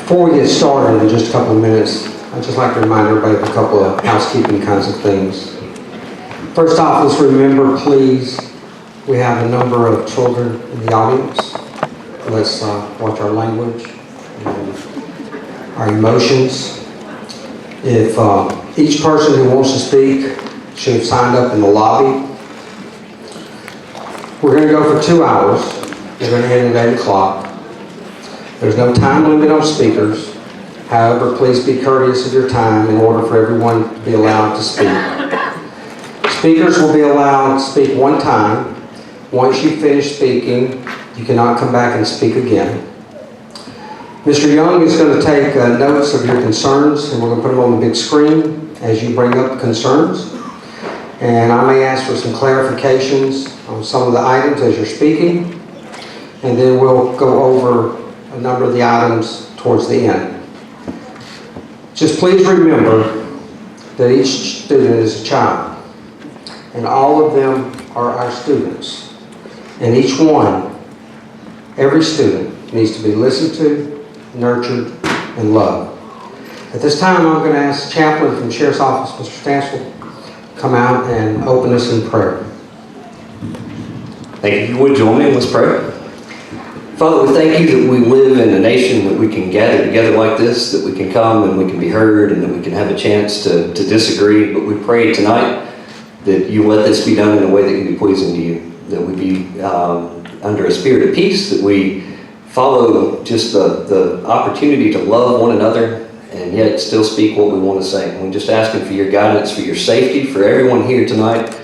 Before we get started in just a couple of minutes, I'd just like to remind everybody of a couple of housekeeping kinds of things. First off, let's remember, please, we have a number of children in the audience. Let's watch our language and our emotions. If each person who wants to speak should have signed up in the lobby. We're going to go for 2 hours. We're going to end at 8 o'clock. There's no time limit on speakers. However, please be courteous of your time in order for everyone to be allowed to speak. Speakers will be allowed to speak one time. Once you finish speaking, you cannot come back and speak again. Mr. Young is going to take notes of your concerns, and we're going to put them on the big screen as you bring up concerns. And I may ask for some clarifications on some of the items as you're speaking, and then we'll go over a number of the items towards the end. Just please remember that each student is a child, and all of them are our students. And each one, every student, needs to be listened to, nurtured, and loved. At this time, I'm going to ask the chaplain from the Sheriff's Office, Mr. Stansel, to come out and open us in prayer. Thank you. If you would join me, let's pray. Father, we thank you that we live in a nation that we can gather together like this, that we can come and we can be heard and that we can have a chance to disagree. But we pray tonight that you let this be done in a way that can be pleasing to you, that we be under a spirit of peace, that we follow just the opportunity to love one another and yet still speak what we want to say. And we're just asking for your guidance, for your safety, for everyone here tonight,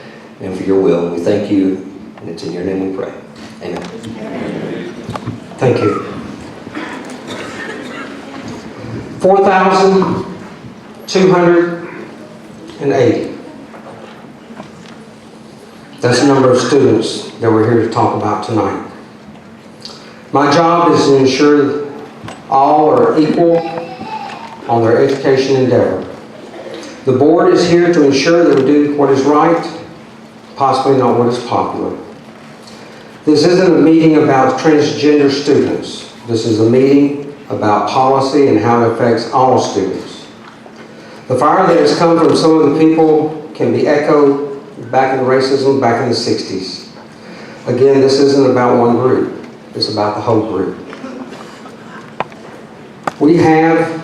and for your will. We thank you, and it's in your name we pray. Amen. Thank you. 4,280. That's the number of students that we're here to talk about tonight. My job is to ensure all are equal on their education endeavor. The board is here to ensure that we do what is right, possibly not what is popular. This isn't a meeting about transgender students. This is a meeting about policy and how it affects all students. The fire that has come from some of the people can be echoed back in racism back in the 60s. Again, this isn't about one group. It's about the whole group. We have,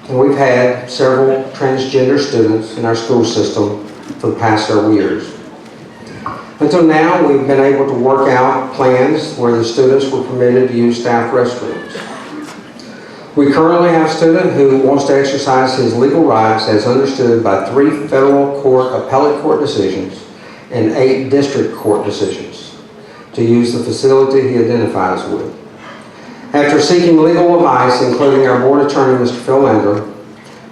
and we've had, several transgender students in our school system for the past several years. Until now, we've been able to work out plans where the students were permitted to use staff restrooms. We currently have a student who wants to exercise his legal rights as understood by 3 federal court appellate court decisions and 8 district court decisions to use the facility he identifies with. After seeking legal advice, including our board attorney, Mr. Phil Lander,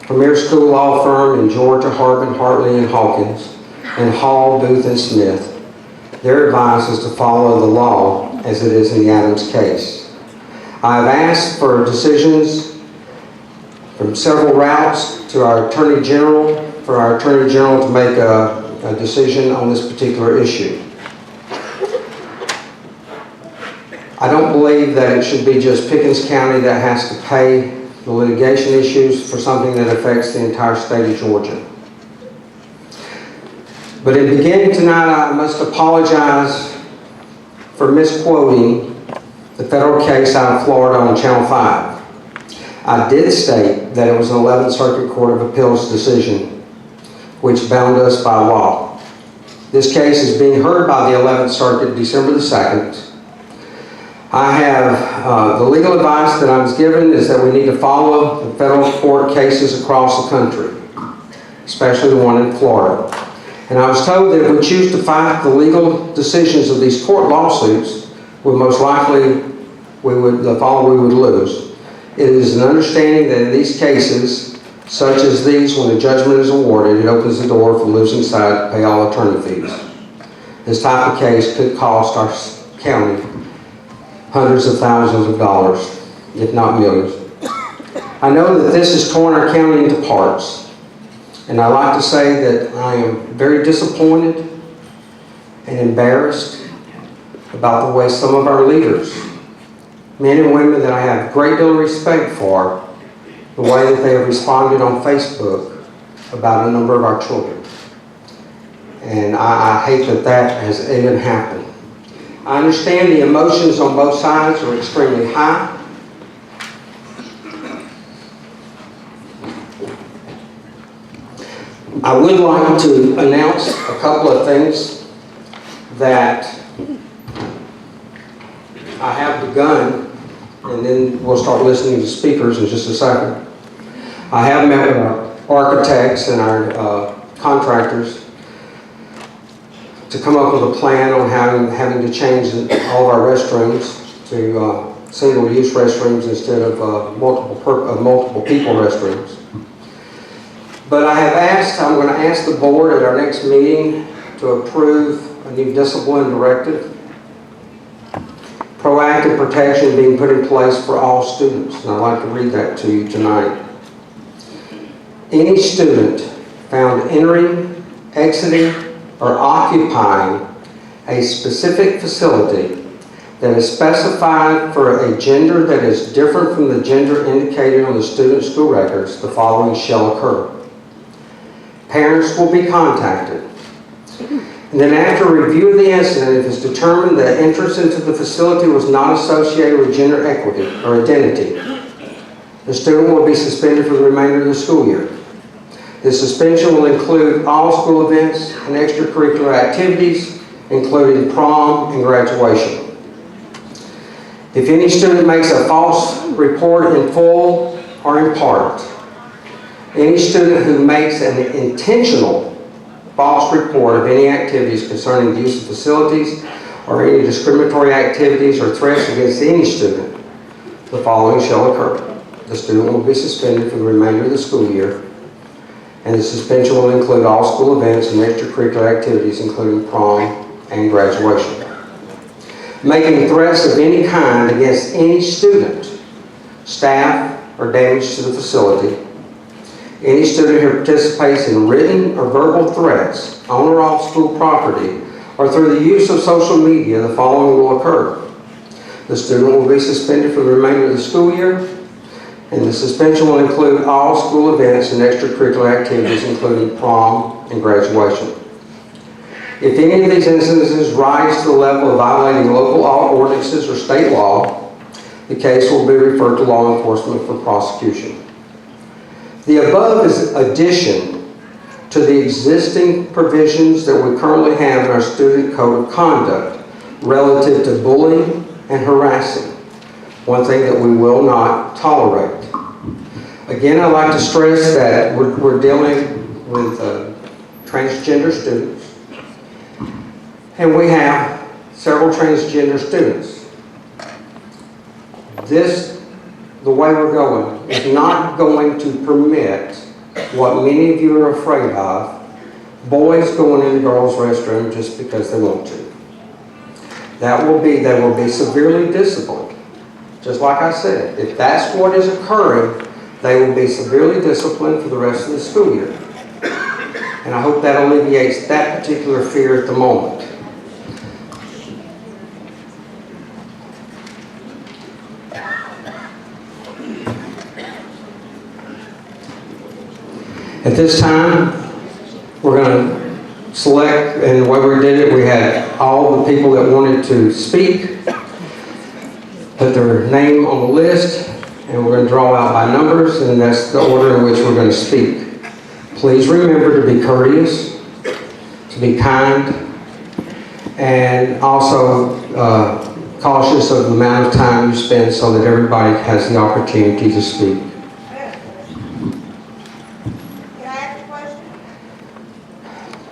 premier school law firm in Georgia, Harbin, Hartley, and Hawkins, and Hall, Booth, and Smith, their advice is to follow the law as it is in the Adams case. I have asked for decisions from several routes to our Attorney General, for our Attorney General to make a decision on this particular issue. I don't believe that it should be just Pickens County that has to pay the litigation issues for something that affects the entire state of Georgia. But in beginning tonight, I must apologize for misquoting the federal case out of Florida on Channel 5. I did state that it was an 11th Circuit Court of Appeals decision which bound us by law. This case is being heard by the 11th Circuit December the 2nd. I have, the legal advice that I was given is that we need to follow the federal court cases across the country, especially the one in Florida. And I was told that if we choose to fight the legal decisions of these court lawsuits, most likely we would lose. It is an understanding that in these cases, such as these, when a judgment is awarded, it opens the door for the losing side to pay all attorney fees. This type of case could cost our county hundreds of thousands of dollars, if not millions. I know that this has torn our county into parts. And I like to say that I am very disappointed and embarrassed about the way some of our leaders men and women that I have a great deal of respect for, the way that they have responded on Facebook about a number of our children. And I hate that that has even happened. I understand the emotions on both sides are extremely high. I would like to announce a couple of things that I have begun, and then we'll start listening to speakers in just a second. I have met with our architects and our contractors to come up with a plan on having to change all of our restrooms to single-use restrooms instead of multiple people restrooms. But I'm going to ask the board at our next meeting to approve a new discipline directive. Proactive protection being put in place for all students. And I'd like to read that to you tonight. Any student found entering, exiting, or occupying a specific facility that is specified for a gender that is different from the gender indicated on the student's school records, the following shall occur. Parents will be contacted. And then after review of the incident, if it's determined that entrance into the facility was not associated with gender equity or identity, the student will be suspended for the remainder of the school year. This suspension will include all school events and extracurricular activities, including prom and graduation. If any student makes a false report in full or in part, any student who makes an intentional false report of any activities concerning the use of facilities or any discriminatory activities or threats against any student, the following shall occur. The student will be suspended for the remainder of the school year, and the suspension will include all school events and extracurricular activities, including prom and graduation. Making threats of any kind against any student, staff, or damage to the facility. Any student who participates in written or verbal threats on or off school property or through the use of social media, the following will occur. The student will be suspended for the remainder of the school year, and the suspension will include all school events and extracurricular activities, including prom and graduation. If any of these instances rise to the level of violating local law ordinances or state law, the case will be referred to law enforcement for prosecution. The above is addition to the existing provisions that we currently have in our student code of conduct relative to bullying and harassing, one thing that we will not tolerate. Again, I'd like to stress that we're dealing with transgender students, and we have several transgender students. The way we're going is not going to permit what many of you are afraid of, boys going in the girls' restroom just because they want to. They will be severely disciplined. Just like I said, if that's what is occurring, they will be severely disciplined for the rest of the school year. And I hope that alleviates that particular fear at the moment. At this time, we're going to select, and the way we did it, we had all the people that wanted to speak put their name on the list, and we're going to draw out by numbers, and that's the order in which we're going to speak. Please remember to be courteous, to be kind, and also cautious of the amount of time you spend so that everybody has the opportunity to speak.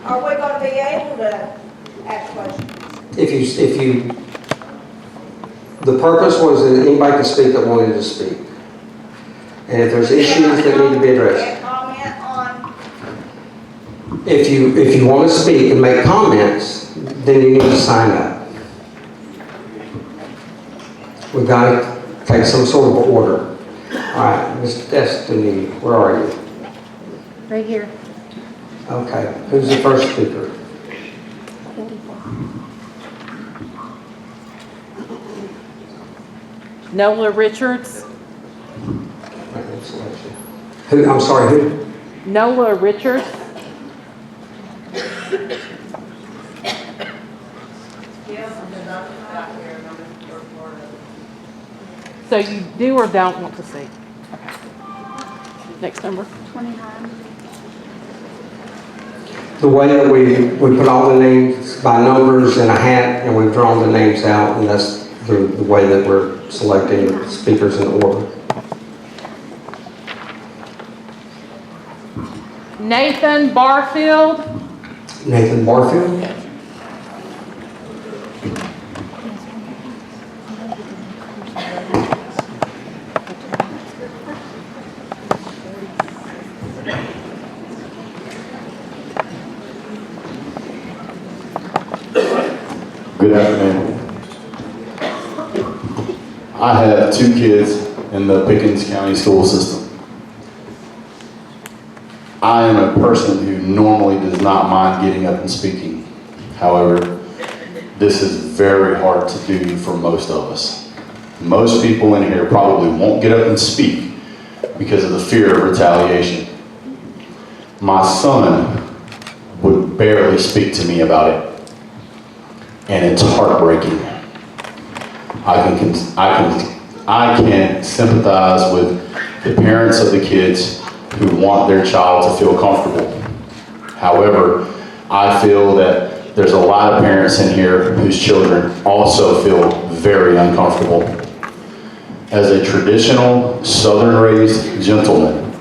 Are we going to be able to ask questions? The purpose was that anybody could speak that wanted to speak. And if there's issues that need to be addressed. Comment on. If you want to speak and make comments, then you need to sign up. We've got to take some sort of order. All right, Ms. Destiny, where are you? Right here. Okay, who's the first speaker? Nola Richards. Who, I'm sorry, who? Nola Richards. So you do or don't want to see? Okay. Next number. 29. The way that we put all the names by numbers in a hat, and we've drawn the names out, and that's the way that we're selecting the speakers in order. Nathan Barfield. Nathan Barfield. Good afternoon. I have 2 kids in the Pickens County School system. I am a person who normally does not mind getting up and speaking. However, this is very hard to do for most of us. Most people in here probably won't get up and speak because of the fear of retaliation. My son would barely speak to me about it. And it's heartbreaking. I can sympathize with the parents of the kids who want their child to feel comfortable. However, I feel that there's a lot of parents in here whose children also feel very uncomfortable. As a traditional Southern-raised gentleman,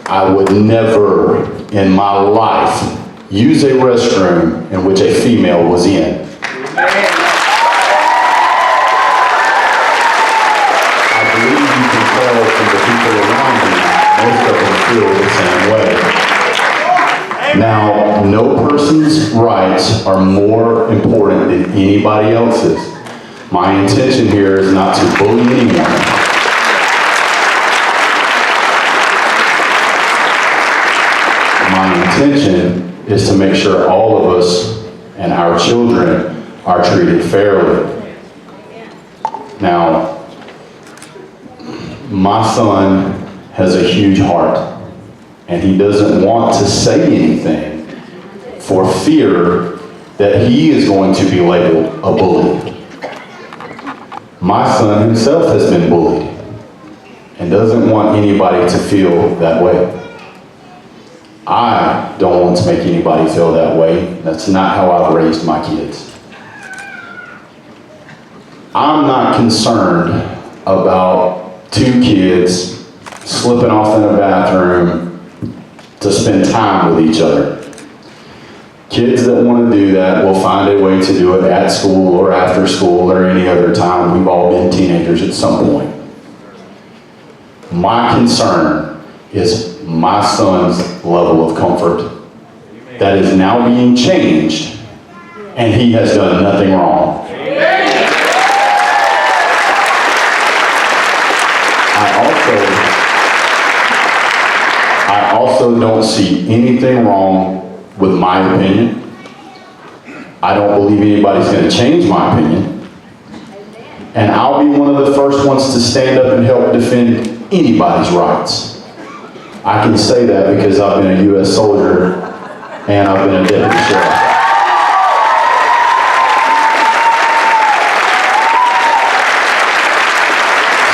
I would never in my life use a restroom in which a female was in. I believe you can tell from the people around me, most of them feel the same way. Now, no person's rights are more important than anybody else's. My intention here is not to bully anyone. My intention is to make sure all of us and our children are treated fairly. Now, my son has a huge heart, and he doesn't want to say anything for fear that he is going to be labeled a bully. My son himself has been bullied and doesn't want anybody to feel that way. I don't want to make anybody feel that way. That's not how I've raised my kids. I'm not concerned about 2 kids slipping off in a bathroom to spend time with each other. Kids that want to do that will find a way to do it at school or after school or any other time. We've all been teenagers at some point. My concern is my son's level of comfort that is now being changed, and he has done nothing wrong. I also don't see anything wrong with my opinion. I don't believe anybody's going to change my opinion. And I'll be one of the first ones to stand up and help defend anybody's rights. I can say that because I've been a U.S. soldier and I've been a deputy sheriff.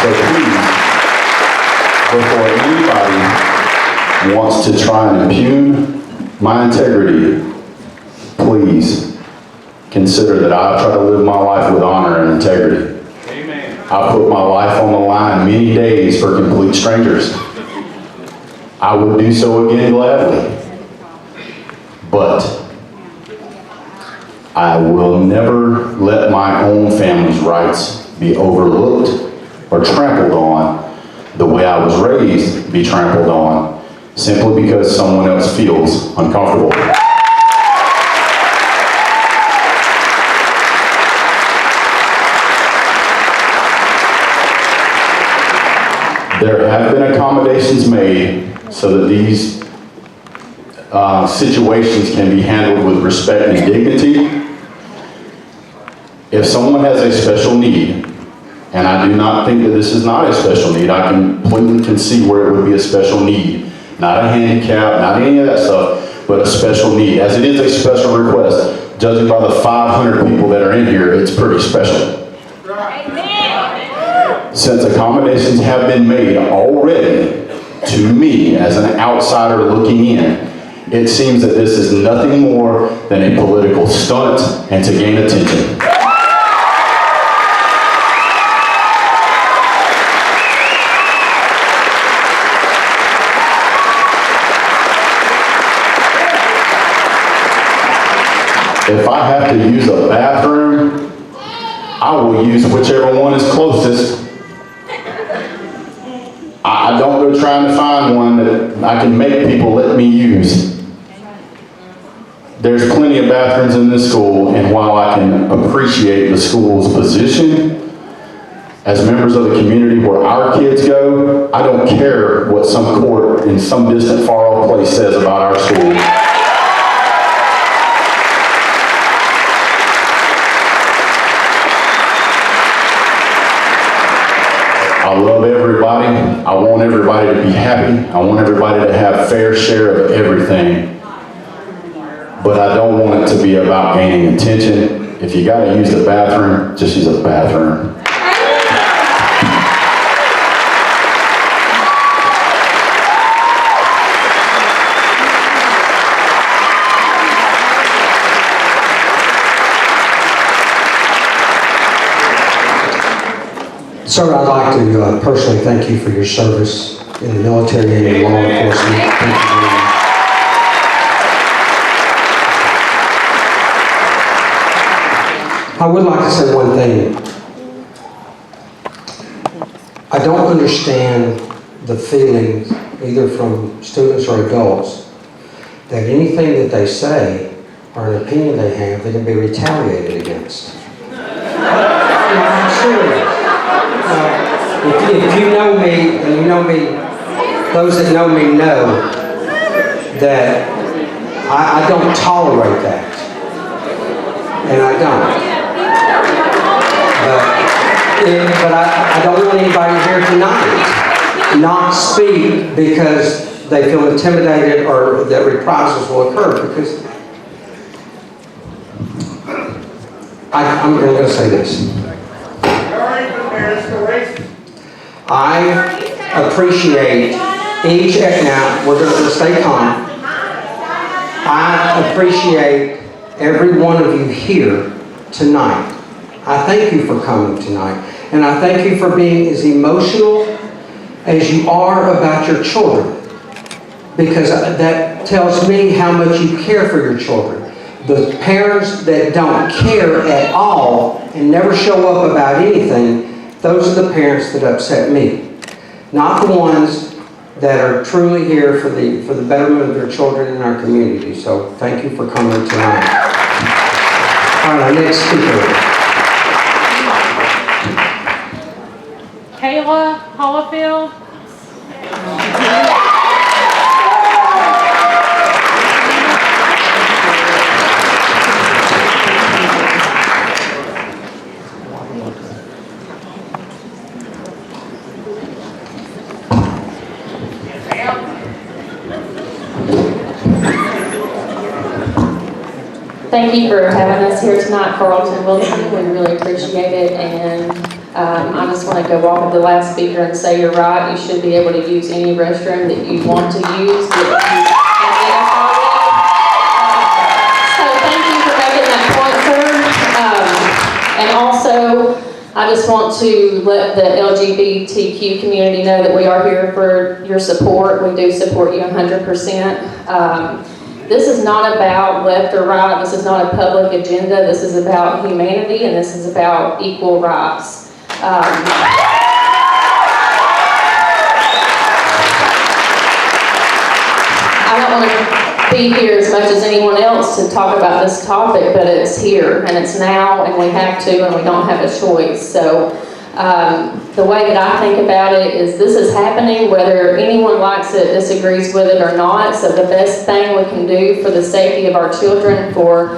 So please, before anybody wants to try and impugn my integrity, please consider that I try to live my life with honor and integrity. Amen. I put my life on the line many days for complete strangers. I would do so again gladly. But I will never let my own family's rights be overlooked or trampled on the way I was raised be trampled on simply because someone else feels uncomfortable. There have been accommodations made so that these situations can be handled with respect and dignity. If someone has a special need, And I do not think that this is not a special need. I completely can see where it would be a special need. Not a handicap, not any of that stuff, but a special need. As it is a special request, judging by the 500 people that are in here, it's pretty special. Since accommodations have been made already to me as an outsider looking in, it seems that this is nothing more than a political stunt and to gain attention. If I have to use a bathroom, I will use whichever one is closest. I don't go trying to find one that I can make people let me use. There's plenty of bathrooms in this school, and while I can appreciate the school's position, as members of the community where our kids go, I don't care what some court in some distant far-off place says about our school. I love everybody. I want everybody to be happy. I want everybody to have fair share of everything. But I don't want it to be about gaining attention. If you gotta use the bathroom, just use the bathroom. Sir, I'd like to personally thank you for your service in the military and in law enforcement. Thank you very much. I would like to say one thing. I don't understand the feelings, either from students or adults, that anything that they say or an opinion they have, they can be retaliated against. I'm serious. If you know me, and you know me, those that know me know that I don't tolerate that. And I don't. But I don't want anybody here tonight not speak because they feel intimidated or that reprisals will occur, because I'm going to say this. I appreciate each, now we're going to stay calm. I appreciate every one of you here tonight. I thank you for coming tonight. And I thank you for being as emotional as you are about your children. Because that tells me how much you care for your children. The parents that don't care at all and never show up about anything, those are the parents that upset me. Not the ones that are truly here for the betterment of their children in our community. So thank you for coming tonight. All right, our next speaker. Kayla Hollifield. Thank you for having us here tonight, Carlton Wilson. We really appreciate it. And I just want to go off of the last speaker and say you're right. You should be able to use any restroom that you want to use. So thank you for making that point, sir. And also, I just want to let the LGBTQ community know that we are here for your support. We do support you 100%. This is not about left or right. This is not a public agenda. This is about humanity, and this is about equal rights. I don't want to be here as much as anyone else to talk about this topic, but it's here, and it's now, and we have to, and we don't have a choice. So the way that I think about it is this is happening whether anyone likes it, disagrees with it or not. So the best thing we can do for the safety of our children, for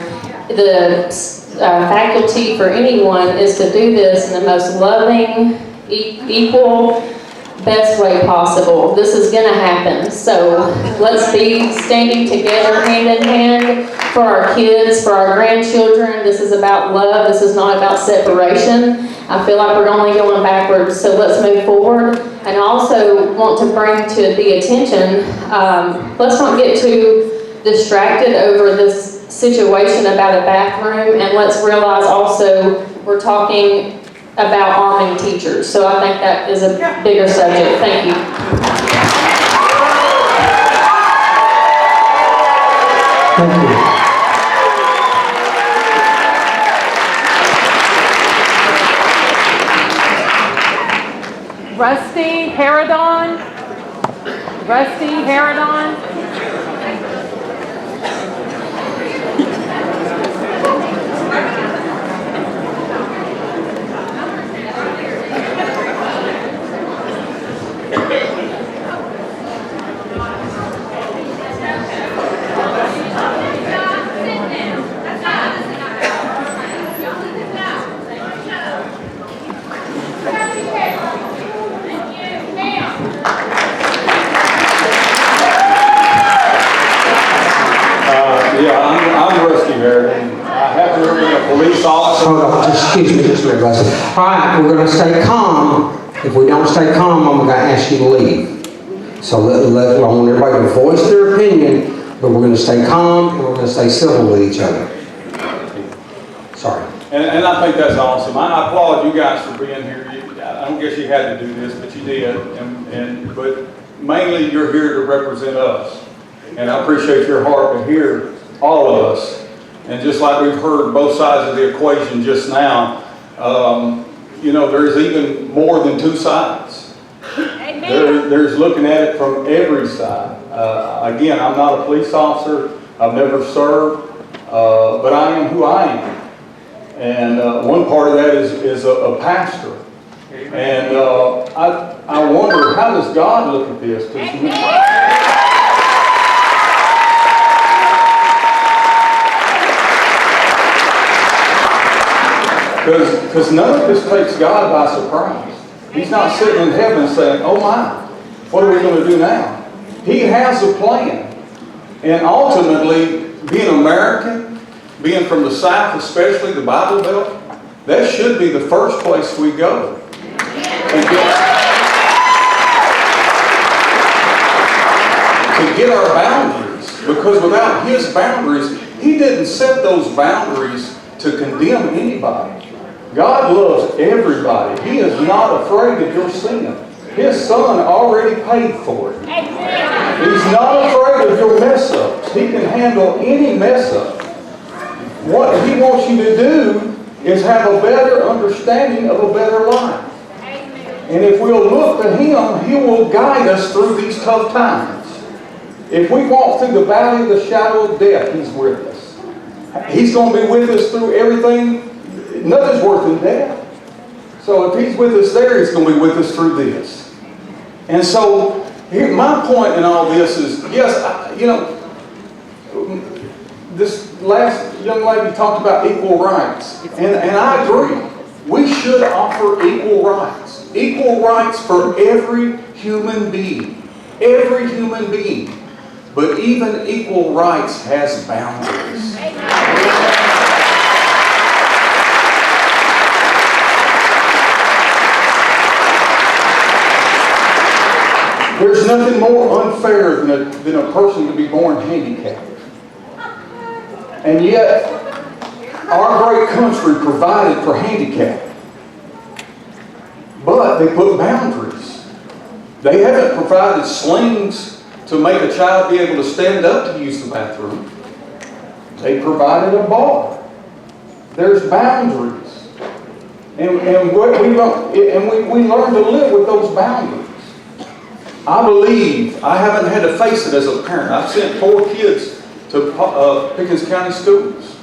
the faculty, for anyone, is to do this in the most loving, equal, best way possible. This is gonna happen, so let's be standing together hand in hand for our kids, for our grandchildren. This is about love, this is not about separation. I feel like we're only going backwards, so let's move forward. And I also want to bring to the attention, let's not get too distracted over this situation about a bathroom, and let's realize also we're talking about arming teachers. So I think that is a bigger subject. Thank you. Thank you. Rusty Harradon. Rusty Harradon. I'm Rusty Harrington. I happen to be a police officer. Hold on, excuse me, just a minute, Russell. All right, we're gonna stay calm. If we don't stay calm, I'm gonna ask you to leave. So I want everybody to voice their opinion, but we're gonna stay calm and we're gonna stay civil with each other. Sorry. And I think that's awesome. I applaud you guys for being here. I don't guess you had to do this, but you did. But mainly you're here to represent us. And I appreciate your heart to hear all of us. And just like we've heard both sides of the equation just now, there's even more than two sides. There's looking at it from every side. Again, I'm not a police officer. I've never served, but I am who I am. And one part of that is a pastor. And I wonder, how does God look at this? Because none of this takes God by surprise. He's not sitting in heaven saying, oh my, what are we going to do now? He has a plan. And ultimately, being American, being from the South, especially the Bible Belt, that should be the first place we go. To get our boundaries. Because without His boundaries, He didn't set those boundaries to condemn anybody. God loves everybody. He is not afraid of your sin. His Son already paid for it. He's not afraid of your mess-ups. He can handle any mess-up. What He wants you to do is have a better understanding of a better life. And if we'll look to Him, He will guide us through these tough times. If we walk through the valley of the shadow of death, He's with us. He's going to be with us through everything. Nothing's worse than death. So if He's with us there, He's going to be with us through this. And so, my point in all this is, yes, this last young lady talked about equal rights. And I agree. We should offer equal rights. Equal rights for every human being. Every human being. But even equal rights has boundaries. There's nothing more unfair than a person to be born handicapped. And yet, our great country provided for handicapped. But they put boundaries. They haven't provided slings to make a child be able to stand up to use the bathroom. They provided a bar. There's boundaries. And we learn to live with those boundaries. I believe, I haven't had to face it as a parent. I've sent 4 kids to Pickens County Schools.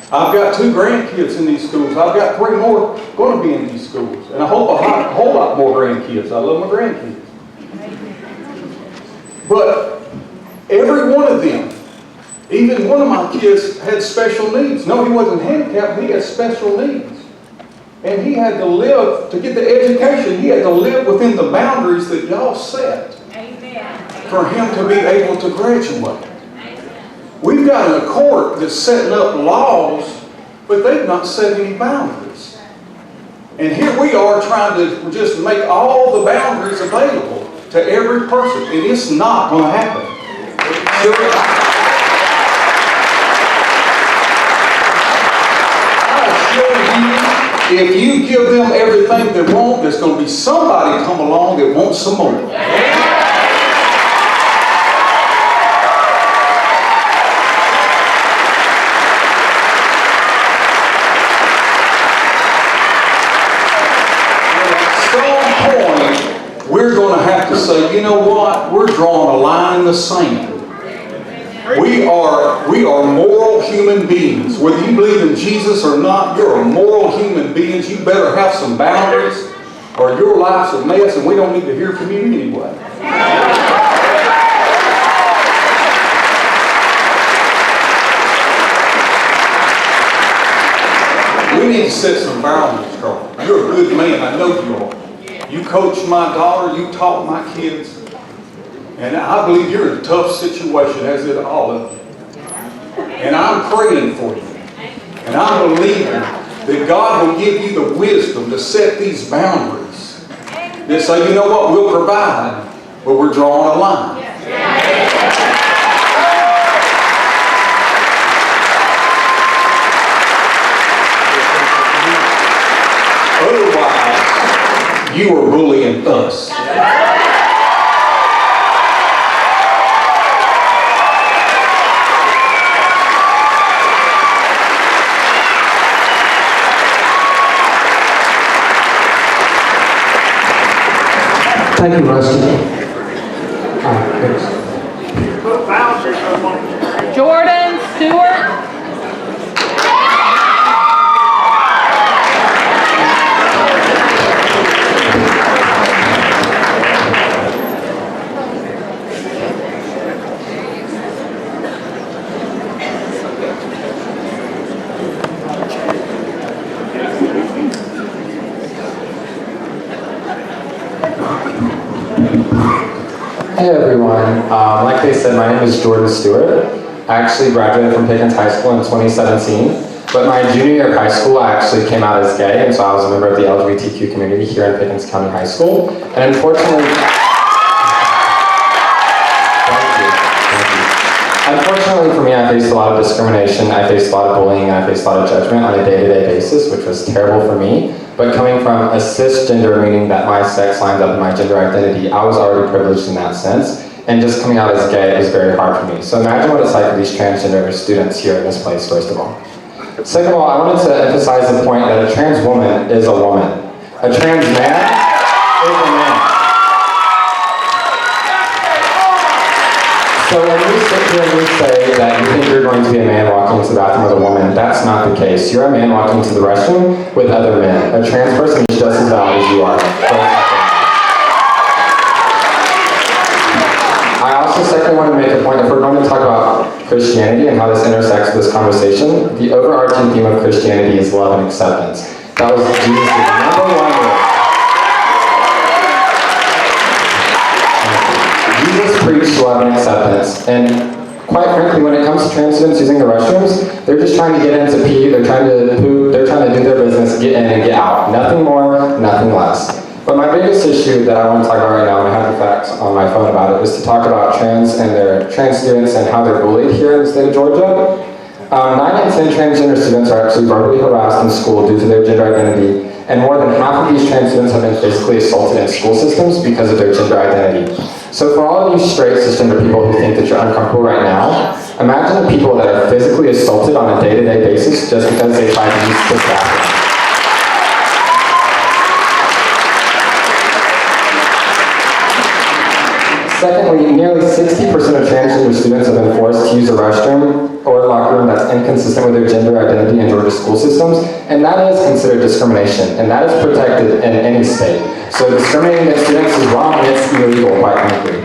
I've got 2 grandkids in these schools. I've got 3 more going to be in these schools. And I hope a whole lot more grandkids. I love my grandkids. But every one of them Even one of my kids had special needs. No, he wasn't handicapped, he had special needs. And he had to live, to get the education, he had to live within the boundaries that y'all set for him to be able to graduate. We've got a court that's setting up laws, but they've not set any boundaries. And here we are trying to just make all the boundaries available to every person, and it's not going to happen. If you give them everything they want, there's going to be somebody come along that wants some more. At some point, we're going to have to say, you know what? We're drawing a line in the sand. We are moral human beings. Whether you believe in Jesus or not, you're a moral human being. You better have some boundaries or your life's a mess and we don't need to hear from you anyway. We need to set some boundaries, Carl. You're a good man. I know you are. You coached my daughter. You taught my kids. And I believe you're in a tough situation, as did all of you. And I'm praying for you. And I'm believing that God will give you the wisdom to set these boundaries. That say, you know what, we'll provide, but we're drawing a line. Otherwise, you are bullying us. Thank you, Rusty. Jordan Stewart. Hey everyone, like they said, my name is Jordan Stewart. I actually graduated from Pickens High School in 2017, but my junior year of high school I actually came out as gay, and so I was a member of the LGBTQ community here in Pickens County High School. And unfortunately, Unfortunately for me, I faced a lot of discrimination, I faced a lot of bullying, and I faced a lot of judgment on a day-to-day basis, which was terrible for me. But coming from a cisgender, meaning that my sex lines up with my gender identity, I was already privileged in that sense. And just coming out as gay is very hard for me. So imagine what it's like for these transgender students here in this place, first of all. Second of all, I wanted to emphasize the point that a trans woman is a woman. A trans man is a man. So when you sit here and you say that you think you're going to be a man walking into the bathroom with a woman, that's not the case. You're a man walking into the restroom with other men. A trans person is just as valid as you are. I also secondly want to make a point, if we're going to talk about Christianity and how this intersects with this conversation, the overarching theme of Christianity is love and acceptance. That was Jesus' number one word. Jesus preached love and acceptance, and quite frankly, when it comes to trans students using the restrooms, they're just trying to get in to pee, they're trying to poop, they're trying to do their business, get in and get out. Nothing more, nothing less. But my biggest issue that I want to talk about right now, and I have the facts on my phone about it, is to talk about trans students and how they're bullied here in the state of Georgia. 9 out of 10 transgender students are actually verbally harassed in school due to their gender identity, and more than half of these trans students have been physically assaulted in school systems because of their gender identity. So for all of you straight cisgender people who think that you're uncomfortable right now, imagine the people that are physically assaulted on a day-to-day basis just because they try to use this bathroom. Secondly, nearly 60% of transgender students have been forced to use a restroom or a locker room that's inconsistent with their gender identity in Georgia school systems, and that is considered discrimination, and that is protected in any state. So discriminating against students is wrong and it's illegal, quite frankly.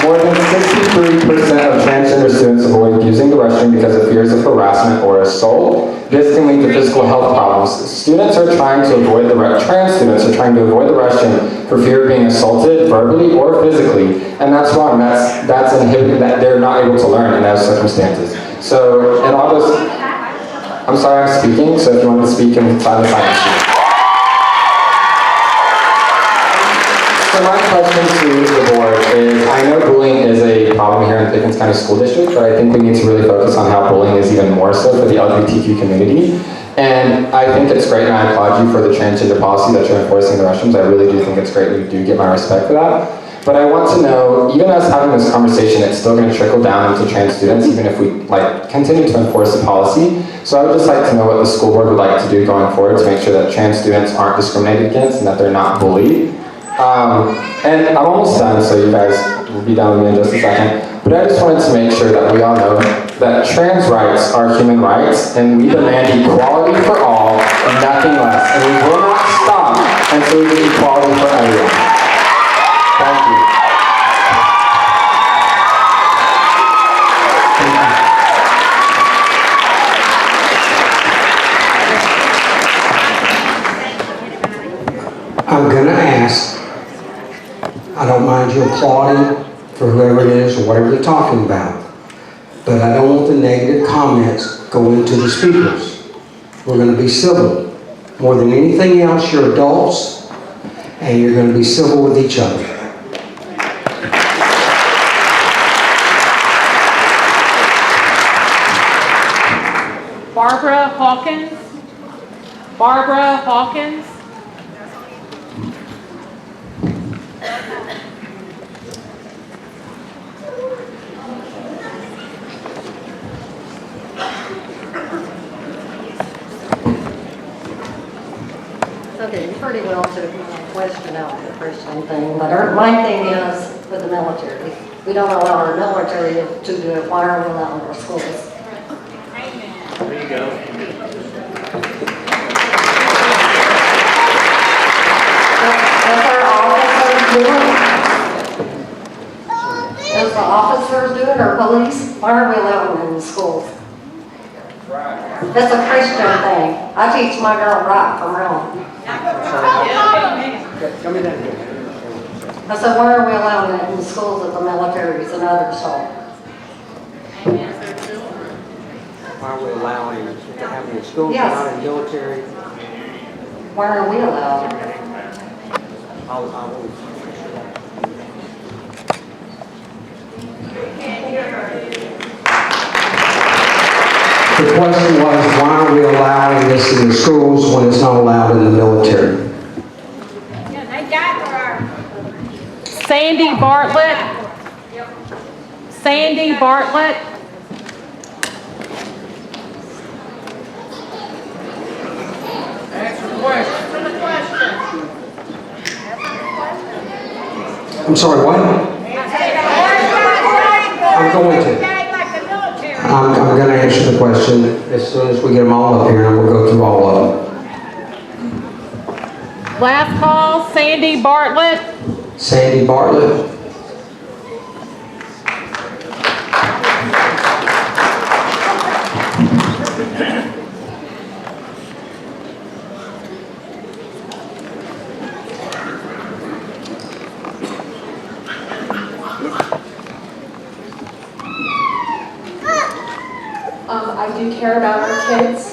More more than 63% of transgender students avoid using the restroom because of fears of harassment or assault. This can lead to physical health problems. Trans students are trying to avoid the restroom for fear of being assaulted verbally or physically, and that's wrong. That's inhibiting that they're not able to learn in those circumstances. So, and I'll just, I'm sorry I'm speaking, so if you want to speak inside the silence. So my question to the board is, I know bullying is a problem here in the Pickens County School District, but I think we need to really focus on how bullying is even more so for the LGBTQ community. And I think it's great, and I applaud you for the transgender policy that you're enforcing in the restrooms. I really do think it's great, and you do get my respect for that. But I want to know, even us having this conversation, it's still going to trickle down into trans students, even if we continue to enforce the policy. So I would just like to know what the school board would like to do going forward to make sure that trans students aren't discriminated against and that they're not bullied. And I'm almost done, so you guys will be done with me in just a second. But I just wanted to make sure that we all know that trans rights are human rights, and we demand equality for all and nothing less. And we will not stop until we get equality for everyone. Thank you. I'm gonna ask, I don't mind you applauding for whoever it is or whatever they're talking about, but I don't want the negative comments going to the speakers. We're gonna be civil. More than anything else, you're adults, and you're gonna be civil with each other. Barbara Hawkins. Barbara Hawkins. Okay, you pretty well took my question out the Christian thing, but my thing is with the military. We don't allow our military to do it. Why are we allowing our schools? There you go. That's our officers doing. Does the officers do it or police? Why are we allowing them in the schools? That's a Christian thing. I teach my girl right from wrong. I said, why are we allowing it in the schools that the militaries and others don't? Why are we allowing it to happen in schools, Yes. not in military? Why are we allowed? I will. The question was, why are we allowing this in the schools when it's not allowed in the military? Sandy Bartlett. Sandy Bartlett. Answer the question. I'm sorry, what? I'm going to. I'm going to answer the question as soon as we get them all up here, and we'll go through all of them. Last call, Sandy Bartlett. Sandy Bartlett. I do care about our kids.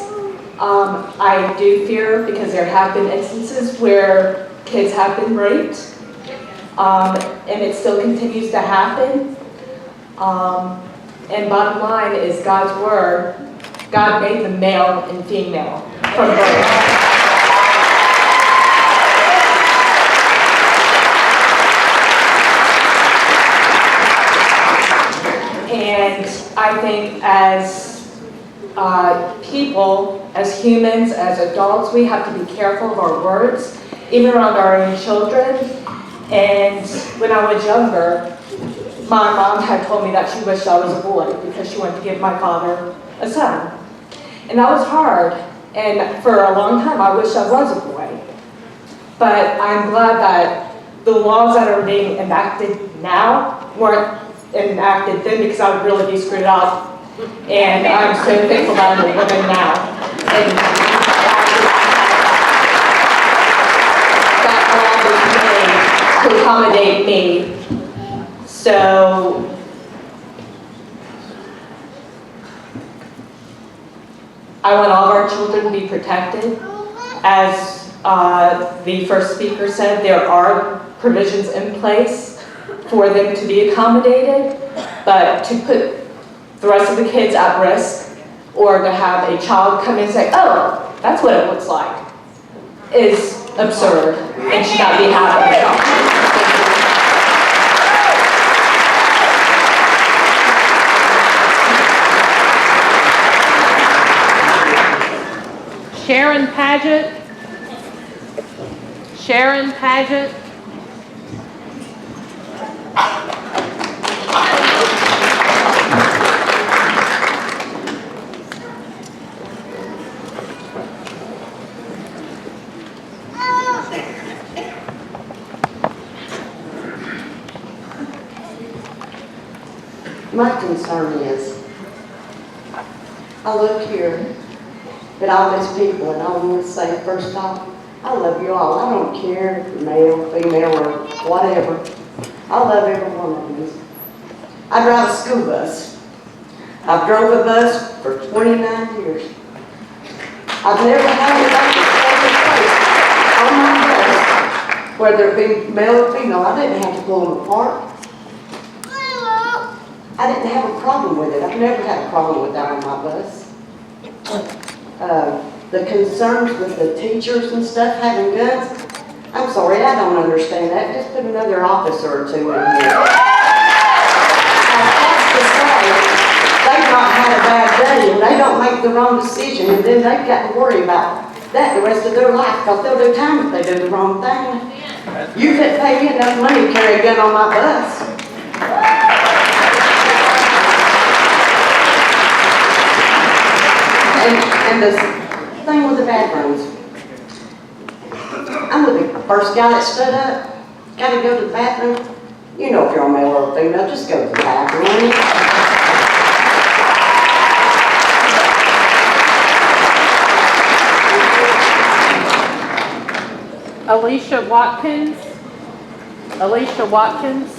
I do fear because there have been instances where kids have been raped, and it still continues to happen. And bottom line is God's word. God made them male and female from birth. And I think as people, as humans, as adults, we have to be careful of our words, even around our own children. And when I was younger, my mom had told me that she wished I was a boy because she wanted to give my father a son. And that was hard. And for a long time, I wished I was a boy. But I'm glad that the laws that are being enacted now weren't and acted then because I would really be screwed up. And I'm so thankful that I'm a woman now. And that allowed me to accommodate me. So I want all of our children to be protected. As the first speaker said, there are provisions in place for them to be accommodated, but to put the rest of the kids at risk, or to have a child come in and say, oh, that's what it looks like, is absurd and should not be happening. Sharon Paget. Sharon Paget. My concern is, I look here at all these people, and I want to say, first off, I love you all. I don't care if you're male, female, or whatever. I love every one of you. I drive a school bus. I've drove a bus for 29 years. I've never had a place on my bus, whether it be male or female. I didn't have to pull them apart. I didn't have a problem with it. I've never had a problem with that on my bus. The concerns with the teachers and stuff having guns, I'm sorry, I don't understand that. Just put another officer or two in here. That's to say, they've not had a bad day and they don't make the wrong decision, and then they've got to worry about that the rest of their life, because they'll do time if they do the wrong thing. You couldn't pay me enough money to carry a gun on my bus. And the thing with the bathrooms, I'm the first guy that stood up, got to go to the bathroom. You know, if you're a male or a female, just go to the bathroom. Alicia Watkins. Alicia Watkins.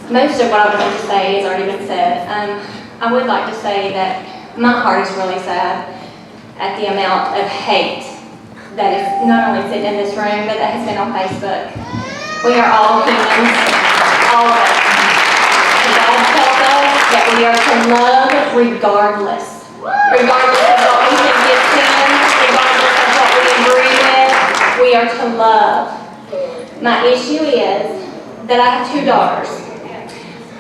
Most of what I wanted to say has already been said. I would like to say that my heart is really sad at the amount of hate that is not only sitting in this room, but that has been on Facebook. We are all humans, all of us. And God tells us that we are to love regardless. Regardless of what we think gets in, regardless of what we agree with, we are to love. My issue is that I have 2 daughters.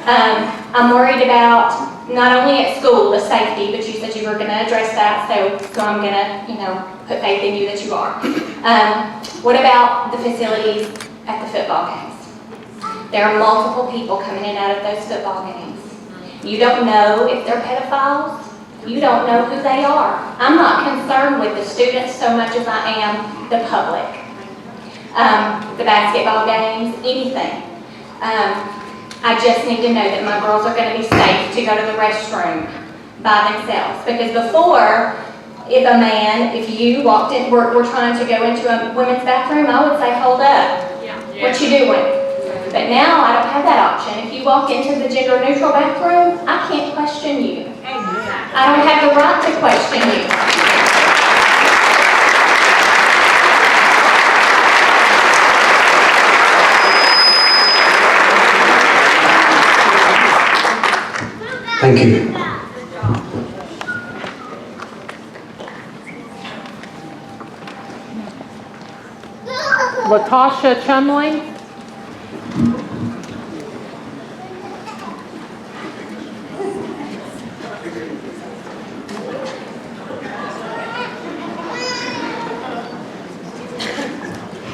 I'm worried about not only at school the safety, but you said you were going to address that, so I'm going to, put faith in you that you are. What about the facilities at the football games? There are multiple people coming in and out of those football games. You don't know if they're pedophiles. You don't know who they are. I'm not concerned with the students so much as I am the public. The basketball games, anything. I just need to know that my girls are going to be safe to go to the restroom by themselves. Because before, if you walked in, we're trying to go into a women's bathroom, I would say, hold up. What you doing? But now I don't have that option. If you walk into the gender neutral bathroom, I can't question you. I don't have the right to question you. Thank you. Latasha Chumley.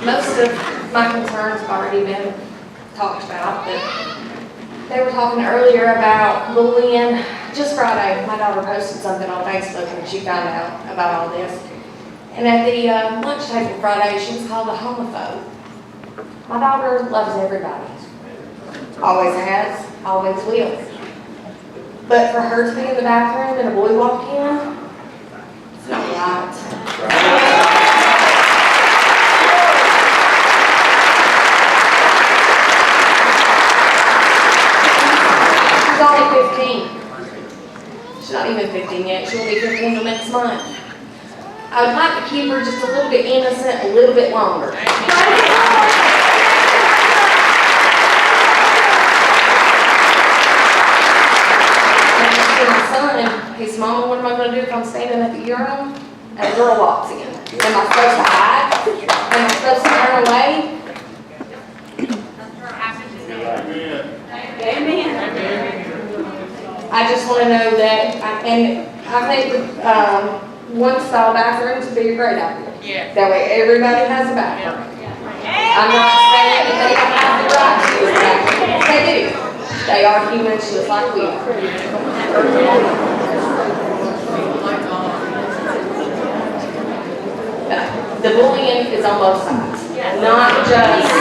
Most of my concerns have already been talked about, but they were talking earlier about bullying. Just Friday, my daughter posted something on Facebook and she found out about all this. And at the lunch table Friday, she was called a homophobe. My daughter loves everybody. Always has, always will. But for her to be in the bathroom and a boy walked in, it's not right. She's only 15. She's not even 15 yet. She'll be 15 the next month. I would like to keep her just a little bit innocent, a little bit longer. My son, and he said, Mama, what am I going to do if I'm standing at the urinal and a girl walks in? Am I supposed to hide? Am I supposed to turn away? Amen. I just want to know that, and I think one-stall bathrooms would be a great idea. Yeah. That way everybody has a bathroom. I'm not saying that they don't have the right to use a bathroom. They do. They are humans just like we are. The bullying is on both sides, not just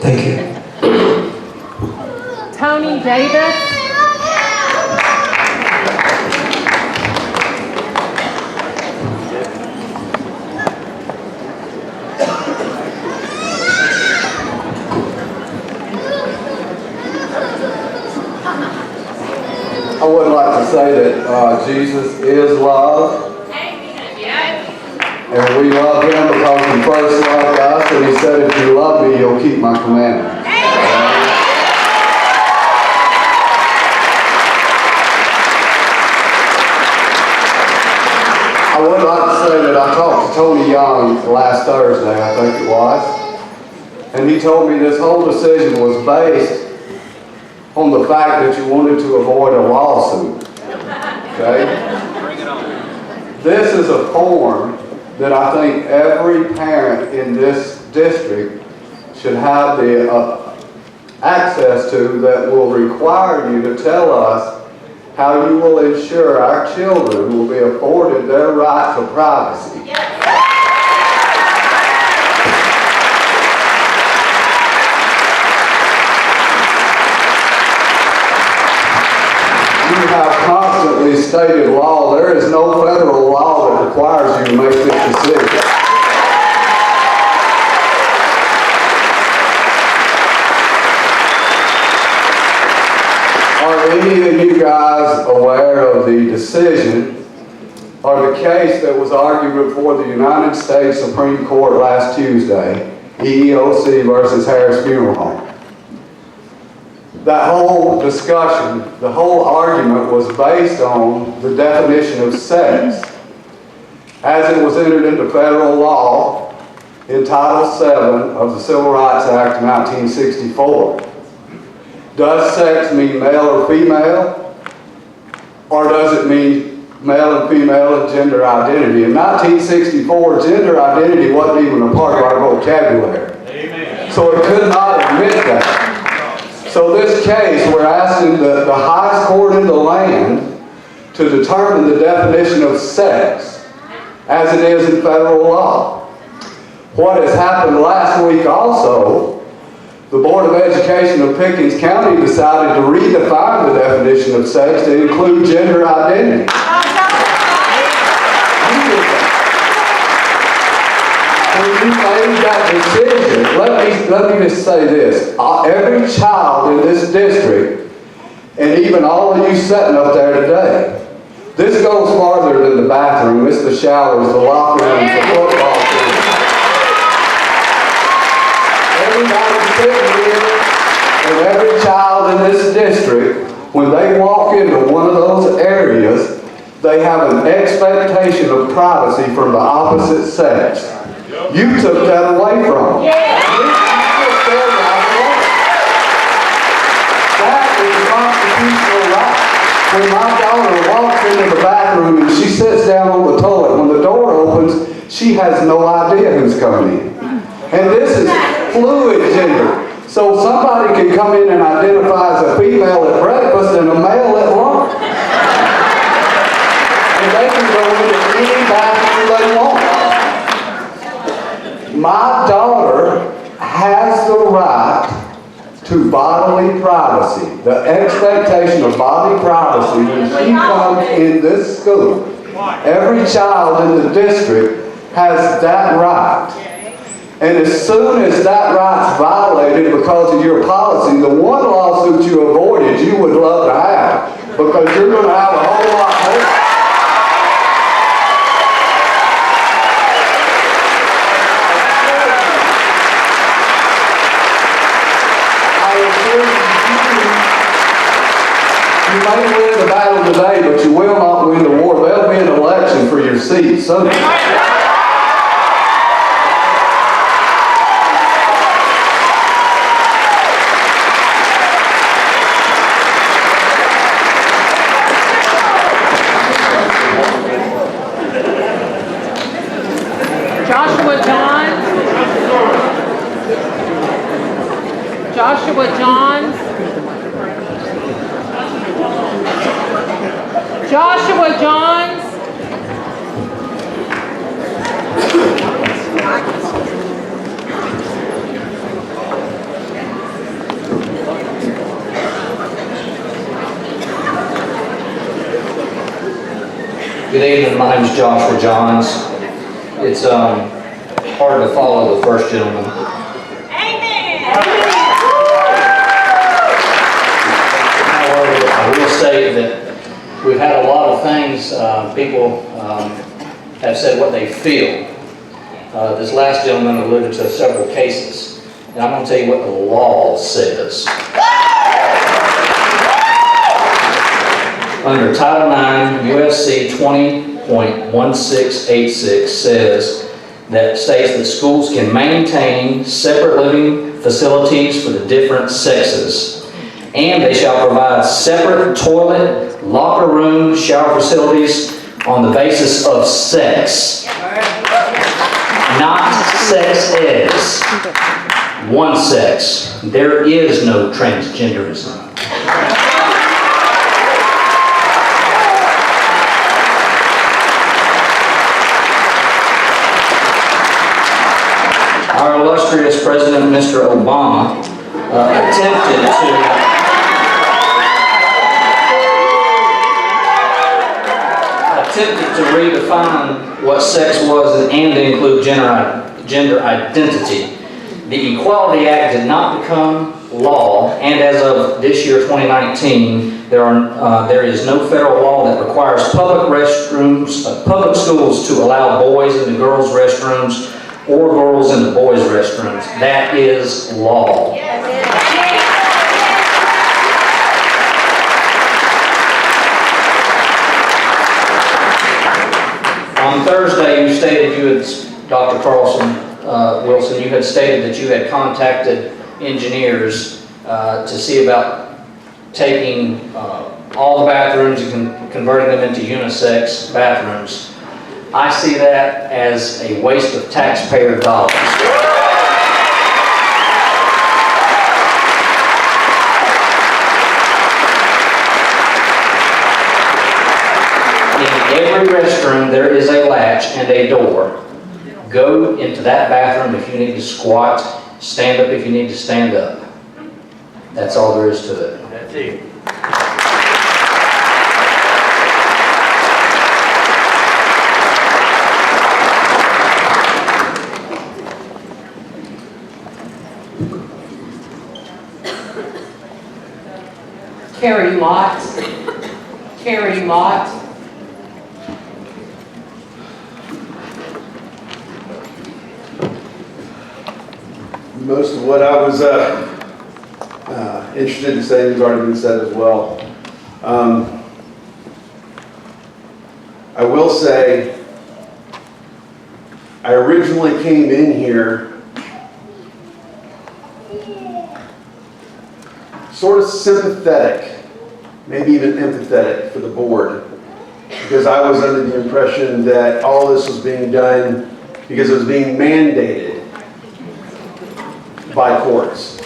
Thank you. Tony Davis. I would like to say that Jesus is love. And we love him because he first loved us, and he said, if you love me, you'll keep my commandments. I would like to say that I talked to Tony Young last Thursday, I think it was, and he told me this whole decision was based on the fact that you wanted to avoid a lawsuit. Okay? This is a form that I think every parent in this district should have the access to, that will require you to tell us how you will ensure our children will be afforded their right to privacy. You have constantly stated law. There is no federal law that requires you to make this decision. Are any of you guys aware of the decision or the case that was argued before the United States Supreme Court last Tuesday, EEOC versus Harris Funeral Home? That whole discussion, the whole argument was based on the definition of sex as it was entered into federal law in Title VII of the Civil Rights Act of 1964. Does sex mean male or female? Or does it mean male and female and gender identity? In 1964, gender identity wasn't even a part of our vocabulary. Amen. So it could not admit that. So this case, we're asking the highest court in the land to determine the definition of sex as it is in federal law. What has happened last week also, the Board of Education of Pickens County decided to redefine the definition of sex to include gender identity. When you made that decision, let me just say this. Every child in this district, and even all of you sitting up there today, this goes farther than the bathroom. It's the showers, the locker rooms, the football field. Everybody sitting here, and every child in this district, when they walk into one of those areas, they have an expectation of privacy from the opposite sex. You took that away from them. Yeah. That is a constitutional right. When my daughter walks into the bathroom and she sits down on the toilet, when the door opens, she has no idea who's coming in. And this is fluid gender. So somebody can come in and identify as a female at breakfast and a male at lunch. And they can go into any bathroom they want. My daughter has the right to bodily privacy. The expectation of bodily privacy when she comes in this school. Every child in the district has that right. And as soon as that right's violated because of your policy, the one lawsuit you avoided, you would love to have, because you're going to have a whole lot more. I assure you, you may win the battle today, but you will not win the war. There'll be an election for your seat soon. Joshua Johns. Joshua Johns. Good evening, my name is Joshua Johns. It's hard to follow the first gentleman. I will say that we've had a lot of things, people have said what they feel. This last gentleman alluded to several cases, and I'm going to tell you what the law says. Under Title IX, USC 20.1686 says that states that schools can maintain separate living facilities for the different sexes. And they shall provide separate toilet, locker room, shower facilities on the basis of sex. Not sex is. One sex. There is no transgenderism. Our illustrious President, Mr. Obama, attempted to redefine what sex was and to include gender identity. The Equality Act did not become law, and as of this year, 2019, there is no federal law that requires public schools to allow boys in the girls' restrooms or girls in the boys' restrooms. That is law. On Thursday, you stated Dr. Carlson Wilson, you had stated that you had contacted engineers to see about taking all the bathrooms and converting them into unisex bathrooms. I see that as a waste of taxpayer dollars. In every restroom, there is a latch and a door. Go into that bathroom if you need to squat, stand up if you need to stand up. That's all there is to it. That's it. Carrie Lott. Carrie Lott. Most of what I was interested in saying has already been said as well. I will say, I originally came in here sort of sympathetic, maybe even empathetic for the board, because I was under the impression that all this was being done because it was being mandated by courts.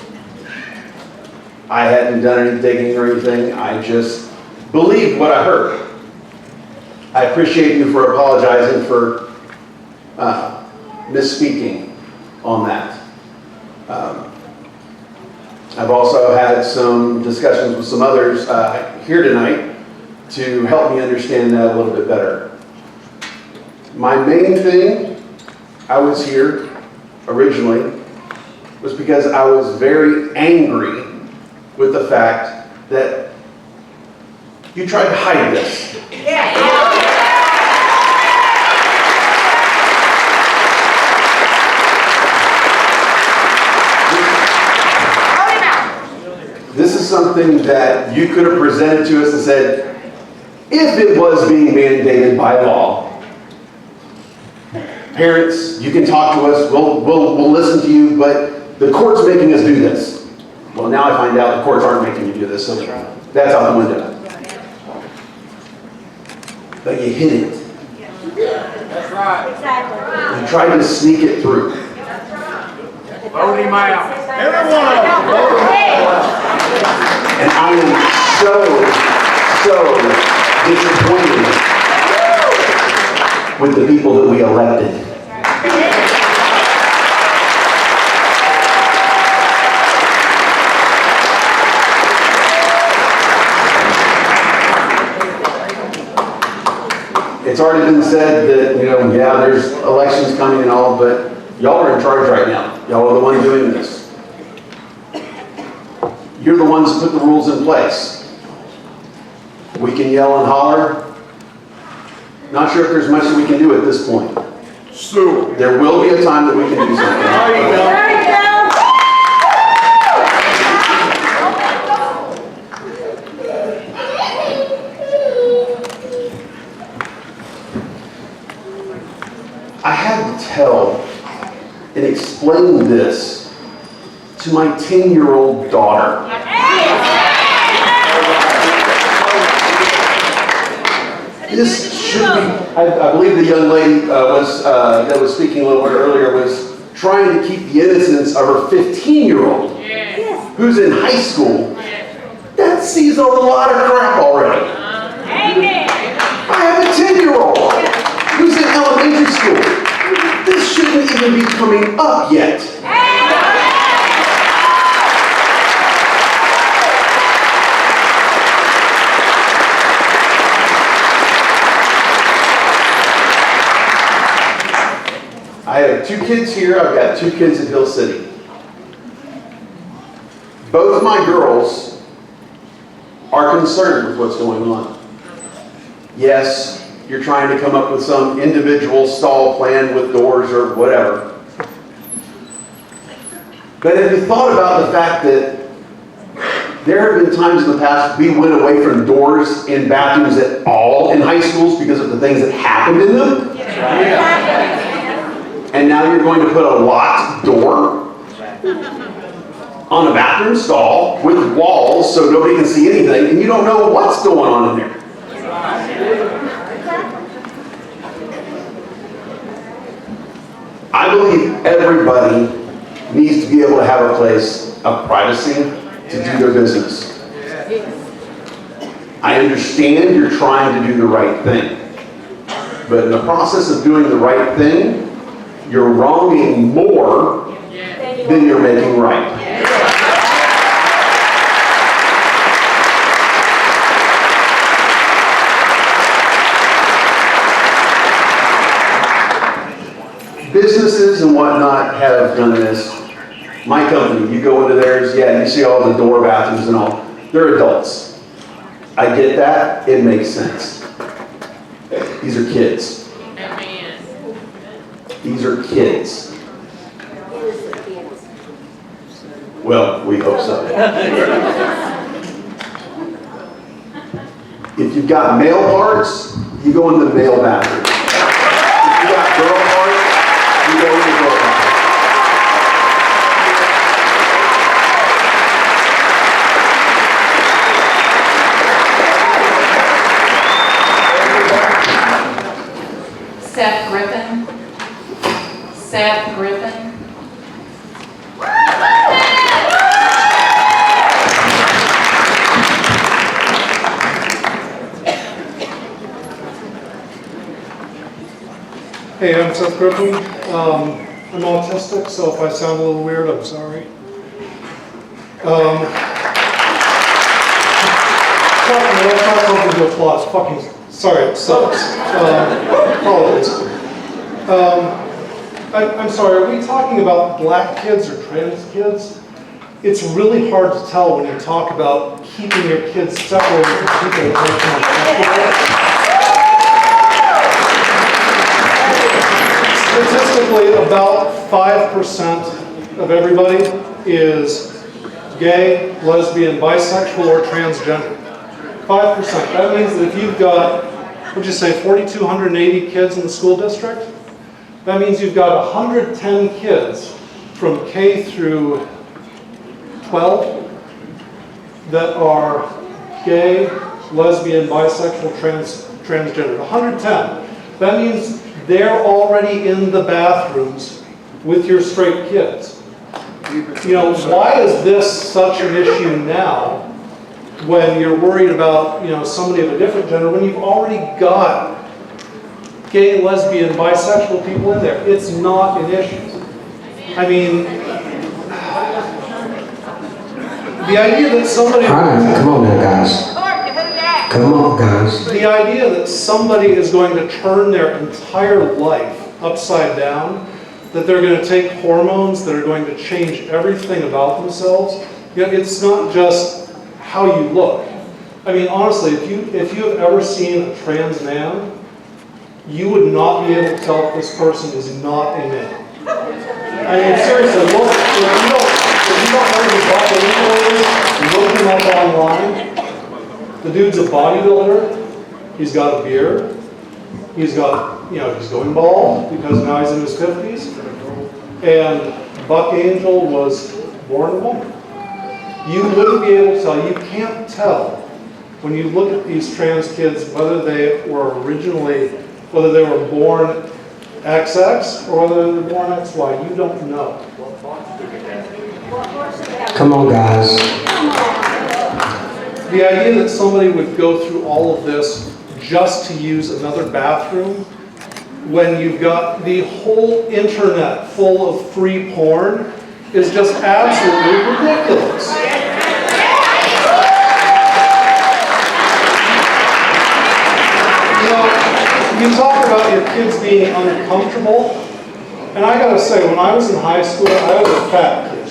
I hadn't done any digging or anything. I just believed what I heard. I appreciate you for apologizing for misspeaking on that. I've also had some discussions with some others here tonight to help me understand that a little bit better. My main thing, I was here originally, was because I was very angry with the fact that you tried to hide this. This is something that you could have presented to us and said, if it was being mandated by law, parents, you can talk to us, we'll listen to you, but the court's making us do this. Well, now I find out the courts aren't making you do this, so that's out the window. But you hid it. That's right. Exactly. You tried to sneak it through. Vote him out. Everyone. And I am so disappointed with the people that we elected. It's already been said that, yeah, there's elections coming and all, but y'all are in charge right now. Y'all are the ones doing this. You're the ones that put the rules in place. We can yell and holler. Not sure if there's much that we can do at this point. So there will be a time that we can do something. There you go. I had to tell and explain this to my 10-year-old daughter. This should be, I believe the young lady that was speaking a little bit earlier was trying to keep the innocence of her 15-year-old, who's in high school, that sees a lot of crap already. I have a 10-year-old who's in elementary school. This shouldn't even be coming up yet. I have 2 kids here. I've got 2 kids in Hill City. Both my girls are concerned with what's going on. Yes, you're trying to come up with some individual stall plan with doors or whatever. But have you thought about the fact that there have been times in the past we went away from doors in bathrooms at all in high schools because of the things that happened in them? Yeah. And now you're going to put a locked door on a bathroom stall with walls so nobody can see anything, and you don't know what's going on in there. I believe everybody needs to be able to have a place of privacy to do their business. I understand you're trying to do the right thing, but in the process of doing the right thing, you're wronging more than you're making right. Businesses and whatnot have done this. My company, you go into theirs, yeah, you see all the door bathrooms and all. They're adults. I get that. It makes sense. These are kids. These are kids. Well, we hope so. If you've got male parts, you go in the male bathroom. If you've got girl parts, you go in the girl bathroom. Seth Griffin. Seth Griffin. Hey, I'm Seth Griffin. I'm autistic, so if I sound a little weird, I'm sorry. That's not something to applaud. Fucking, sorry, it sucks. Apologies. I'm sorry, are we talking about black kids or trans kids? It's really hard to tell when you talk about keeping your kids separated from people that make them uncomfortable. Statistically, about 5% of everybody is gay, lesbian, bisexual, or transgender. 5%. That means that if you've got, what'd you say, 4,280 kids in the school district? That means you've got 110 kids from K through 12 that are gay, lesbian, bisexual, transgender. 110. That means they're already in the bathrooms with your straight kids. You know, why is this such an issue now when you're worried about, you know, somebody of a different gender when you've already got gay, lesbian, bisexual people in there? It's not an issue. I mean, the idea that somebody... All right, come on now, guys. Come on, guys. The idea that somebody is going to turn their entire life upside down, that they're going to take hormones that are going to change everything about themselves, you know, it's not just how you look. I mean, honestly, if you have ever seen a trans man, you would not be able to tell if this person is not a man. I mean, seriously, look, if you don't know who Buck Angel is, look him up online. The dude's a bodybuilder. He's got a beard. He's got, you know, he's going bald because now he's in his 50s. And Buck Angel was born a woman. You wouldn't be able to tell. You can't tell when you look at these trans kids whether they were born XX or whether they were born XY. You don't know. Come on, guys. The idea that somebody would go through all of this just to use another bathroom when you've got the whole internet full of free porn is just absolutely ridiculous. You know, you talk about your kids being uncomfortable, and I gotta say, when I was in high school, I was a fat kid.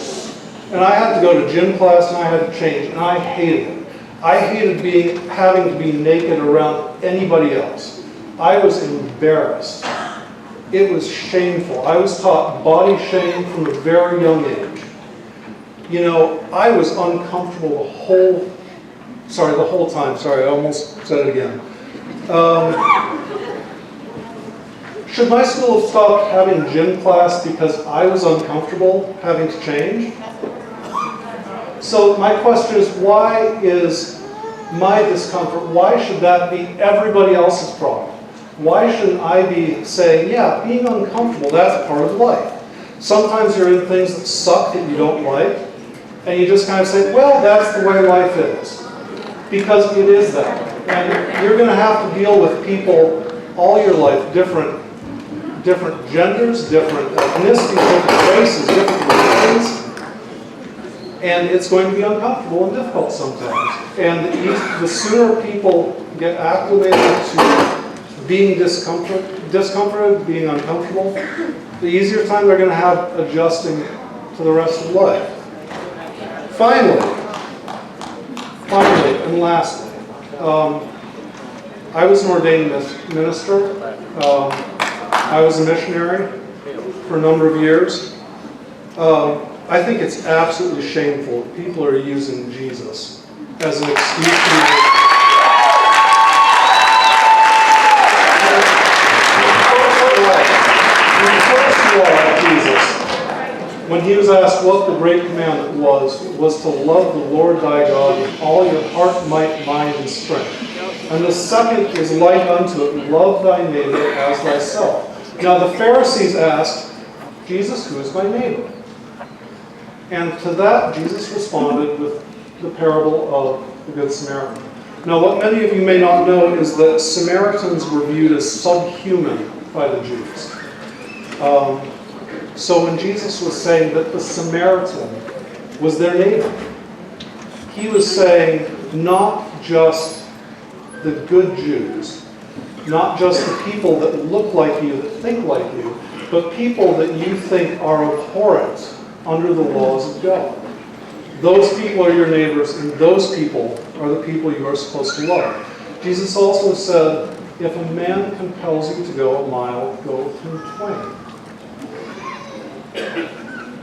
And I had to go to gym class and I had to change, and I hated it. I hated having to be naked around anybody else. I was embarrassed. It was shameful. I was taught body shame from a very young age. You know, I was uncomfortable the whole time. Sorry, I almost said it again. Should my school have stopped having gym class because I was uncomfortable having to change? So my question is, why is my discomfort, why should that be everybody else's problem? Why shouldn't I be saying, yeah, being uncomfortable, that's part of life. Sometimes you're in things that suck that you don't like, and you just kind of say, well, that's the way life is. Because it is that. And you're going to have to deal with people all your life, different genders, different ethnicities, different races, different religions. And it's going to be uncomfortable and difficult sometimes. And the sooner people get acclimated to being discomforted, being uncomfortable, the easier time they're going to have adjusting to the rest of life. Finally, and lastly, I was an ordained minister. I was a missionary for a number of years. I think it's absolutely shameful that people are using Jesus as an excuse to Jesus, when he was asked what the great commandment was to love the Lord thy God with all your heart, might, mind, and strength. And the second is like unto it, love thy neighbor as thyself. Now the Pharisees asked, Jesus, who is my neighbor? And to that, Jesus responded with the parable of the Good Samaritan. Now, what many of you may not know is that Samaritans were viewed as subhuman by the Jews. So when Jesus was saying that the Samaritan was their neighbor, he was saying not just the good Jews, not just the people that look like you, that think like you, but people that you think are abhorrent under the laws of God. Those people are your neighbors, and those people are the people you are supposed to love. Jesus also said, if a man compels you to go a mile, go with him twain.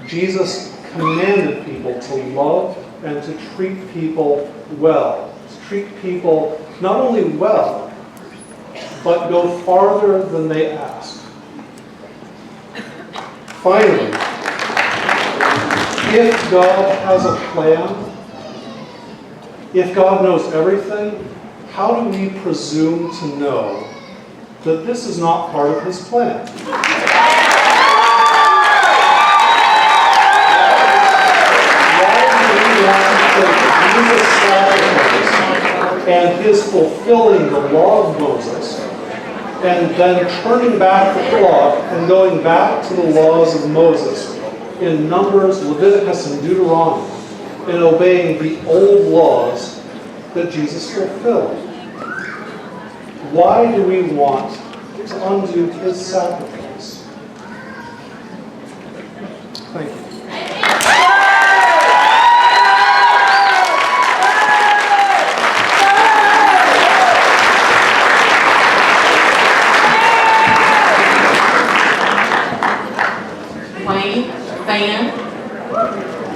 Jesus commanded people to love and to treat people well. To treat people not only well, but go farther than they ask. Finally, if God has a plan, if God knows everything, how do we presume to know that this is not part of his plan? Jesus' sacrifice and his fulfilling the law of Moses, and then turning back the clock and going back to the laws of Moses in Numbers, Leviticus, and Deuteronomy, and obeying the old laws that Jesus fulfilled. Why do we want to undo his sacrifice? Thank you.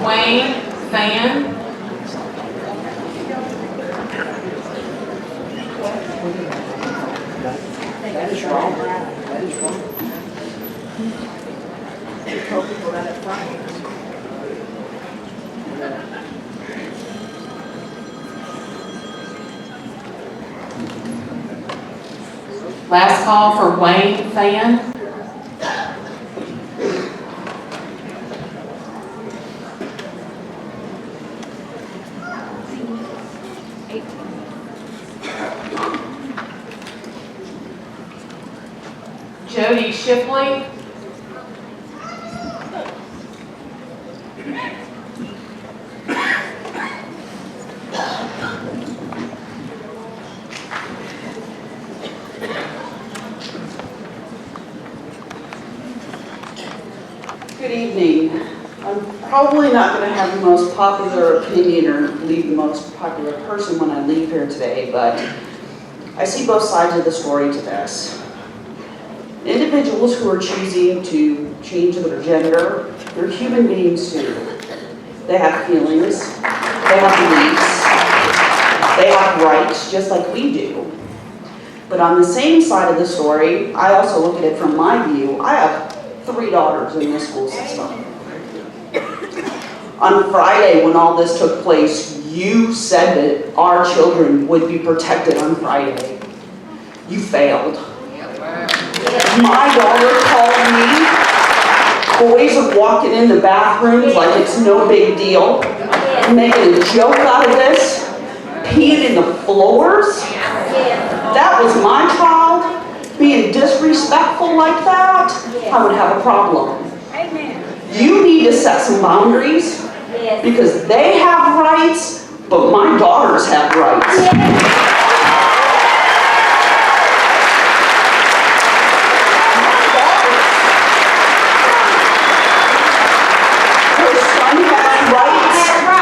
Wayne Fan. That is wrong. That is wrong. You told people that it's wrong. Last call for Wayne Fan. Jody Shipley. Good evening. I'm probably not going to have the most popular opinion or leave the most popular person when I leave here today, but I see both sides of the story to this. Individuals who are choosing to change their gender, they're human beings too. They have feelings, they have beliefs, they have rights just like we do. But on the same side of the story, I also look at it from my view. I have 3 daughters in the school system. On Friday, when all this took place, you said that our children would be protected on Friday. You failed. My daughter called me. Boys are walking in the bathrooms like it's no big deal, making a joke out of this, peeing in the floors. That was my child. Being disrespectful like that, I would have a problem. You need to set some boundaries because they have rights, but my daughters have rights.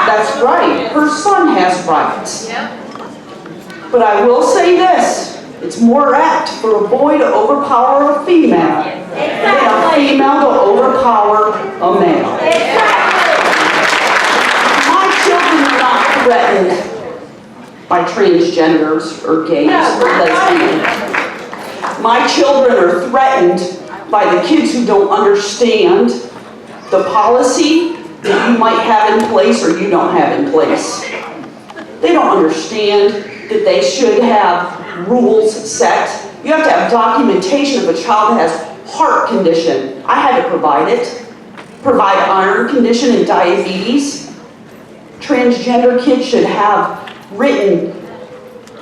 That's right. Her son has rights. But I will say this. It's more apt for a boy to overpower a female than a female to overpower a male. My children are not threatened by transgenders or gays or lesbians. My children are threatened by the kids who don't understand the policy that you might have in place or you don't have in place. They don't understand that they should have rules set. You have to have documentation of a child that has heart condition. I had to provide it. Provide iron condition and diabetes. Transgender kids should have written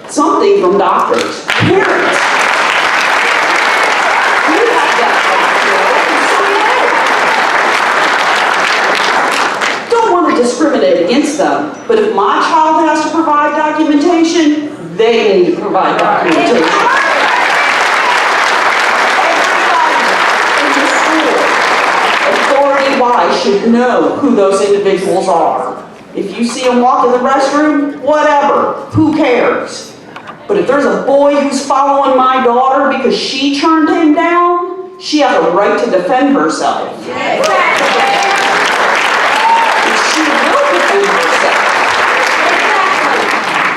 something from doctors. Parents. You have that. discriminate against them. But if my child has to provide documentation, they need to provide documentation. In the school, authority-wise should know who those individuals are. If you see them walk in the restroom, whatever, who cares? But if there's a boy who's following my daughter because she turned him down, she has a right to defend herself. She will defend herself.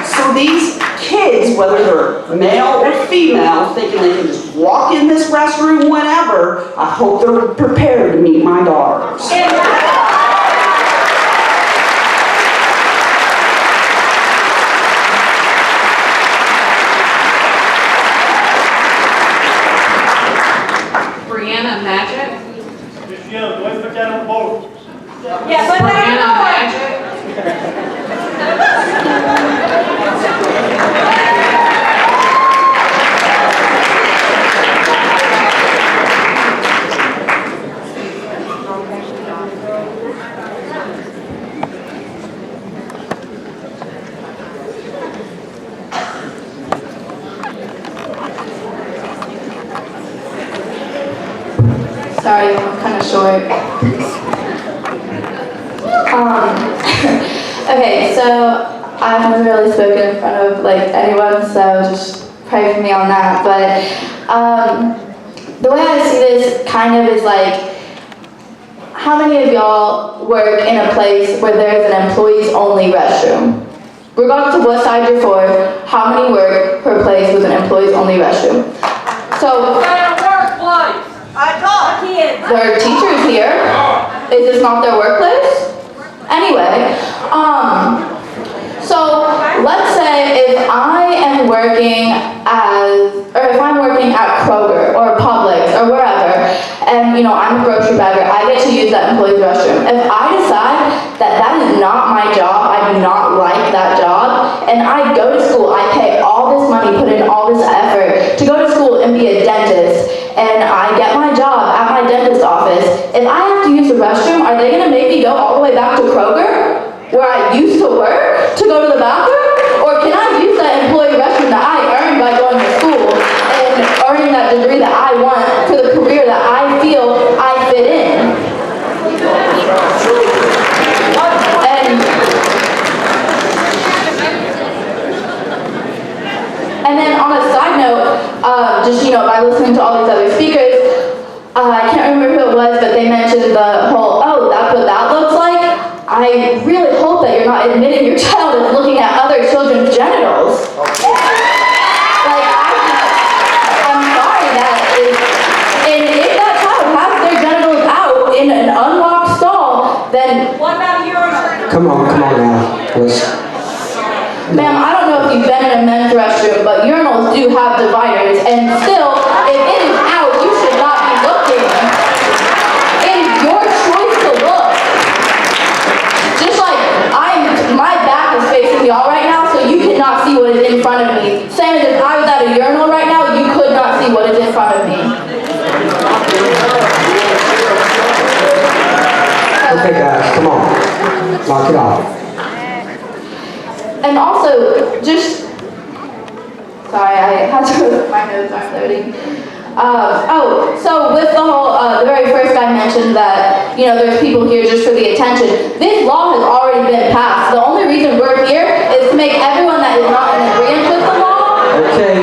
So these kids, whether they're male or female, thinking they can just walk in this restroom whenever, I hope they're prepared to meet my daughters. Yeah, but Sorry, I'm kind of short. Okay, so I haven't really spoken in front of like anyone, so just pray for me on that. But the way I see this kind of is like, how many of y'all work in a place where there's an employees-only restroom? Regardless of what side you're for, how many work per place with an employees-only restroom? So, there are teachers here. Is this not their workplace? Anyway, so let's say if I am working if I'm working at Kroger or Publix or wherever, and I'm a grocery bagger, I get to use that employee's restroom. If I decide that that is not my job, I do not like that job, and I go to school, I pay all this money, put in all this effort to go to school and be a dentist, and I get my job at my dentist office, if I have to use the restroom, are they going to make me go all the way back to Kroger, where I used to work, to go to the bathroom? Or can I use that employee restroom that I earned by going to school and earning that degree that I want for the career that I feel I fit in? And then on a side note, just by listening to all these other speakers, I can't remember who it was, but they mentioned the whole, oh, that's what that looks like. I really hope that you're not admitting your child is looking at other children's genitals. Like, I'm sorry, that is, and if that child has their genitals out in an unlocked stall, then... What about urinal? Come on now, please. Ma'am, I don't know if you've been in a men's restroom, but urinals do have dividers, and still, if it is out, you should not be looking. It is your choice to look. Just like my back is facing y'all right now, so you cannot see what is in front of me. Same as if I was at a urinal right now, you could not see what is in front of me. Okay, guys, come on. Knock it off. And also, just, sorry, I had to, my notes aren't loading. So with the whole, the very first guy mentioned that, there's people here just for the attention. This law has already been passed. The only reason we're here is to make everyone that is not in agreement with the law. Okay,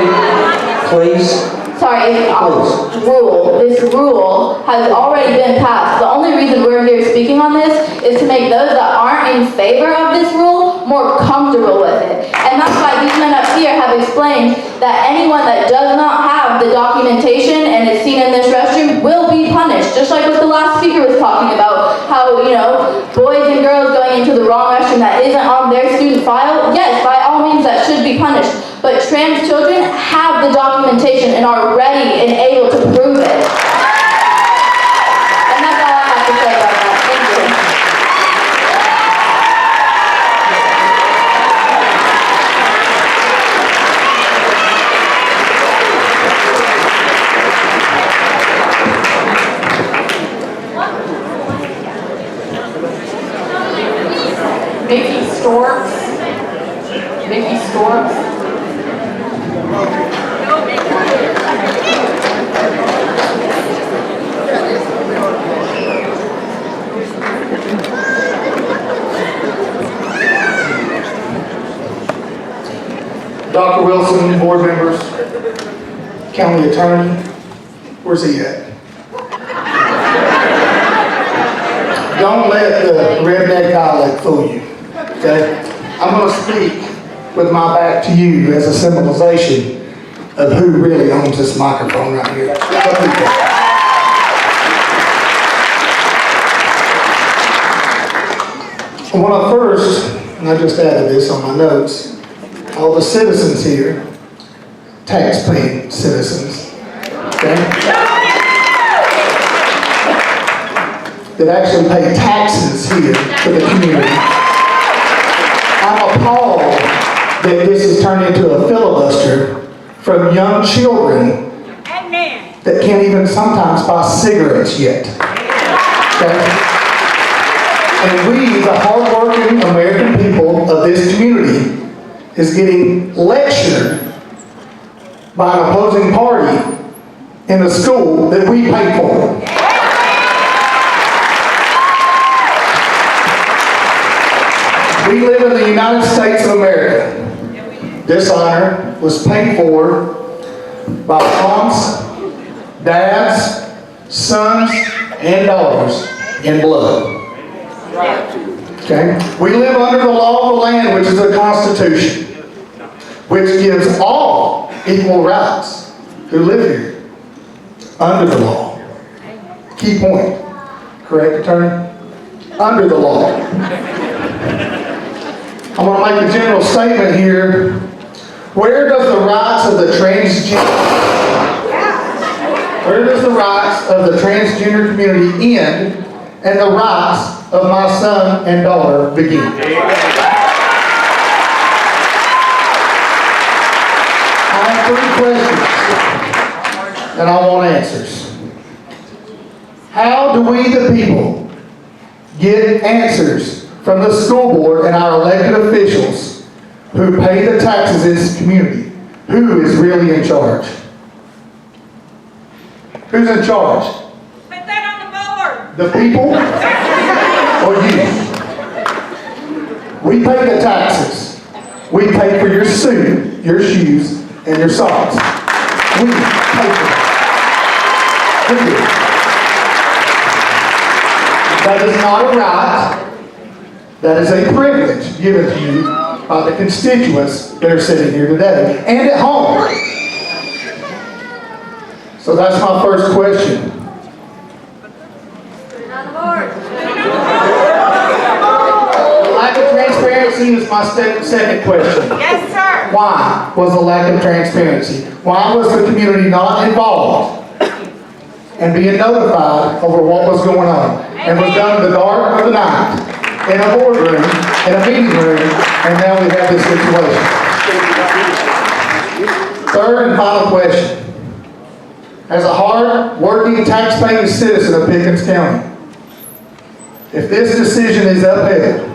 please. Sorry, this rule has already been passed. The only reason we're here speaking on this is to make those that aren't in favor of this rule more comfortable with it. And that's why these men up here have explained that anyone that does not have the documentation and is seen in this restroom will be punished. Just like what the last speaker was talking about, how, boys and girls going into the wrong restroom that isn't on their student file. Yes, by all means that should be punished. But trans children have the documentation and are ready and able to prove it. And that's all I have to say about that. Thank you. Mickey Storks. Mickey Storks. Dr. Wilson, board members, county attorney, where's he at? Don't let the redneck dialect fool you, okay? I'm going to speak with my back to you as a symbolization of who really owns this microphone right here. I want to first, and I just added this on my notes, all the citizens here, tax-paying citizens, okay, that actually pay taxes here for the community. I'm appalled that this has turned into a filibuster from young children that can't even sometimes buy cigarettes yet. Okay? And we, the hardworking American people of this community, is getting lectured by an opposing party in a school that we pay for. We live in the United States of America. This honor was paid for by moms, dads, sons, and daughters in blood. Okay? We live under the law of the land, which is the Constitution, which gives all equal rights who live here under the law. Key point. Correct, attorney? Under the law. I'm going to make a general statement here. Where does the rights of the transgender community end and the rights of my son and daughter begin? I have 3 questions and I want answers. How do we, the people, get answers from the school board and our elected officials who pay the taxes in this community? Who is really in charge? Who's in charge? Put that on the board. The people or you? We pay the taxes. We pay for your suit, your shoes, and your socks. We pay for that. We do. That is not a right. That is a privilege given to you by the constituents that are sitting here today and at home. So that's my first question. Lack of transparency is my second question. Yes, sir. Why was the lack of transparency? Why was the community not involved and being notified over what was going on? And was done in the dark of the night, in a boardroom, in a meeting room, and now we have this situation. Third and final question. As a hard-working, tax-paying citizen of Pickens County, if this decision is upheld,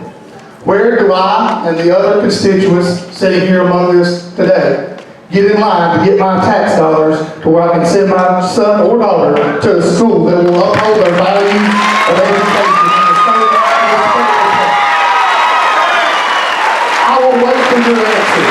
where do I and the other constituents sitting here among us today get in line to get my tax dollars to where I can send my son or daughter to a school that will uphold their values of education? I will wait for your answer.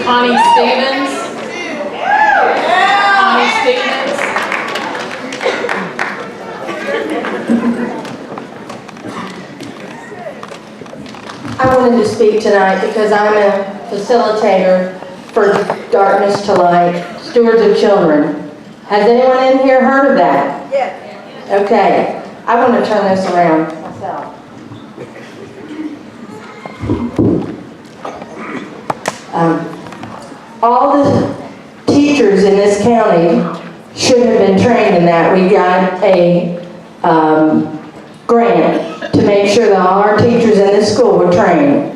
Connie Stevens. Connie Stevens. I wanted to speak tonight because I'm a facilitator for Darkness to Light, Stewards of Children. Has anyone in here heard of that? Yes. Okay. I want to turn this around myself. All the teachers in this county should have been trained in that. We got a grant to make sure that all our teachers in this school were trained.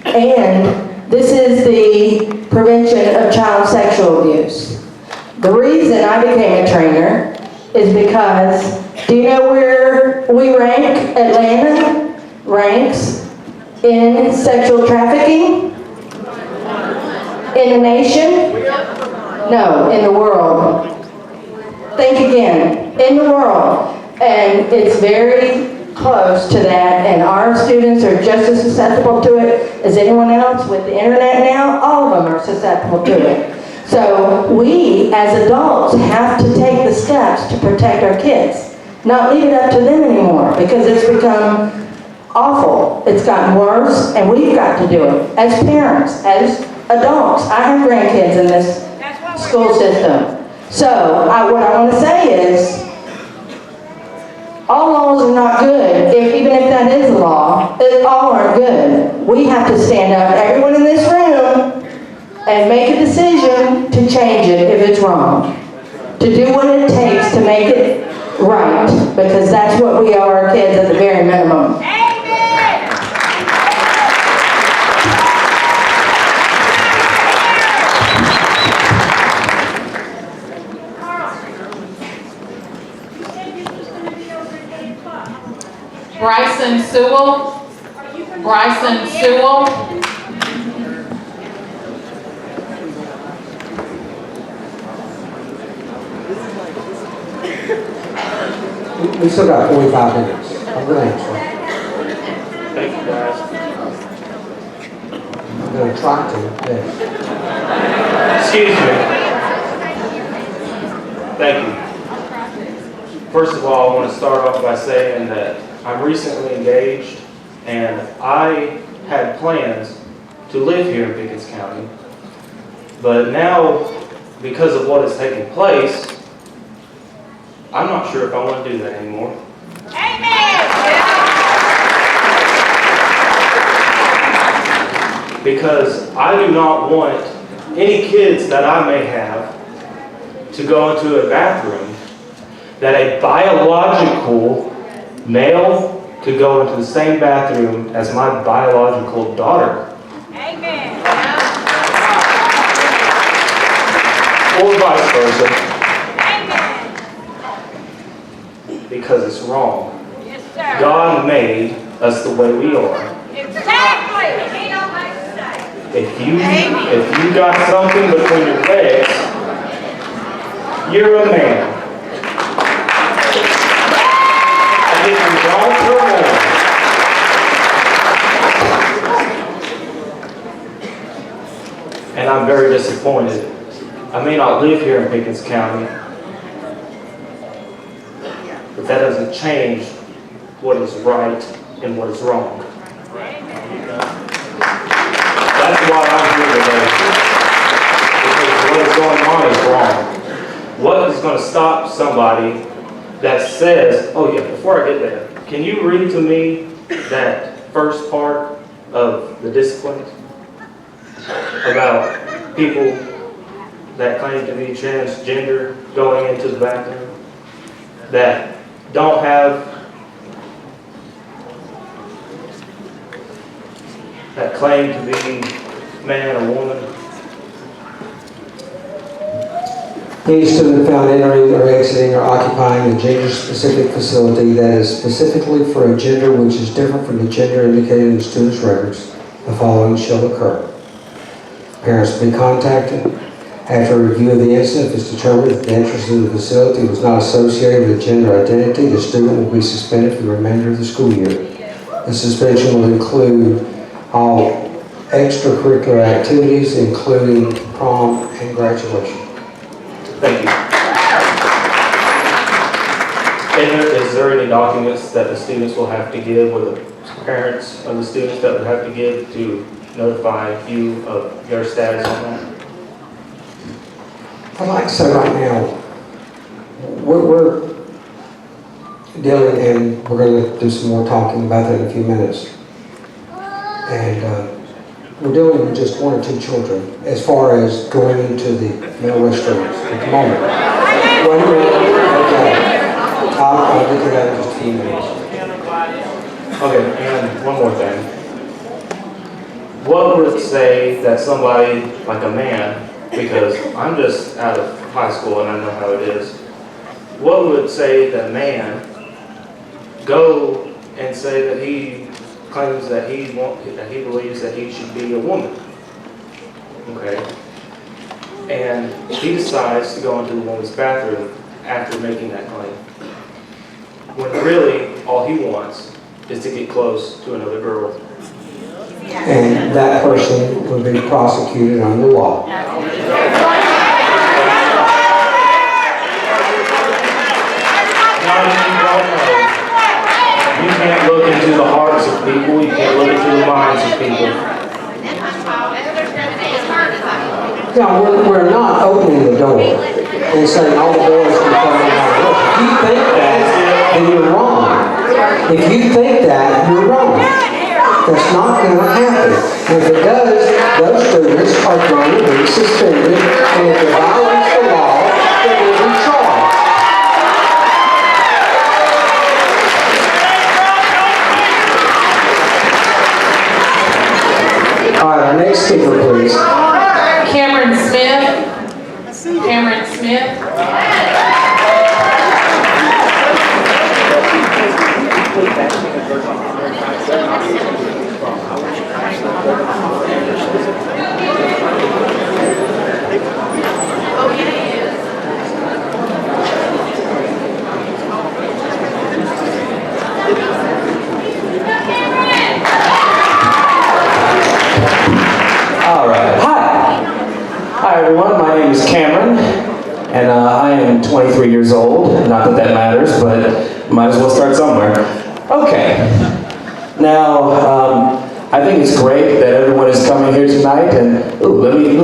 And this is the prevention of child sexual abuse. The reason I became a trainer is because, do you know where we rank? Atlanta ranks in sexual trafficking? In the nation? No, in the world. Think again, in the world. And it's very close to that, and our students are just as susceptible to it as anyone else. With the internet now, all of them are susceptible to it. So we, as adults, have to take the steps to protect our kids. Not leave it up to them anymore, because it's become awful. It's gotten worse, and we've got to do it. As parents, as adults, I have grandkids in this school system. So what I want to say is, all laws are not good, even if that is a law. All aren't good. We have to stand up, everyone in this room, and make a decision to change it if it's wrong. To do what it takes to make it right, because that's what we owe our kids at the very minimum. Bryson Sewell. Bryson Sewell. We still got 45 minutes. I'm going to answer. Thank you, guys. I'm going to try to, yes. Excuse me. Thank you. First of all, I want to start off by saying that I'm recently engaged, and I had plans to live here in Pickens County. But now, because of what has taken place, I'm not sure if I want to do that anymore. Because I do not want any kids that I may have to go into a bathroom that a biological male could go into the same bathroom as my biological daughter. Amen. Or vice versa. Because it's wrong. Yes, sir. God made us the way we are. Exactly. He don't make mistakes. If you got something between your legs, you're a man. And if you don't, you're a woman. And I'm very disappointed. I may not live here in Pickens County, but that doesn't change what is right and what is wrong. That's why I'm here today. Because what is going on is wrong. What is going to stop somebody that says, oh yeah, before I get there, can you read to me that first part of the discipline about people that claim to be transgender going into the bathroom, that don't have, that claim to be man or woman? Any student found entering or exiting or occupying a gender-specific facility that is specifically for a gender which is different from the gender indicated in the student's records, the following shall occur. Parents will be contacted. After a review of the incident, if it's determined that the entrance to the facility was not associated with gender identity, the student will be suspended for the remainder of the school year. The suspension will include all extracurricular activities, including prom and graduation. Thank you. Is there any documents that the students will have to give, or the parents of the students that would have to give to notify you of their status on that? I'd like to say right now, we're dealing, and we're going to do some more talking about that in a few minutes. And we're dealing with just one or two children as far as going into the male restrooms at the moment. Wait a minute. Okay. I'll get to that in just a few minutes. Okay, and one more thing. what would say that somebody, like a man, because I'm just out of high school and I know how it is, what would say that man go and say that he claims that he believes that he should be a woman, okay? And he decides to go into the woman's bathroom after making that claim, when really all he wants is to get close to another girl. And that person will be prosecuted under law. You can't look into the hearts of people, you can't look into the minds of people. Yeah, we're not opening the door and saying all the boys can come in our door. If you think that, then you're wrong. If you think that, you're wrong. That's not going to happen. And if it does, those students are going to be suspended, and if it violates the law, they will be charged. All right, our next speaker, please. Cameron Smith. Cameron Smith. All right. Hi. Hi, everyone. My name is Cameron, and I am 23 years old. Not that that matters, but might as well start somewhere. Okay. Now, I think it's great that everyone is coming here tonight, and let me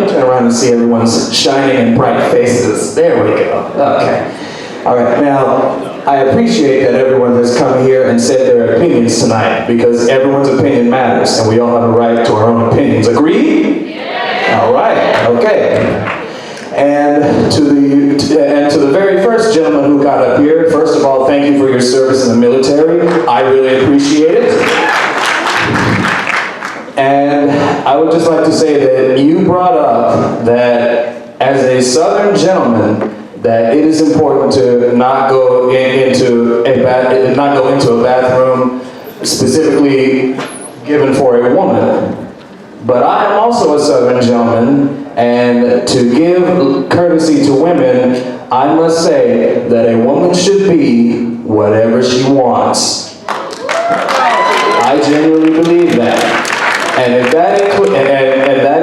turn around and see everyone's shining and bright faces. There we go. Okay. All right. Now, I appreciate that everyone has come here and said their opinions tonight, because everyone's opinion matters, and we all have a right to our own opinions. Agreed? Yeah. All right. Okay. And to the very first gentleman who got up here, first of all, thank you for your service in the military. I really appreciate it. And I would just like to say that you brought up that as a Southern gentleman, that it is important to not go into a bathroom specifically given for a woman. But I am also a Southern gentleman, and to give courtesy to women, I must say that a woman should be whatever she wants. I genuinely believe that. And if that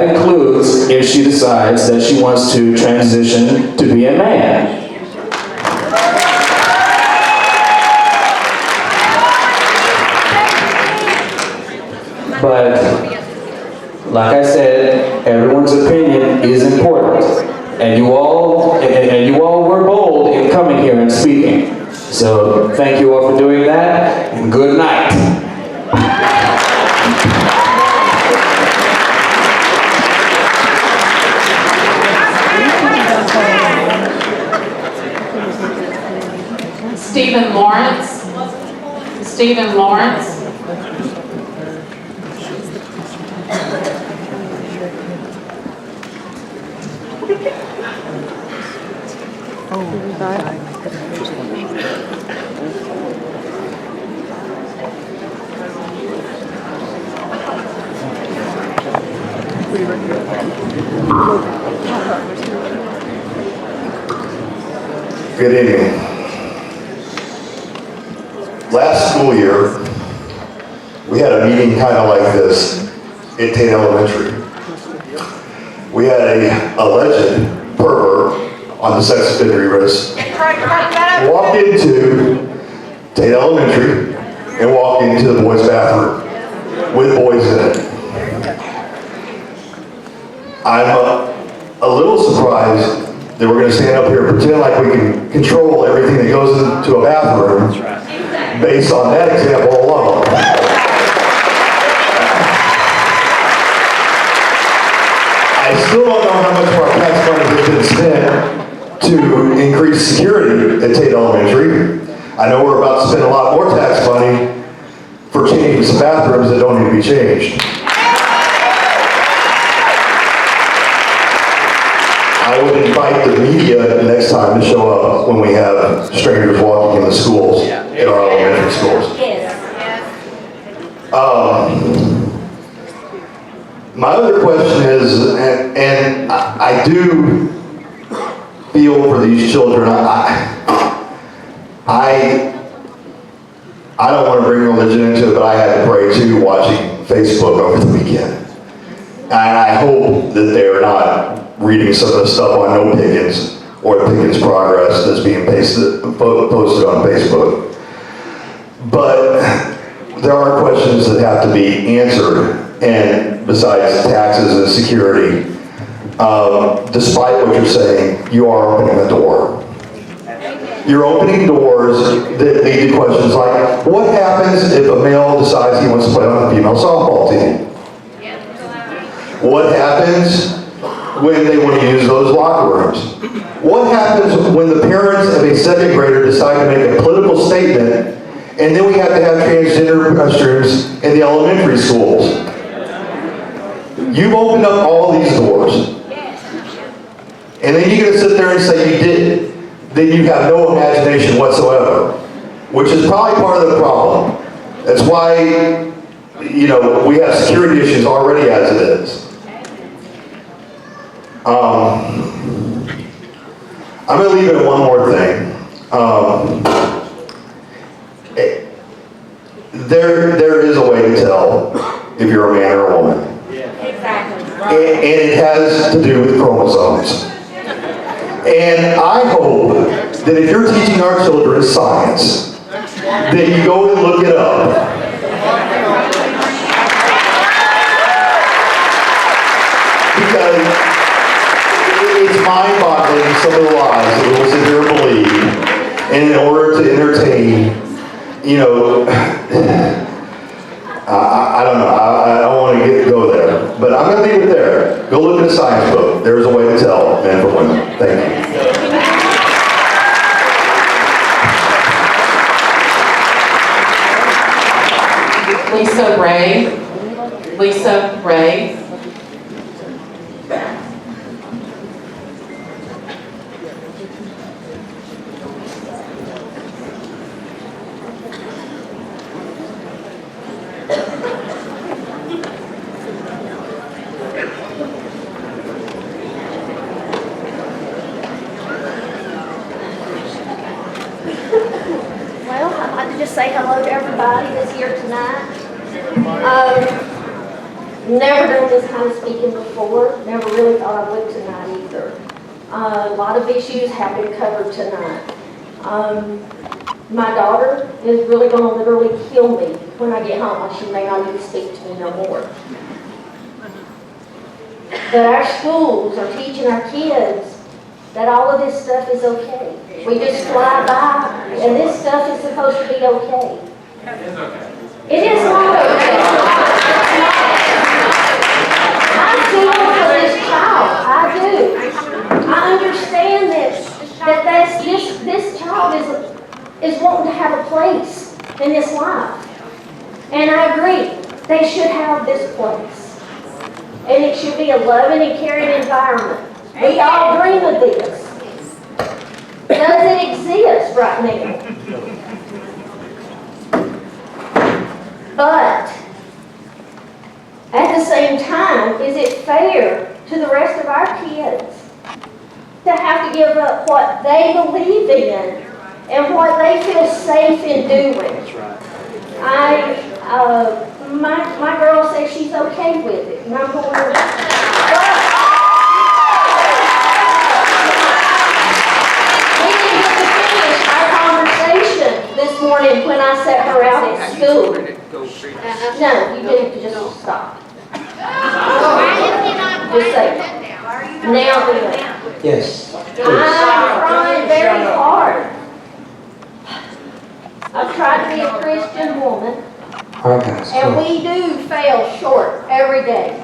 includes if she decides that she wants to transition to be a man. But like I said, everyone's opinion is important, and you all were bold in coming here and speaking. So thank you all for doing that, and good night. Stephen Lawrence. Stephen Lawrence. Good evening. Last school year, we had a meeting kind of like this at Tate Elementary. We had a alleged pervert on the sex offender list walked into Tate Elementary and walked into the boys' bathroom with boys in it. I'm a little surprised that we're going to stand up here and pretend like we can control everything that goes into a bathroom based on that example alone. I still don't know how much of our tax money has been spent to increase security at Tate Elementary. I know we're about to spend a lot more tax money for changing some bathrooms that don't need to be changed. I would invite the media next time to show up when we have strangers walking in the schools, in our elementary schools. My other question is, and I do feel for these children. I don't want to bring religion into it, but I had to pray too watching Facebook over the weekend. And I hope that they're not reading some of the stuff on No Pickens or the Pickens Progress that's being posted on Facebook. But there are questions that have to be answered, and besides taxes and security, despite what you're saying, you are opening a door. You're opening doors that lead to questions like, what happens if a male decides he wants to play on a female softball team? What happens when they want to use those locker rooms? What happens when the parents of a second grader decide to make a political statement, and then we have to have transgender restrooms in the elementary schools? You've opened up all these doors. And then you're going to sit there and say you did. Then you have no imagination whatsoever, which is probably part of the problem. That's why, we have security issues already as it is. I'm going to leave it at one more thing. There is a way to tell if you're a man or a woman. And it has to do with chromosomes. And I hope that if you're teaching our children science, that you go and look it up. Because it's mind-boggling some of the lies that we'll sit here and believe. And in order to entertain, I don't know, I don't want to go there. But I'm going to leave it there. Go look at a science book. There's a way to tell men from women. Thank you. Lisa Ray. Well, I'd like to just say hello to everybody that's here tonight. Never done this kind of speaking before. Never really thought I would tonight either. A lot of issues have been covered tonight. My daughter is really going to literally kill me when I get home. She may not even speak to me no more. But our schools are teaching our kids that all of this stuff is okay. We just fly by, and this stuff is supposed to be okay. It is not okay. I feel for this child. I do. I understand this child is wanting to have a place in this life. And I agree. They should have this place. And it should be a loving and caring environment. We all dream of this. Does it exist right now? But at the same time, is it fair to the rest of our kids to have to give up what they believe in and what they feel safe in doing? My girl says she's okay with it, and I'm going to. This morning when I set her out at school. No, you need to just stop. Just say, now do it. Yes. I'm trying very hard. I've tried to be a Christian woman. All right, guys. And we do fail short every day.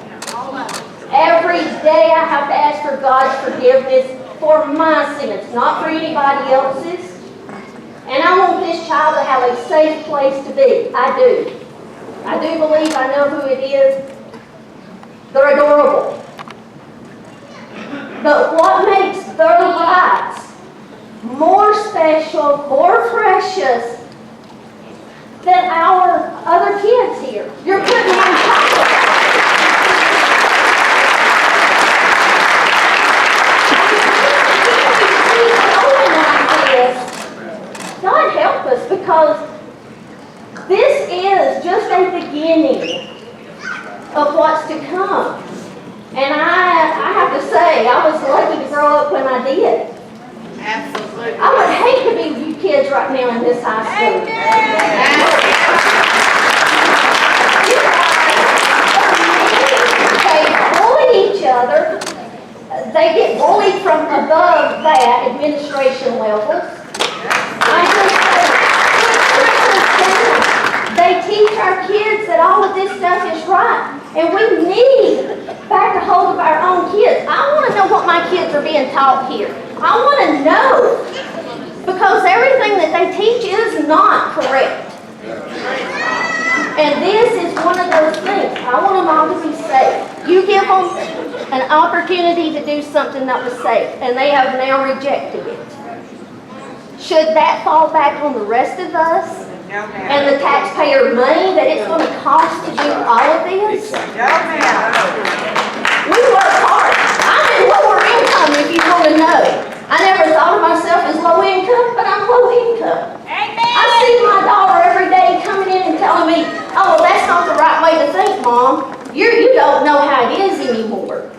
Every day I have to ask for God's forgiveness for my sins, not for anybody else's. And I want this child to have a safe place to be. I do. I do believe I know who it is. They're adorable. But what makes special, more precious than our other kids here. You're putting me on top of it. God help us, because this is just a beginning of what's to come. And I have to say, I was lucky to grow up when I did. Absolutely. I would hate to be with you kids right now in this high school. They bully each other. They get bullied from above that administration levels. They teach our kids that all of this stuff is right. And we need back a hold of our own kids. I want to know what my kids are being taught here. I want to know. Because everything that they teach is not correct. And this is one of those things. I want them all to be safe. You give them an opportunity to do something that was safe, and they have now rejected it. Should that fall back on the rest of us and the taxpayer money that it's going to cost to do all of this? We work hard. I'm in lower income, if you want to know. I never thought of myself as low income, but I'm low income. I see my daughter every day coming in and telling me, oh, that's not the right way to think, Mom. You don't know how it is anymore.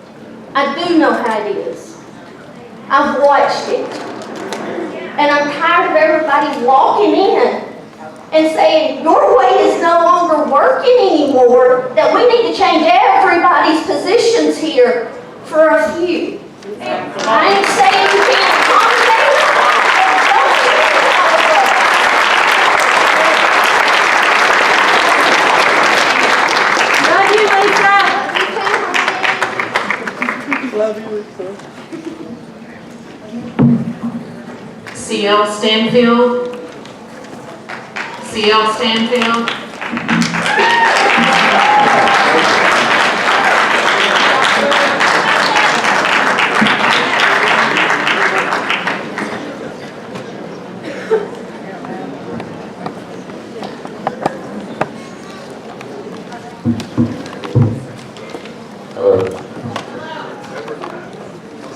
I do know how it is. I've watched it. And I'm tired of everybody walking in and saying, your way is no longer working anymore, that we need to change everybody's positions here for a few. I ain't saying you can't accommodate, Love you, Lisa. CL Stanfield. CL Stanfield.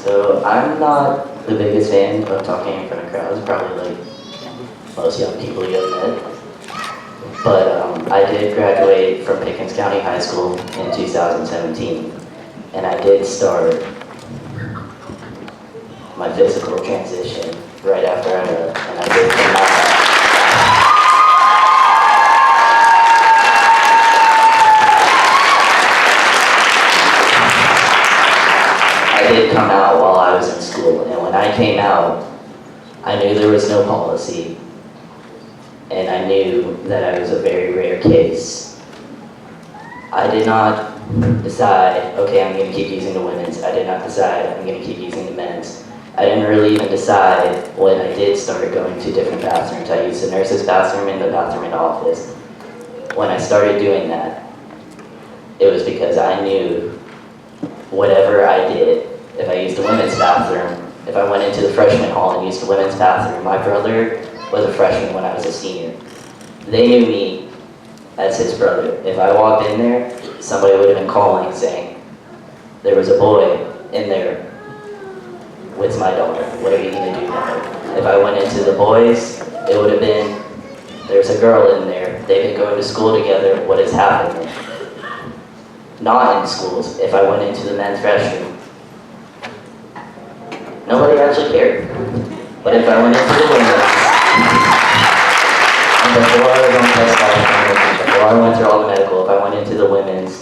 So I'm not the biggest fan of talking in front of crowds, probably like most young people you have met. But I did graduate from Pickens County High School in 2017, and I did start my physical transition right after I left, and I did come out. I did come out while I was in school, and when I came out, I knew there was no policy, and I knew that I was a very rare case. I did not decide, okay, I'm going to keep using the women's. I did not decide I'm going to keep using the men's. I didn't really even decide when I did start going to different bathrooms. I used the nurse's bathroom and the bathroom in the office. When I started doing that, it was because I knew whatever I did, if I used the women's bathroom, if I went into the freshman hall and used the women's bathroom, my brother was a freshman when I was a senior. They knew me as his brother. If I walked in there, somebody would have been calling saying, there was a boy in there with my daughter. What are you going to do now? If I went into the boys, it would have been, there's a girl in there. They've been going to school together. What is happening? Not in schools. If I went into the men's restroom, nobody actually cared. But if I went into the women's, before I was on test, before I went through all the medical, if I went into the women's,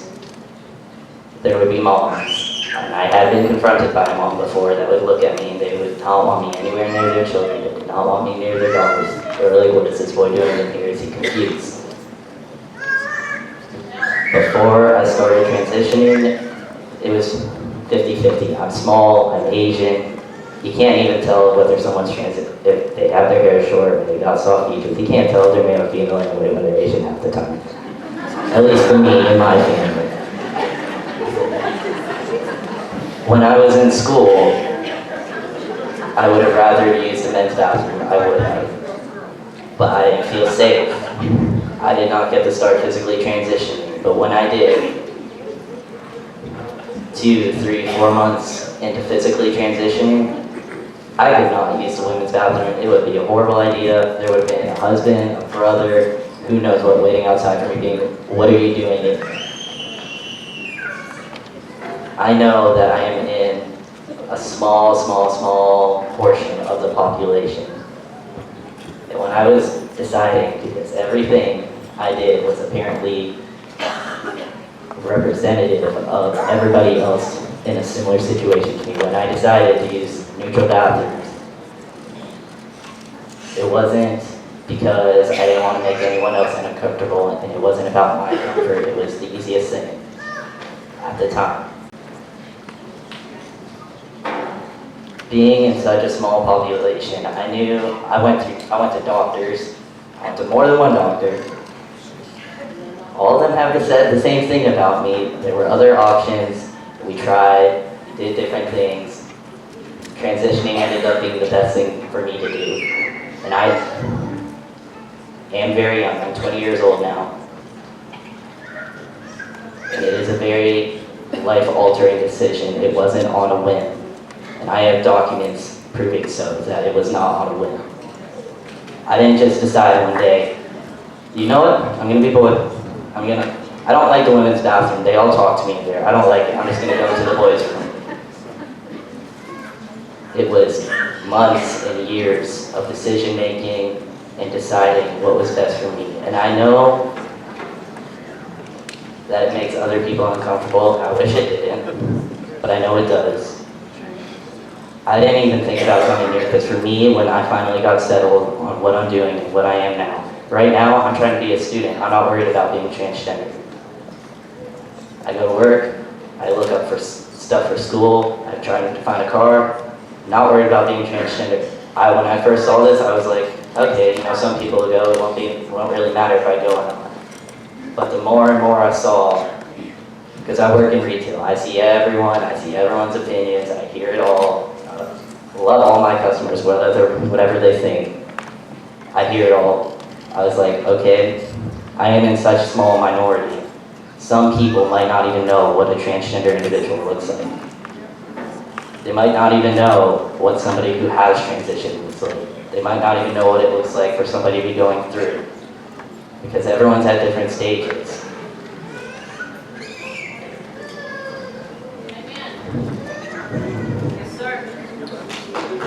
there would be moms. And I had been confronted by a mom before that would look at me and they would not want me anywhere near their children. They did not want me near their daughters. They were like, what is this boy doing in here? Is he confused? Before I started transitioning, it was 50-50. I'm small, I'm Asian. You can't even tell whether someone's trans if they have their hair short or they got soft features. You can't tell if they're male or female anyway when they're Asian half the time. At least for me and my family. When I was in school, I would have rather used the men's bathroom. I would have. But I didn't feel safe. I did not get to start physically transitioning, but when I did, 2, 3, 4 months into physically transitioning, I could not use the women's bathroom. It would be a horrible idea. There would have been a husband, a brother, who knows what, waiting outside for me being, what are you doing? I know that I am in a small portion of the population. And when I was deciding, because everything I did was apparently representative of everybody else in a similar situation to me, when I decided to use neutral bathrooms, it wasn't because I didn't want to make anyone else uncomfortable, and it wasn't about my comfort. It was the easiest thing at the time. Being in such a small population, I knew I went to doctors. I went to more than one doctor. All of them have said the same thing about me. There were other options. We tried, did different things. Transitioning ended up being the best thing for me to do. And I am very young. I'm 20 years old now. And it is a very life-altering decision. It wasn't on a whim. And I have documents proving so, that it was not on a whim. I didn't just decide one day, you know what, I'm gonna be bold. I don't like the women's bathroom. They all talk to me in there. I don't like it. I'm just gonna go to the boys' room. It was months and years of decision making and deciding what was best for me. And I know that it makes other people uncomfortable. I wish it didn't, but I know it does. I didn't even think about coming here, because for me, when I finally got settled on what I'm doing and what I am now, right now I'm trying to be a student. I'm not worried about being transgender. I go to work, I look up for stuff for school, I'm trying to find a car, not worried about being transgender. When I first saw this, I was like, okay, you know, some people go, it won't really matter if I go or not. But the more and more I saw, because I work in retail, I see everyone's opinions, I hear it all. Love all my customers, whatever they think. I hear it all. I was like, okay, I am in such a small minority. Some people might not even know what a transgender individual looks like. They might not even know what somebody who has transitioned looks like. They might not even know what it looks like for somebody to be going through. Because everyone's at different stages.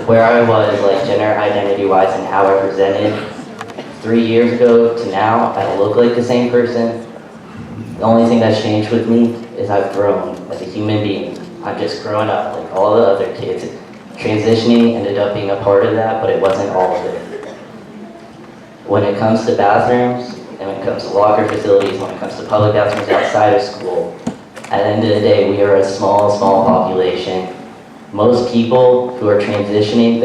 Where I was, like, gender identity-wise and how I presented 3 years ago to now, I don't look like the same person. The only thing that's changed with me is I've grown as a human being. I'm just growing up like all the other kids. Transitioning ended up being a part of that, but it wasn't all of it. When it comes to bathrooms, and when it comes to locker facilities, when it comes to public bathrooms outside of school, at the end of the day, we are a small population. Most people who are transitioning,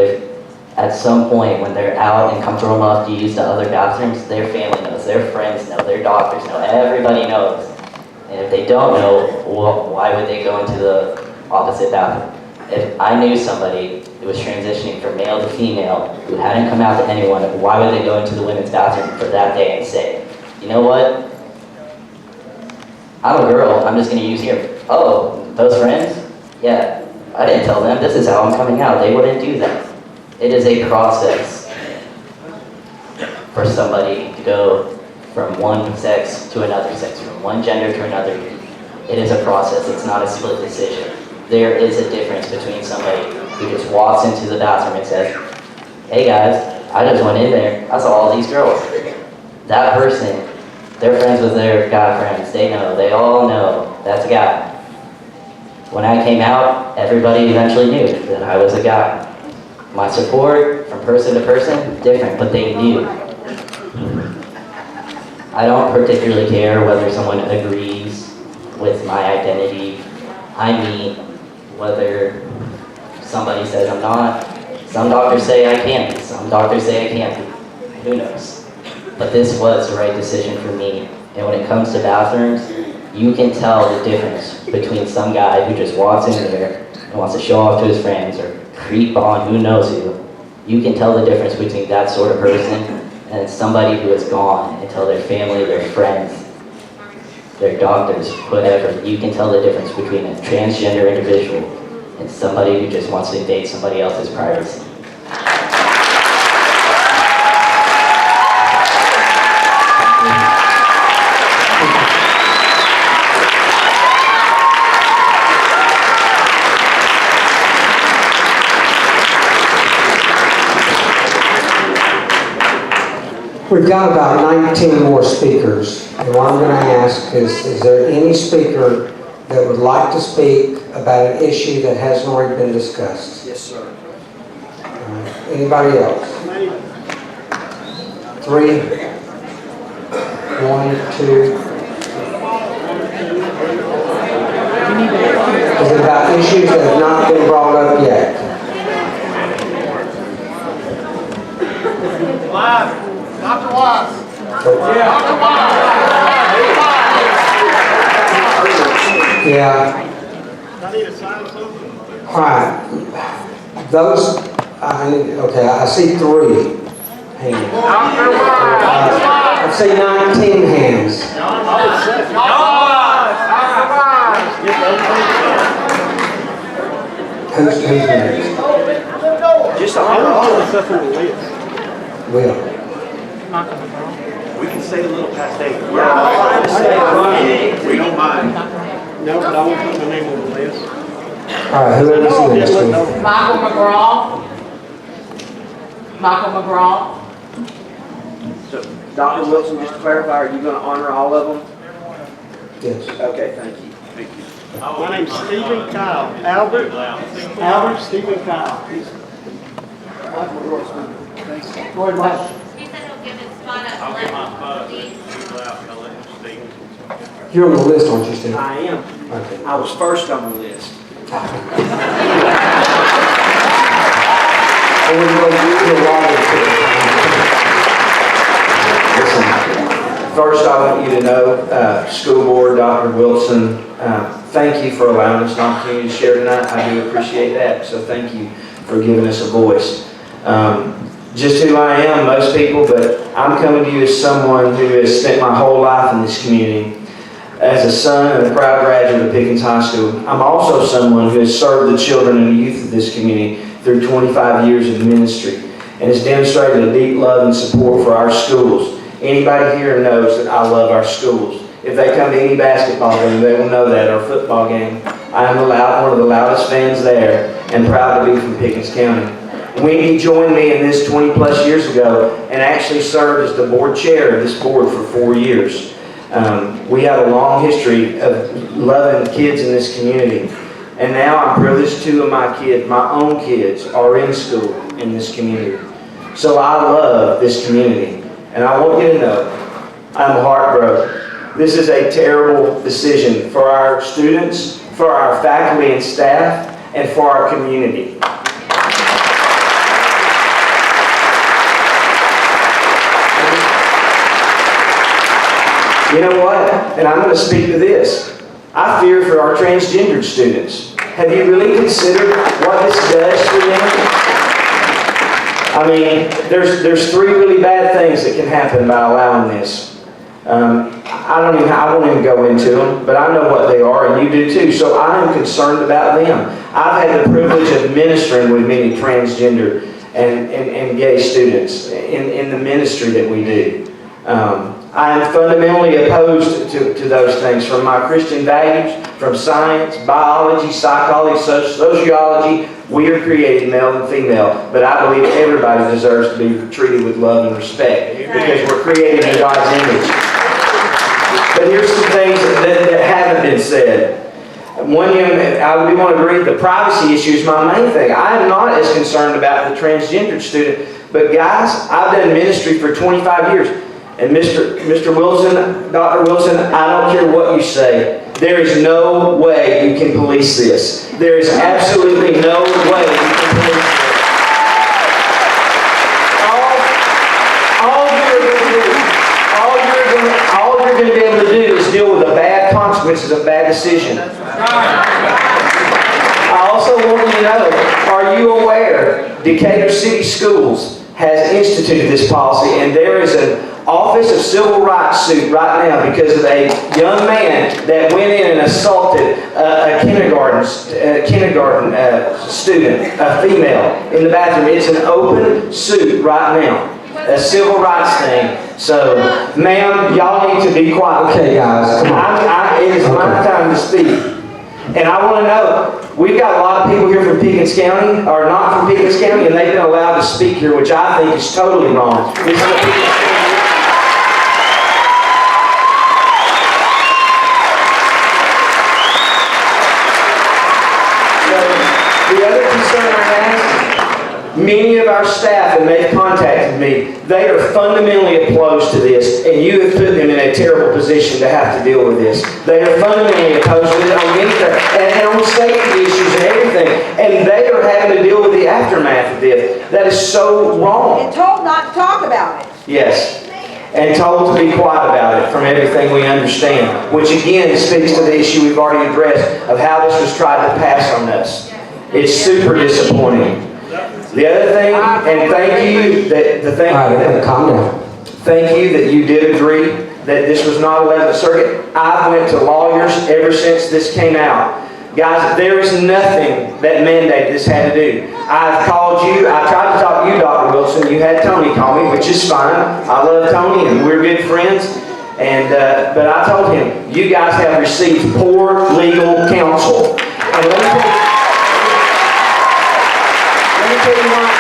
at some point when they're out and comfortable enough to use the other bathrooms, their family knows, their friends know, their doctors know, everybody knows. And if they don't know, well, why would they go into the opposite bathroom? If I knew somebody who was transitioning from male to female, who hadn't come out to anyone, why would they go into the women's bathroom for that day and say, you know what? I'm a girl, I'm just gonna use here. Oh, those friends? Yeah. I didn't tell them, this is how I'm coming out. They wouldn't do that. It is a process for somebody to go from one sex to another sex, from one gender to another. It is a process, it's not a split decision. There is a difference between somebody who just walks into the bathroom and says, hey guys, I just went in there, I saw all these girls. That person, they're friends with their guy friends, they know, they all know that's a guy. When I came out, everybody eventually knew that I was a guy. My support from person to person, different, but they knew. I don't particularly care whether someone agrees with my identity. I mean, whether somebody says I'm not. Some doctors say I can be, some doctors say I can't be. Who knows? But this was the right decision for me. And when it comes to bathrooms, you can tell the difference between some guy who just walks in there and wants to show off to his friends or creep on who knows who, You can tell the difference between that sort of person and somebody who is gone until their family, their friends, their doctors, whatever. You can tell the difference between a transgender individual and somebody who just wants to invade somebody else's privacy. We've got about 19 more speakers, and what I'm going to ask is there any speaker that would like to speak about an issue that hasn't already been discussed? Yes, sir. Anybody else? 3, 1, 2. Is it about issues that have not been brought up yet? Dr. Watts. Yeah. I need a sign or something? All right. Those, okay, I see 3 hands. I see 19 hands. Who's next? Just all the stuff on the list. Will. We can stay a little past 8. We don't mind. No, but I won't put my name on the list. All right, whoever's next. Michael McGraw. Michael McGraw. So, Dr. Wilson, just to clarify, are you going to honor all of them? Yes. Okay, thank you. Thank you. My name's Stephen Kyle. Albert Stephen Kyle. He's Michael Grossman. Thanks. Go ahead, Mike. You're on the list, aren't you, Steve? I am. Okay. I was first on the list. Listen, first I want you to know, school board, Dr. Wilson, thank you for allowing us an opportunity to share tonight. I do appreciate that, so thank you for giving us a voice. Just who I am, most people, but I'm coming to you as someone who has spent my whole life in this community. As a son and a proud graduate of Pickens High School, I'm also someone who has served the children and youth of this community through 25 years of ministry and has demonstrated a deep love and support for our schools. Anybody here knows that I love our schools. If they come to any basketball game, they will know that, or football game. I am one of the loudest fans there and proud to be from Pickens County. Wendy joined me in this 20 plus years ago and actually served as the board chair of this board for 4 years. We have a long history of loving kids in this community. And now I'm privileged 2 of my kids, my own kids, are in school in this community. So I love this community. And I want you to know, I'm heartbroken. This is a terrible decision for our students, for our faculty and staff, and for our community. You know what? And I'm going to speak to this. I fear for our transgendered students. Have you really considered what this does for them? I mean, there's 3 really bad things that can happen by allowing this. I won't even go into them, but I know what they are, and you do too. So I am concerned about them. I've had the privilege of ministering with many transgender and gay students in the ministry that we do. I am fundamentally opposed to those things, from my Christian values, from science, biology, psychology, sociology. We are created male and female, but I believe everybody deserves to be treated with love and respect because we're created in God's image. But here's some things that haven't been said. One, I do want to agree, the privacy issue is my main thing. I am not as concerned about the transgendered student, but guys, I've done ministry for 25 years. And Mr. Wilson, Dr. Wilson, I don't care what you say. There is no way you can police this. There is absolutely no way you can police this. All you're going to be able to do is deal with the bad consequences of bad decision. I also want you to know, are you aware Decatur City Schools has instituted this policy, and there is an Office of Civil Rights suit right now because of a young man that went in and assaulted a kindergarten student, a female, in the bathroom. It's an open suit right now, a civil rights thing. So, ma'am, y'all need to be quiet. Okay, guys, come on. It is my time to speak. And I want to know, we've got a lot of people here from Pickens County, or not from Pickens County, and they've been allowed to speak here, which I think is totally wrong. This is a Pickens County. The other concern I have, many of our staff, and they've contacted me, they are fundamentally opposed to this, and you have put them in a terrible position to have to deal with this. They are fundamentally opposed to it on many and on safety issues and everything, and they are having to deal with the aftermath of this. That is so wrong. And told not to talk about it. Yes. And told to be quiet about it from everything we understand, which again speaks to the issue we've already addressed of how this was tried to pass on us. It's super disappointing. The other thing, and thank you, Calm down. thank you that you did agree that this was not 11th Circuit. I went to lawyers ever since this came out. Guys, there is nothing that mandate this had to do. I've called you, I tried to talk to you, Dr. Wilson. You had Tony call me, which is fine. I love Tony and we're good friends. And but I told him, you guys have received poor legal counsel. And let me tell you what.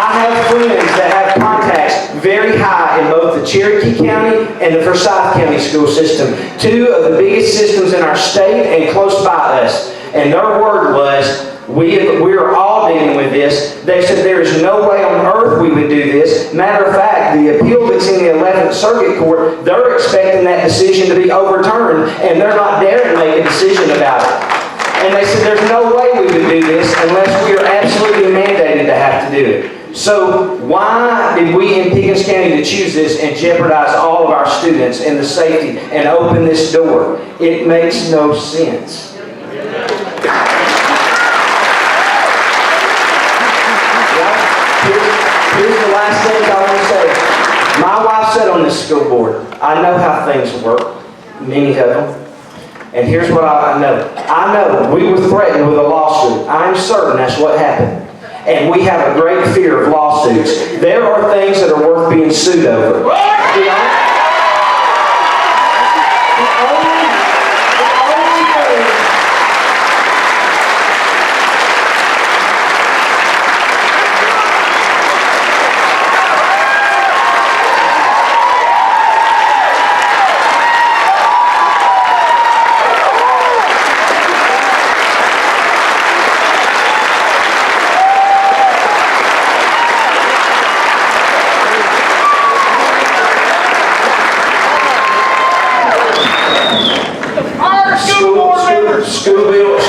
I have friends that have contacts very high in both the Cherokee County and the Forsyth County school system, two of the biggest systems in our state and close by us. And their word was, we are all dealing with this. They said there is no way on earth we would do this. Matter of fact, the appeal that's in the 11th Circuit Court, they're expecting that decision to be overturned, and they're not daring to make a decision about it. And they said there's no way we would do this unless we are absolutely mandated to have to do it. So why did we in Pickens County to choose this and jeopardize all of our students and the safety and open this door? It makes no sense. Here's the last thing I want to say. My wife sat on this school board. I know how things work, many of them. And here's what I know. I know we were threatened with a lawsuit. I'm certain that's what happened. And we have a great fear of lawsuits. There are things that are worth being sued over.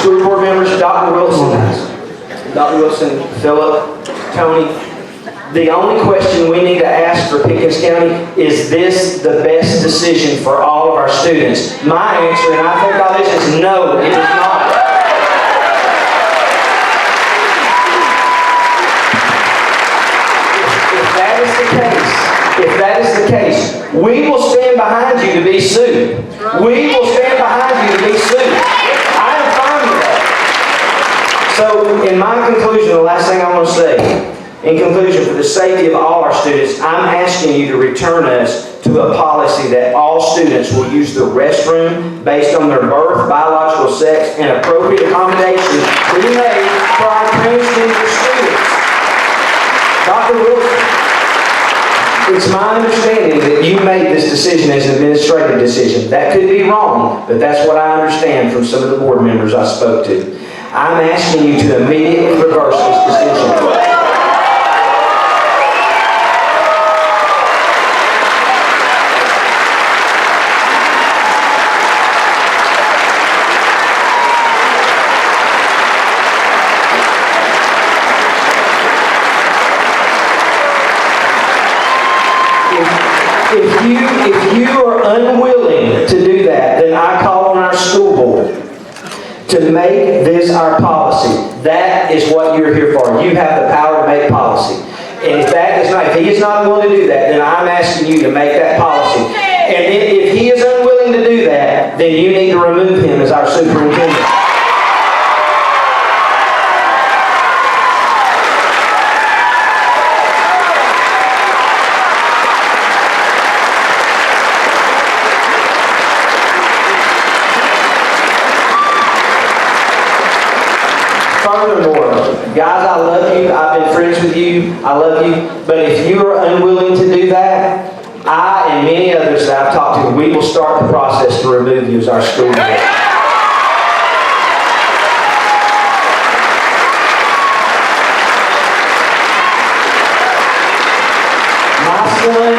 School board members, Dr. Wilson, Philip, Tony. The only question we need to ask for Pickens County, is this the best decision for all of our students? My answer, and I think all this is no, it is not. If that is the case, we will stand behind you to be sued. We will stand behind you to be sued. I am fine with that. So, in my conclusion, the last thing I want to say, in conclusion, for the safety of all our students, I'm asking you to return us to a policy that all students will use the restroom based on their birth, biological sex, and appropriate accommodations be made for our transgender students. Dr. Wilson, it's my understanding that you made this decision as an administrative decision. That could be wrong, but that's what I understand from some of the board members I spoke to. I'm asking you to immediately reverse this decision. If you are unwilling to do that, then I call on our school board to make this our policy. That is what you're here for. You have the power to make policy. And if he is not willing to do that, then I'm asking you to make that policy. And if he is unwilling to do that, then you need to remove him as our superintendent. Furthermore, guys, I love you. I've been friends with you. I love you. But if you are unwilling to do that, I and many others that I've talked to, we will start the process to remove you as our school board. My son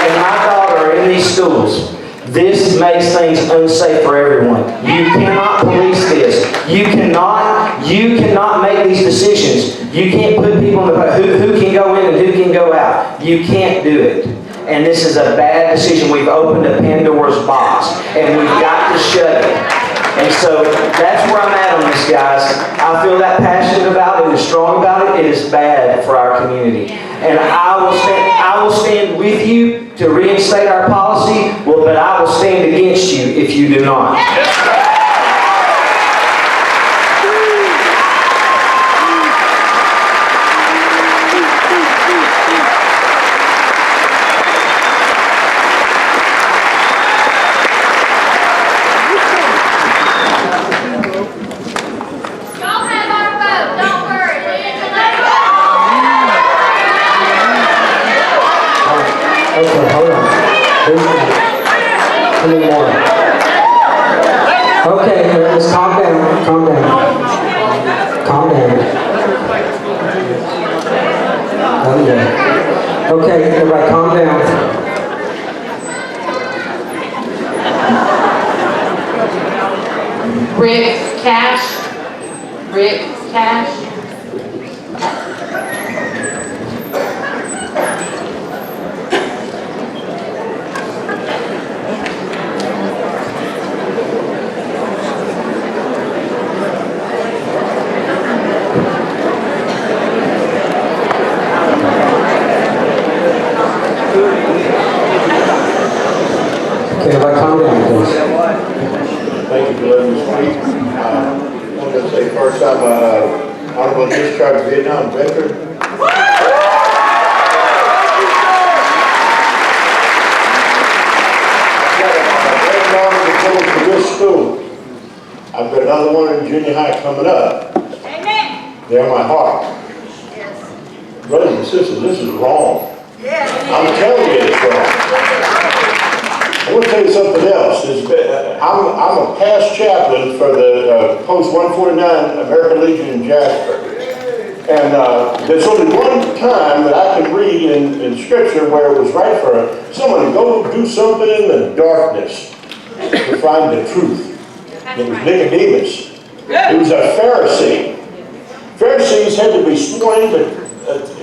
and my daughter are in these schools. This makes things unsafe for everyone. You cannot police this. You cannot make these decisions. You can't put people in the who can go in and who can go out. You can't do it. And this is a bad decision. We've opened a Pandora's box, and we've got to shut it. And so that's where I'm at on this, guys. I feel that passionate about it and strong about it. It is bad for our community. And I will stand with you to reinstate our policy, but I will stand against you if you do not. Okay, hold on. How many more? Okay, let's calm down. Calm down. Calm down. Okay, everybody calm down. Rick Cash. Rick Cash. Okay, everybody calm down, please. Thank you for letting me speak. I wanted to say first I'm an honorable discharged Vietnam veteran. I've got a granddaughter for this school. I've got another one in junior high coming up. Amen. They're my heart. Brothers and sisters, this is wrong. I'm telling you it's wrong. I want to tell you something else. I'm a past chaplain for the Post 149 American Legion in Jasper. And there's only one time that I can read in Scripture where it was right for someone to go do something in the darkness to find the truth. It was Nicodemus. He was a Pharisee. Pharisees had to be sworn in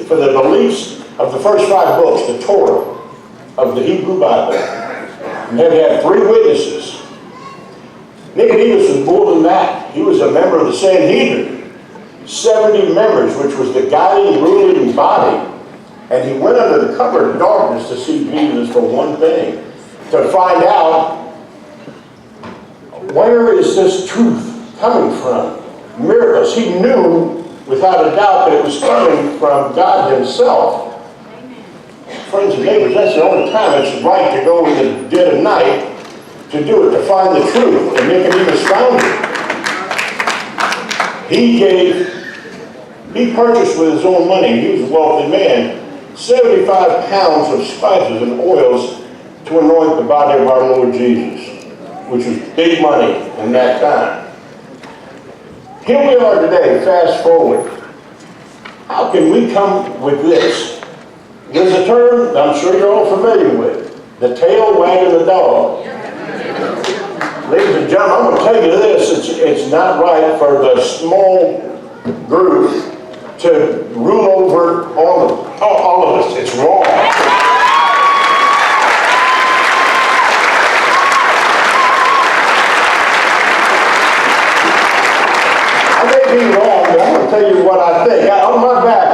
for the beliefs of the first 5 books, the Torah of the Hebrew Bible. And then he had 3 witnesses. Nicodemus was more than that. He was a member of the Sanhedrin. 70 members, which was the guiding, ruling body. And he went under the cover of darkness to see Jesus for one thing. To find out, where is this truth coming from? Miracles. He knew, without a doubt, that it was coming from God himself. Friends and neighbors, that's the only time it's right to go in the dead of night to do it, to find the truth. And Nicodemus found it. He purchased with his own money, he was a wealthy man, 75 pounds of spices and oils to anoint the body of our Lord Jesus, which was big money in that time. Here we are today, fast forward. How can we come with this? There's a term I'm sure you're all familiar with, the tail wagging the dog. Ladies and gentlemen, I'm going to tell you this, it's not right for the small group to rule over all of us. It's wrong. tell you what I think. On my back,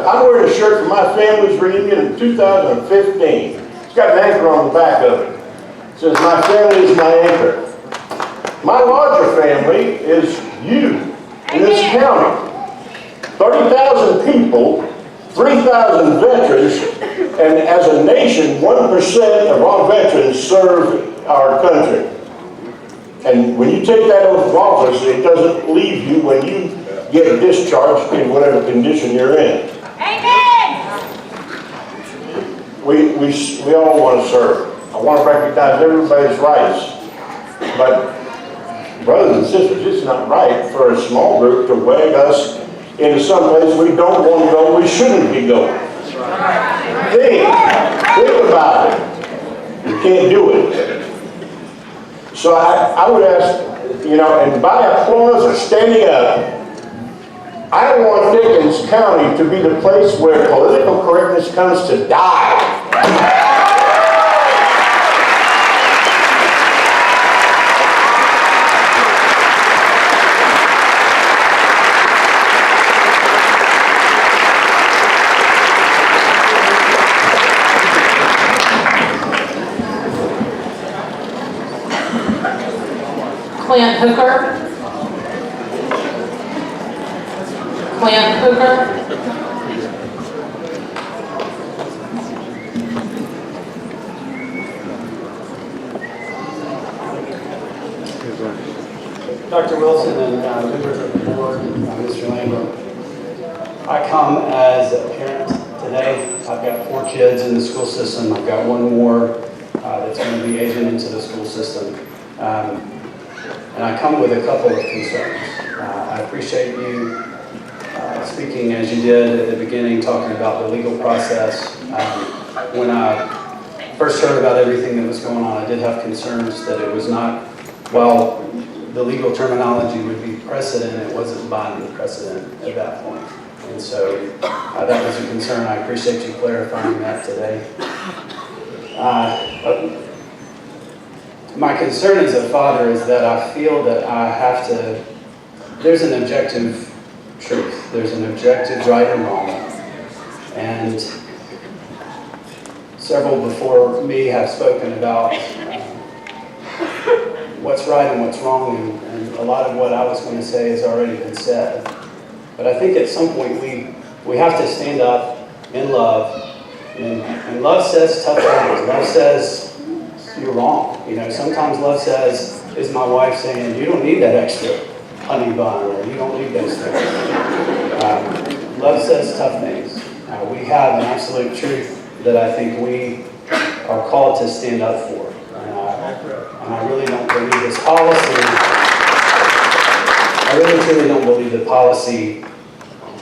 I'm wearing a shirt from my family's reunion in 2015. It's got an anchor on the back of it. It says, "My family is my anchor." My larger family is you in this county. 30,000 people, 3,000 veterans, and as a nation, 1% of our veterans serve our country. And when you take that oath of office, it doesn't leave you when you get discharged in whatever condition you're in. Amen! We all want to serve. I want to recognize everybody's rights. But brothers and sisters, it's not right for a small group to wag us into some place we don't want to go, we shouldn't be going. Think about it. You can't do it. So I would ask, and by applause or standing up, I don't want Pickens County to be the place where political correctness comes to die. Clint Hooker. Clint Hooker. Dr. Wilson and members of the board, Mr. Lambert, I come as a parent today. I've got 4 kids in the school system. I've got 1 more that's going to be aging into the school system. And I come with a couple of concerns. I appreciate you speaking as you did at the beginning, talking about the legal process. When I first heard about everything that was going on, I did have concerns that it was not, while the legal terminology would be precedent, it wasn't binding precedent at that point. And so that was a concern. I appreciate you clarifying that today. My concern as a father is that I feel that I have to, there's an objective truth. There's an objective right and wrong. And several before me have spoken about what's right and what's wrong, and a lot of what I was going to say has already been said. But I think at some point we have to stand up in love, and love says tough things. Love says, you're wrong. Sometimes love says, is my wife saying, you don't need that extra honey bun, or you don't need those things. Love says tough things. We have an absolute truth that I think we are called to stand up for. And I really don't believe this policy, I really truly don't believe the policy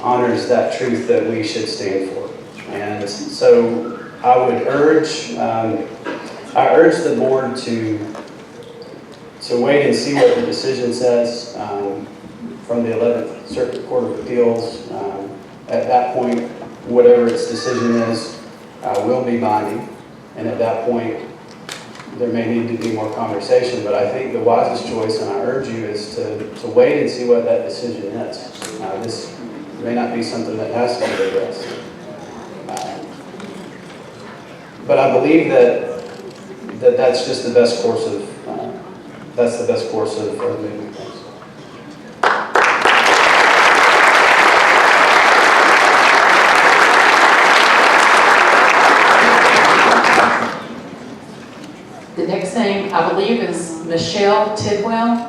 honors that truth that we should stand for. And so I would urge, I urge the board to wait and see what the decision says from the 11th Circuit Court of Appeals. At that point, whatever its decision is will be binding. And at that point, there may need to be more conversation, but I think the wisest choice, and I urge you, is to wait and see what that decision is. This may not be something that has to be addressed. But I believe that's just the best course of moving things. The next name, I believe, is Michelle Tidwell.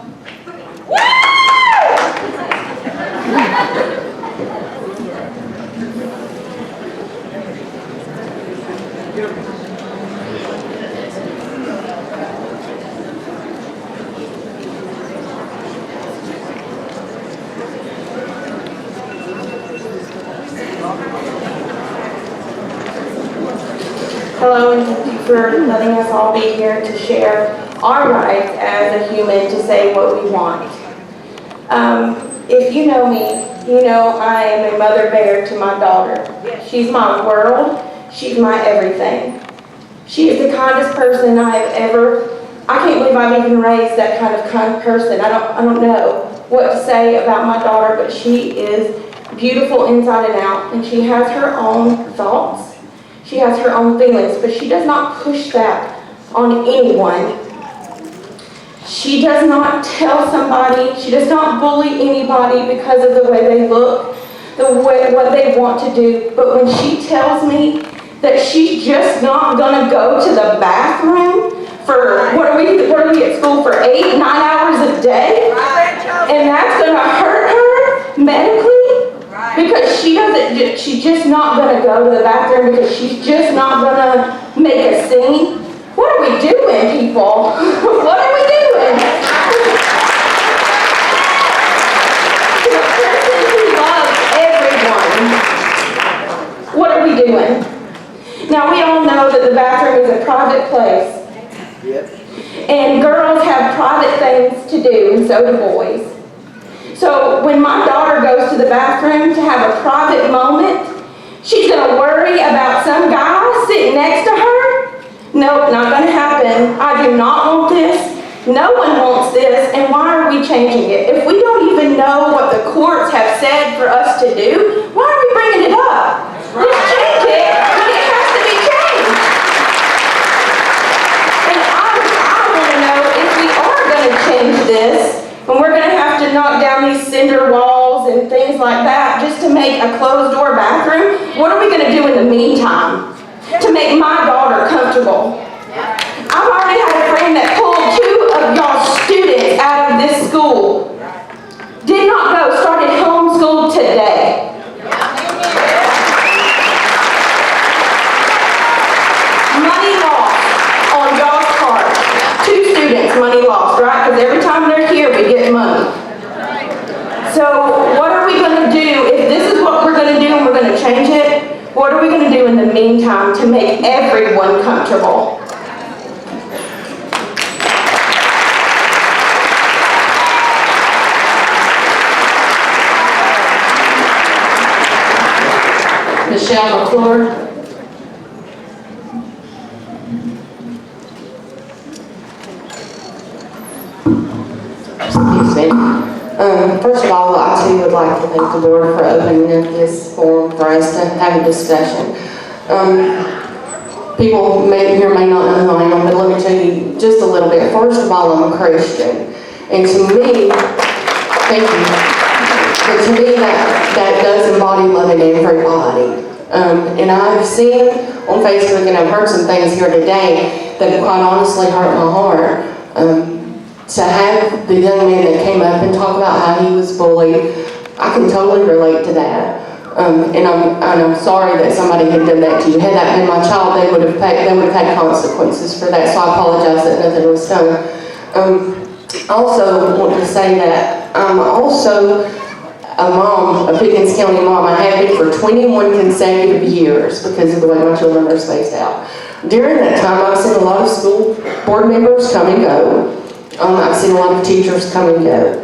Hello, and thank you for letting us all be here to share our rights as a human to say what we want. If you know me, you know I am a mother bear to my daughter. She's my world. She's my everything. She is the kindest person I have ever, I can't believe I've even raised that kind of kind person. I don't know. what to say about my daughter, but she is beautiful inside and out, and she has her own thoughts. She has her own feelings, but she does not push that on anyone. She does not tell somebody, she does not bully anybody because of the way they look, what they want to do. But when she tells me that she's just not gonna go to the bathroom for, what are we at school for, 8, 9 hours a day? And that's gonna hurt her medically? Because she's just not gonna go to the bathroom because she's just not gonna make a scene? What are we doing, people? What are we doing? To a person who loves everyone, what are we doing? Now, we all know that the bathroom is a private place. And girls have private things to do, and so do boys. So when my daughter goes to the bathroom to have a private moment, she's gonna worry about some guy sitting next to her? Nope, not gonna happen. I do not want this. No one wants this, and why are we changing it? If we don't even know what the courts have said for us to do, why are we bringing it up? Let's change it when it has to be changed. And I wanna know if we are gonna change this, and we're gonna have to knock down these cinder walls and things like that just to make a closed door bathroom, what are we gonna do in the meantime to make my daughter comfortable? I've already had a friend that pulled 2 of y'all students out of this school. Did not go, started homeschooled today. Money lost on y'all's part. 2 students, money lost, right? Because every time they're here, we get money. So what are we going to do? If this is what we're going to do and we're going to change it, what are we going to do in the meantime to make everyone comfortable? Michelle McClure. Excuse me. First of all, I too would like to thank the board for opening up this forum for us to have a discussion. People may not know who I am, but let me tell you just a little bit. First of all, I'm a Christian. And to me, thank you. But to me, that does embody loving everybody. And I've seen on Facebook, and I've heard some things here today that quite honestly hurt my heart. To have the young man that came up and talk about how he was bullied, I can totally relate to that. And I'm sorry that somebody had done that to you. Had that been my child, they would have had consequences for that. So I apologize that nothing was done. I also want to say that I'm also a mom, a Pickens County mom. I have been for 21 consecutive years because of the way my children are spaced out. During that time, I've seen a lot of school board members come and go. I've seen a lot of teachers come and go.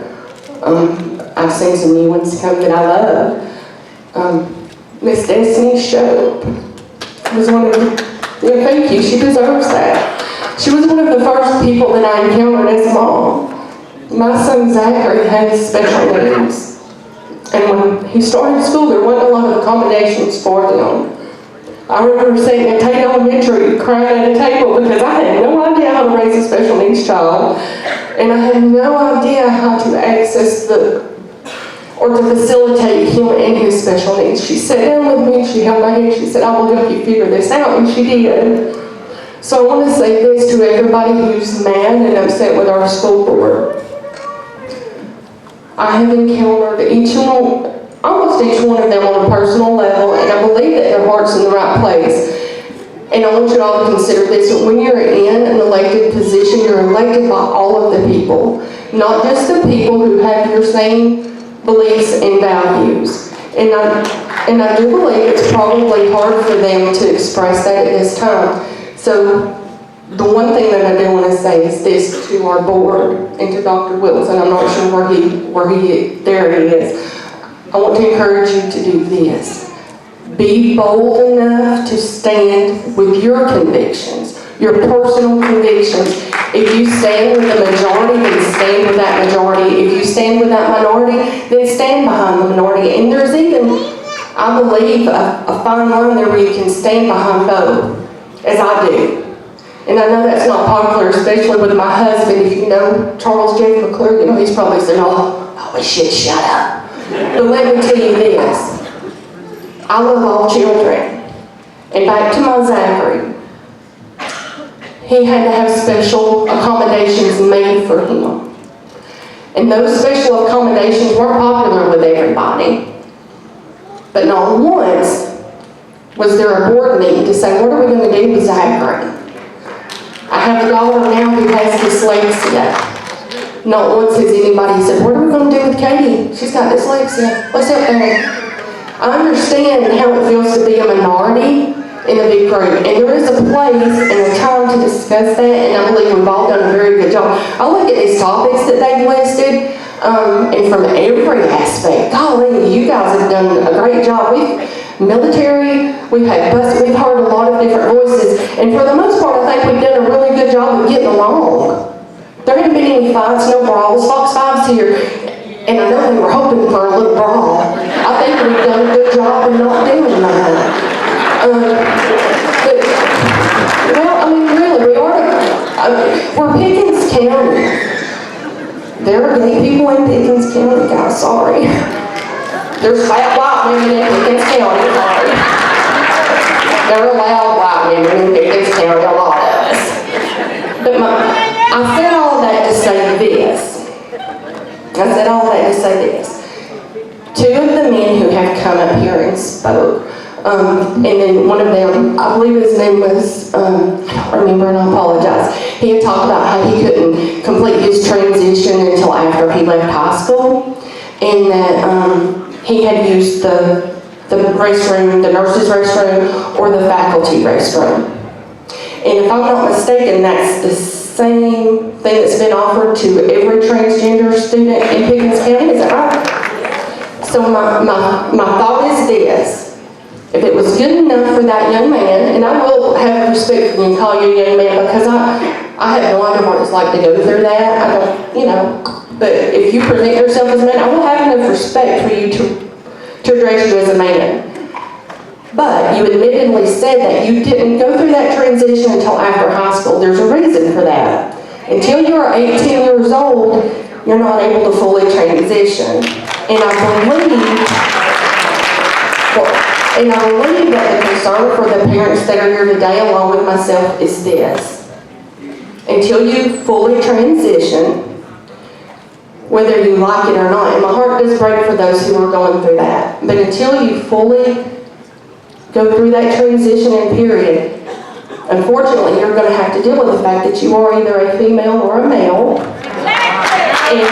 I've seen some new ones come that I love. Miss Destiny Shope was one of the, thank you, she deserves that. She was one of the first people that I encountered as a mom. My son Zachary has special needs. And when he started school, there wasn't a lot of accommodations for him. I remember sitting at Tate Elementary crying at a table because I had no idea how to raise a special needs child. And I had no idea how to access or to facilitate him and his special needs. She sat down with me, she held my hand, she said, I will help you figure this out, and she did. So I want to say this to everybody who's mad and upset with our school board. I have encountered almost each one of them on a personal level, and I believe that their heart's in the right place. And I want you all to consider this. When you're in an elected position, you're elected by all of the people, not just the people who have your same beliefs and values. And I do believe it's probably hard for them to express that at this time. So the one thing that I do want to say is this to our board and to Dr. Wilson. I'm not sure there he is. I want to encourage you to do this. Be bold enough to stand with your convictions, your personal convictions. If you stand with the majority, then stand with that majority. If you stand with that minority, then stand behind the minority. And there's even, I believe, a fine line there where you can stand behind both, as I do. And I know that's not popular, especially with my husband. If you know Charles J. McClure, you know, he's probably saying, oh, we should shut up. But let me tell you this. I love all children. And back to my Zachary. He had to have special accommodations made for him. And those special accommodations weren't popular with everybody. But not once was there a board meeting to say, what are we going to do with Zachary? I have a daughter now who has dyslexia. Not once has anybody said, what are we going to do with Katie? She's got dyslexia. Let's help her. I understand how it feels to be a minority in a big group. And there is a place and a time to discuss that, and I believe we've all done a very good job. I look at these topics that they've listed, and from every aspect, golly, you guys have done a great job. Military, we've heard a lot of different voices, and for the most part, I think we've done a really good job of getting along. There haven't been any fights, no brawls. Fox 5's here, and I know they were hoping for a little brawl. I think we've done a good job of not doing that. Well, I mean, really, we're Pickens County. There are gay people in Pickens County, guys, sorry. There's fat white women in Pickens County, sorry. There are loud white women in Pickens County, a lot of us. But I said all that to say this. Two of the men who have come up here and spoke, and then one of them, I believe his name was, I don't remember and I apologize. He had talked about how he couldn't complete his transition until after he left high school, and that he had used the restroom, the nurse's restroom, or the faculty restroom. And if I'm not mistaken, that's the same thing that's been offered to every transgender student in Pickens County, is that right? So my thought is this. If it was good enough for that young man, and I will have respect for you and call you a young man, because I have no idea what it's like to go through that. I don't, you know. But if you present yourself as a man, I will have enough respect for you to address you as a man. But you admittedly said that you didn't go through that transition until after high school. There's a reason for that. Until you're 18 years old, you're not able to fully transition. And I believe that the concern for the parents that are here today, along with myself, is this. Until you fully transition, whether you like it or not, and my heart does break for those who are going through that, but until you fully go through that transition and period, unfortunately, you're going to have to deal with the fact that you are either a female or a male. And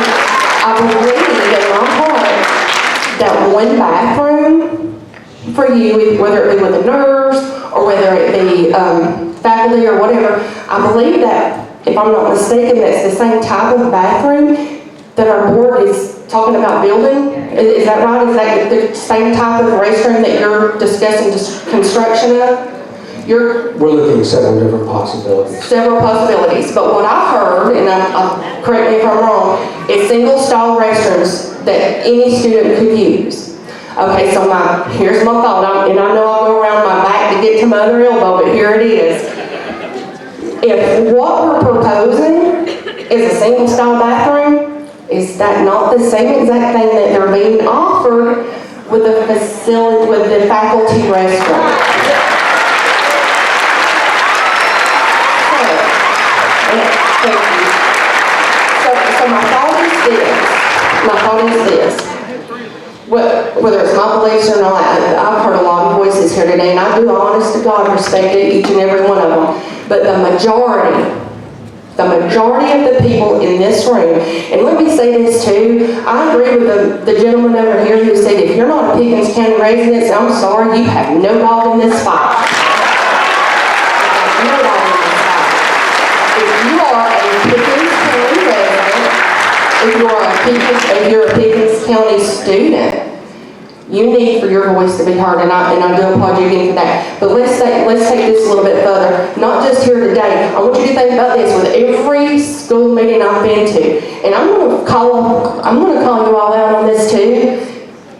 I believe in my heart that one bathroom for you, whether it be with a nurse or whether it be faculty or whatever, I believe that, if I'm not mistaken, that's the same type of bathroom that our board is talking about building. Is that right? Is that the same type of restroom that you're discussing construction of? We're looking at several different possibilities. Several possibilities. But what I heard, and correct me if I'm wrong, is single stall restrooms that any student could use. Okay, so here's my thought, and I know I'll go around my back to get to my other elbow, but here it is. If what we're proposing is a single stall bathroom, is that not the same exact thing that they're being offered with the facility, with the faculty restroom? So my thought is this. Whether it's my beliefs or not, I've heard a lot of voices here today, and I do, honest to God, respect each and every one of them. But the majority of the people in this room, and let me say this too, I agree with the gentleman over here who said, if you're not a Pickens County resident, I'm sorry, you have no dog in this fight. No dog in this fight. If you are a Pickens County resident, if you're a Pickens County student, you need for your voice to be heard, and I do applaud you again for that. But let's take this a little bit further. Not just here today. I want you to think about this with every school meeting I've been to, and I'm going to call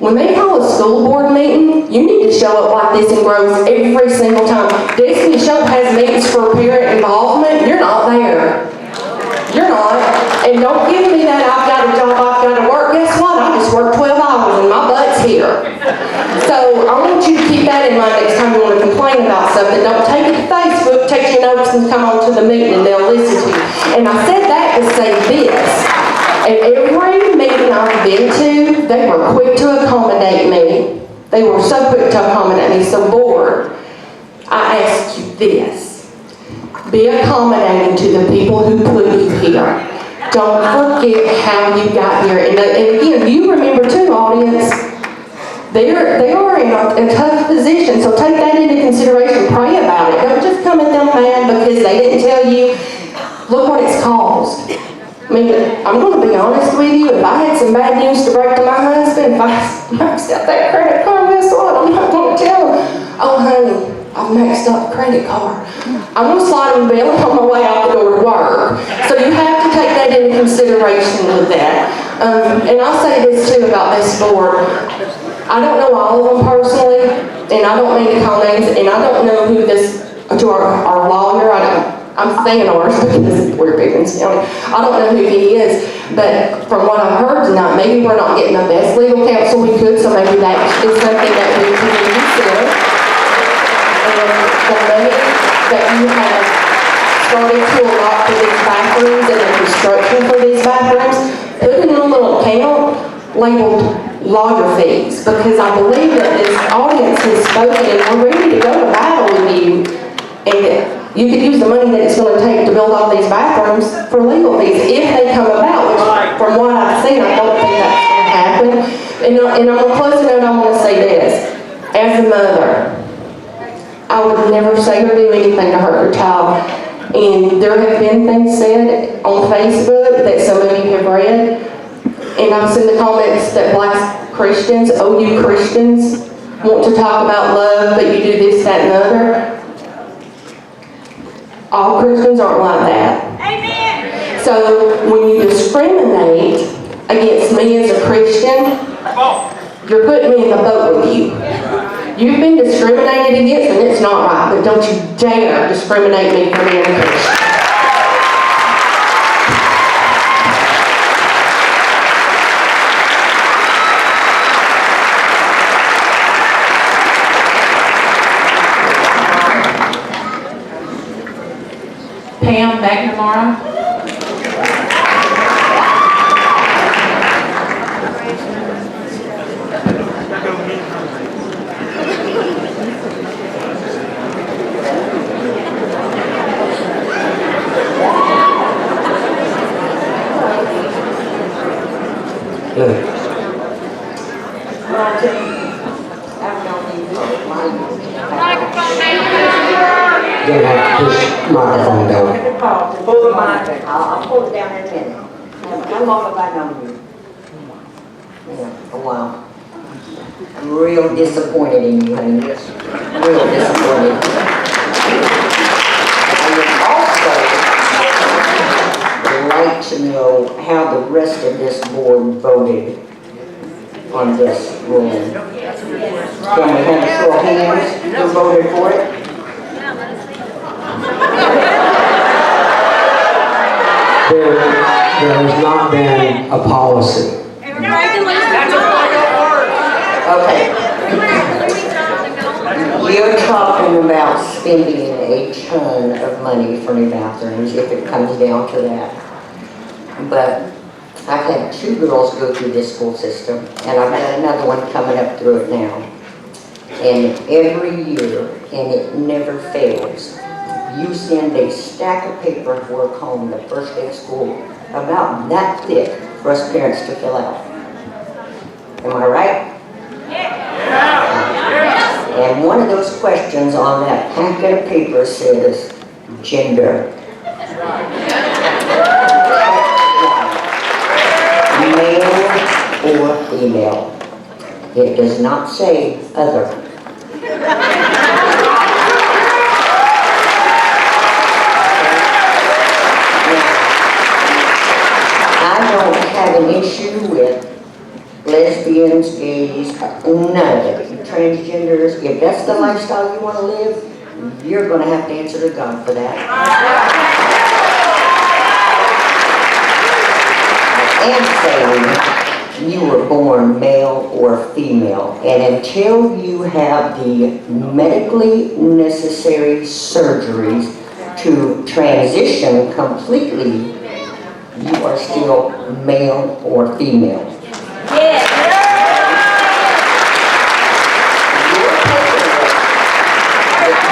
When they call a school board meeting, you need to show up like this in Groves every single time. Destiny Show has meetings for parent involvement, you're not there. You're not. And don't give me that I've got a job, I've got to work. Guess what? I just worked 12 hours and my butt's here. So I want you to keep that in mind next time you want to complain about something. Don't take it to Facebook, take your notes and come on to the meeting and they'll listen to you. And I said that to say this. At every meeting I've been to, they were quick to accommodate me. They were so quick to accommodate me, so bored. I ask you this. Be accommodating to the people who put you here. Don't forget how you got here. And again, you remember too, audience, they are in a tough position, so take that into consideration. Pray about it. Don't just come at them mad because they didn't tell you. Look what it's caused. I mean, I'm going to be honest with you. If I had some bad news to break to my husband, if I maxed out that credit card, guess what? I'm not going to tell him, oh, honey, I've maxed out the credit card. I'm going to slide him a bill on my way out the door to work. So you have to take that into consideration with that. And I'll say this too about this board. I don't know all of them personally, and I don't mean to call names, and I don't know who this, to our lawyer, I'm saying ours because we're Pickens County. I don't know who he is, but from what I've heard tonight, maybe we're not getting the best legal counsel we could, so maybe that is something that we can consider. And the money that you have started to allot for these bathrooms and the construction for these bathrooms, put it in a little account labeled lawyer fees, because I believe that this audience has spoken and we're ready to go to battle with you. And you could use the money that it's going to take to build all these bathrooms for legal fees if they come about, which from what I've seen, I don't think that's going to happen. And I'm going to close it out, I'm going to say this. As a mother, I would never say or do anything to hurt your child. And there have been things said on Facebook that some of you have read. And I've seen the comments that Black Christians, OU Christians, want to talk about love, but you do this, that, and the other. All Christians aren't like that. Amen. So when you discriminate against me as a Christian, you're putting me in the boat with you. You've been discriminated against and it's not right, but don't you dare discriminate me for being a Christian. Pam McNamara. You're gonna have to push microphone down. Pull the mic. I'll pull it down in a minute. How long have I known you? Yeah, a while. I'm real disappointed in you, honey. Real disappointed. I would also like to know how the rest of this board voted on this ruling. Can we have a show of hands who voted for it? There has not been a policy. Okay. You're talking about spending a ton of money for new bathrooms if it comes down to that. But I've had 2 girls go through this school system, and I've got another one coming up through it now. And every year, and it never fails, you send a stack of paperwork home the first day of school, about that thick for us parents to fill out. Am I right? And one of those questions on that packet of paper says gender. Male or female. It does not say other. I don't have an issue with lesbians, gays, none of it. Transgenders, if that's the lifestyle you want to live, you're going to have to answer to God for that. And saying you were born male or female, and until you have the medically necessary surgeries to transition completely, you are still male or female.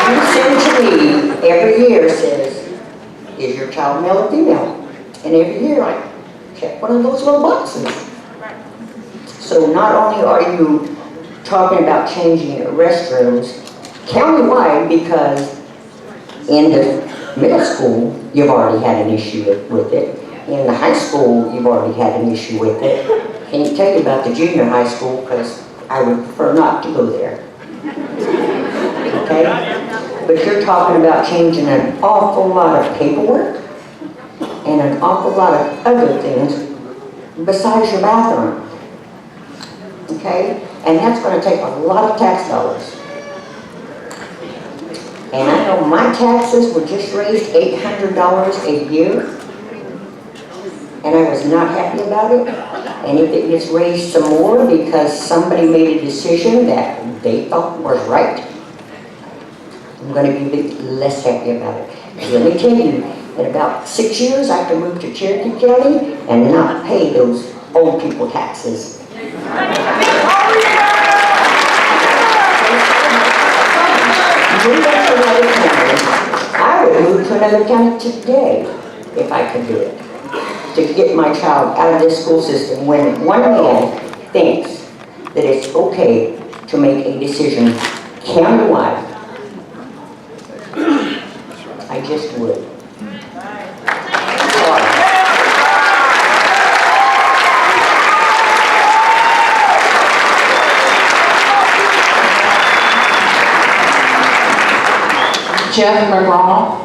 You send to me every year says, is your child male or female? And every year I check one of those little boxes. So not only are you talking about changing restrooms countywide, because in the middle school you've already had an issue with it. In the high school you've already had an issue with it. Can't tell you about the junior high school because I would prefer not to go there. Okay? But you're talking about changing an awful lot of paperwork and an awful lot of other things besides your bathroom. Okay? And that's going to take a lot of tax dollars. And I know my taxes were just raised $800 a year. And I was not happy about it. And if it gets raised some more because somebody made a decision that they thought was right, I'm going to be a bit less happy about it. Let me tell you, in about 6 years I can move to Cherokee County and not pay those old people taxes. I would move to another county today if I could do it, to get my child out of this school system when one man thinks that it's okay to make a decision countywide. I just would. Jeff McGraw.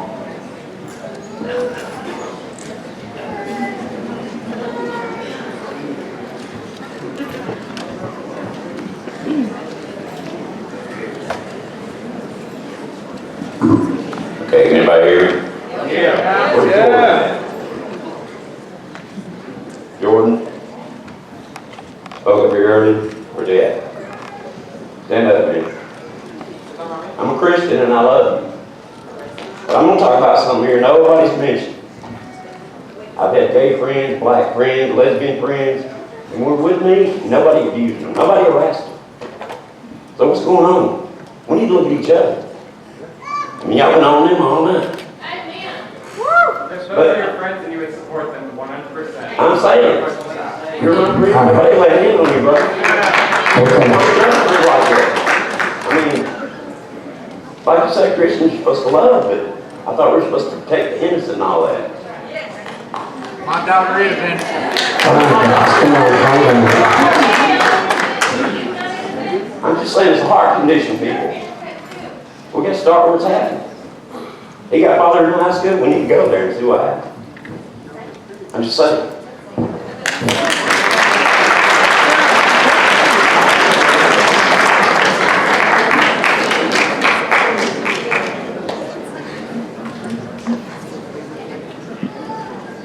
Okay, anybody hear me? Yeah. Where's Jordan? Jordan? Spoke up here early. Where's he at? Stand up, man. I'm a Christian and I love you. But I'm going to talk about something here nobody's mentioned. I've had gay friends, black friends, lesbian friends, and we're with me, nobody abused them, nobody harassed them. So what's going on? We need to look at each other. I mean, y'all been on them all night. They're supposed to be your friends and you would support them 100%. I'm saying, you're not real. Nobody let in on you, brother. I mean, like you say, Christians, you're supposed to love, but I thought we were supposed to protect the innocent and all that. My daughter is innocent. I'm just saying it's a heart condition, people. We got to start where it's happening. He got bothered in high school, we need to go there and see what happened. I'm just saying.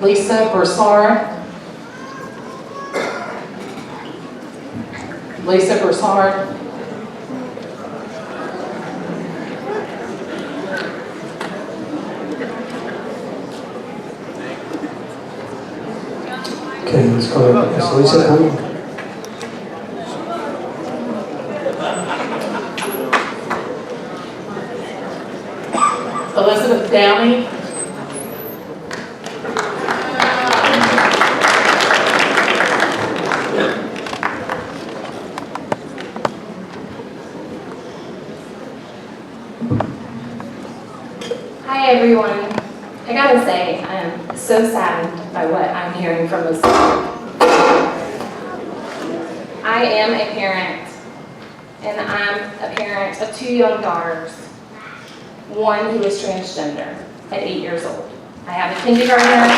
Lisa Broussard. Lisa Broussard. Okay, let's go. Is Lisa coming? Elizabeth Downey. Hi everyone. I gotta say, I'm so saddened by what I'm hearing from this group. I am a parent, and I'm a parent of 2 young daughters, one who is transgender at 8 years old. I have a kindergartner and a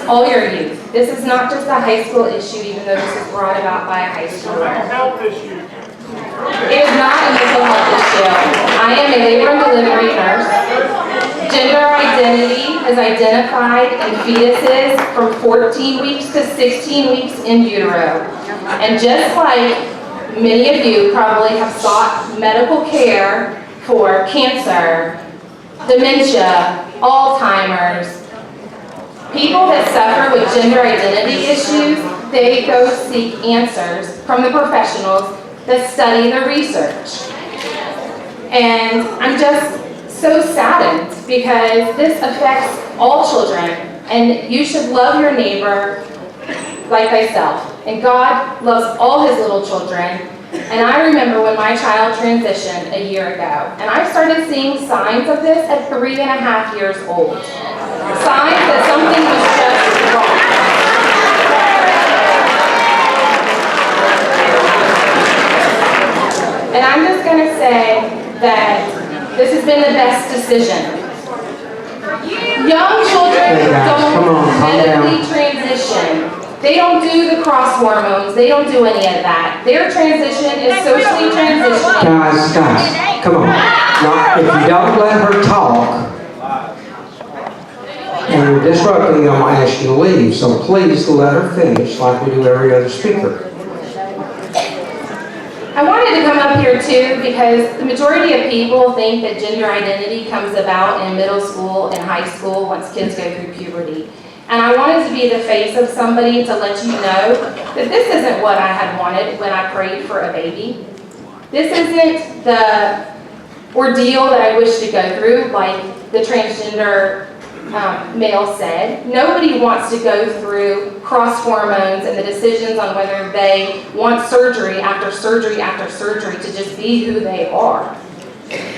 all your youth. This is not just a high school issue, even though this is brought about by a high schooler. Health issue. It is not a mental health issue. I am a labor and delivery nurse. Gender identity is identified in fetuses from 14 weeks to 16 weeks in utero. And just like many of you probably have sought medical care for cancer, dementia, Alzheimer's, people that suffer with gender identity issues, they go seek answers from the professionals that study the research. And I'm just so saddened because this affects all children, and you should love your neighbor like thyself. And God loves all his little children. And I remember when my child transitioned a year ago, and I started seeing signs of this at 3.5 years old. Signs that something was just wrong. And I'm just going to say that this has been the best decision. Young children don't medically transition. They don't do the cross hormones. They don't do any of that. Their transition is socially transitioning. Guys, come on. Now, if you don't let her talk, and you're disrupting, I'm going to ask you to leave. So please let her finish like we do every other speaker. I wanted to come up here too because the majority of people think that gender identity comes about in middle school and high school once kids go through puberty. And I wanted to be the face of somebody to let you know that this isn't what I had wanted when I prayed for a baby. This isn't the ordeal that I wish to go through, like the transgender male said. Nobody wants to go through cross hormones and the decisions on whether they want surgery after surgery after surgery to just be who they are.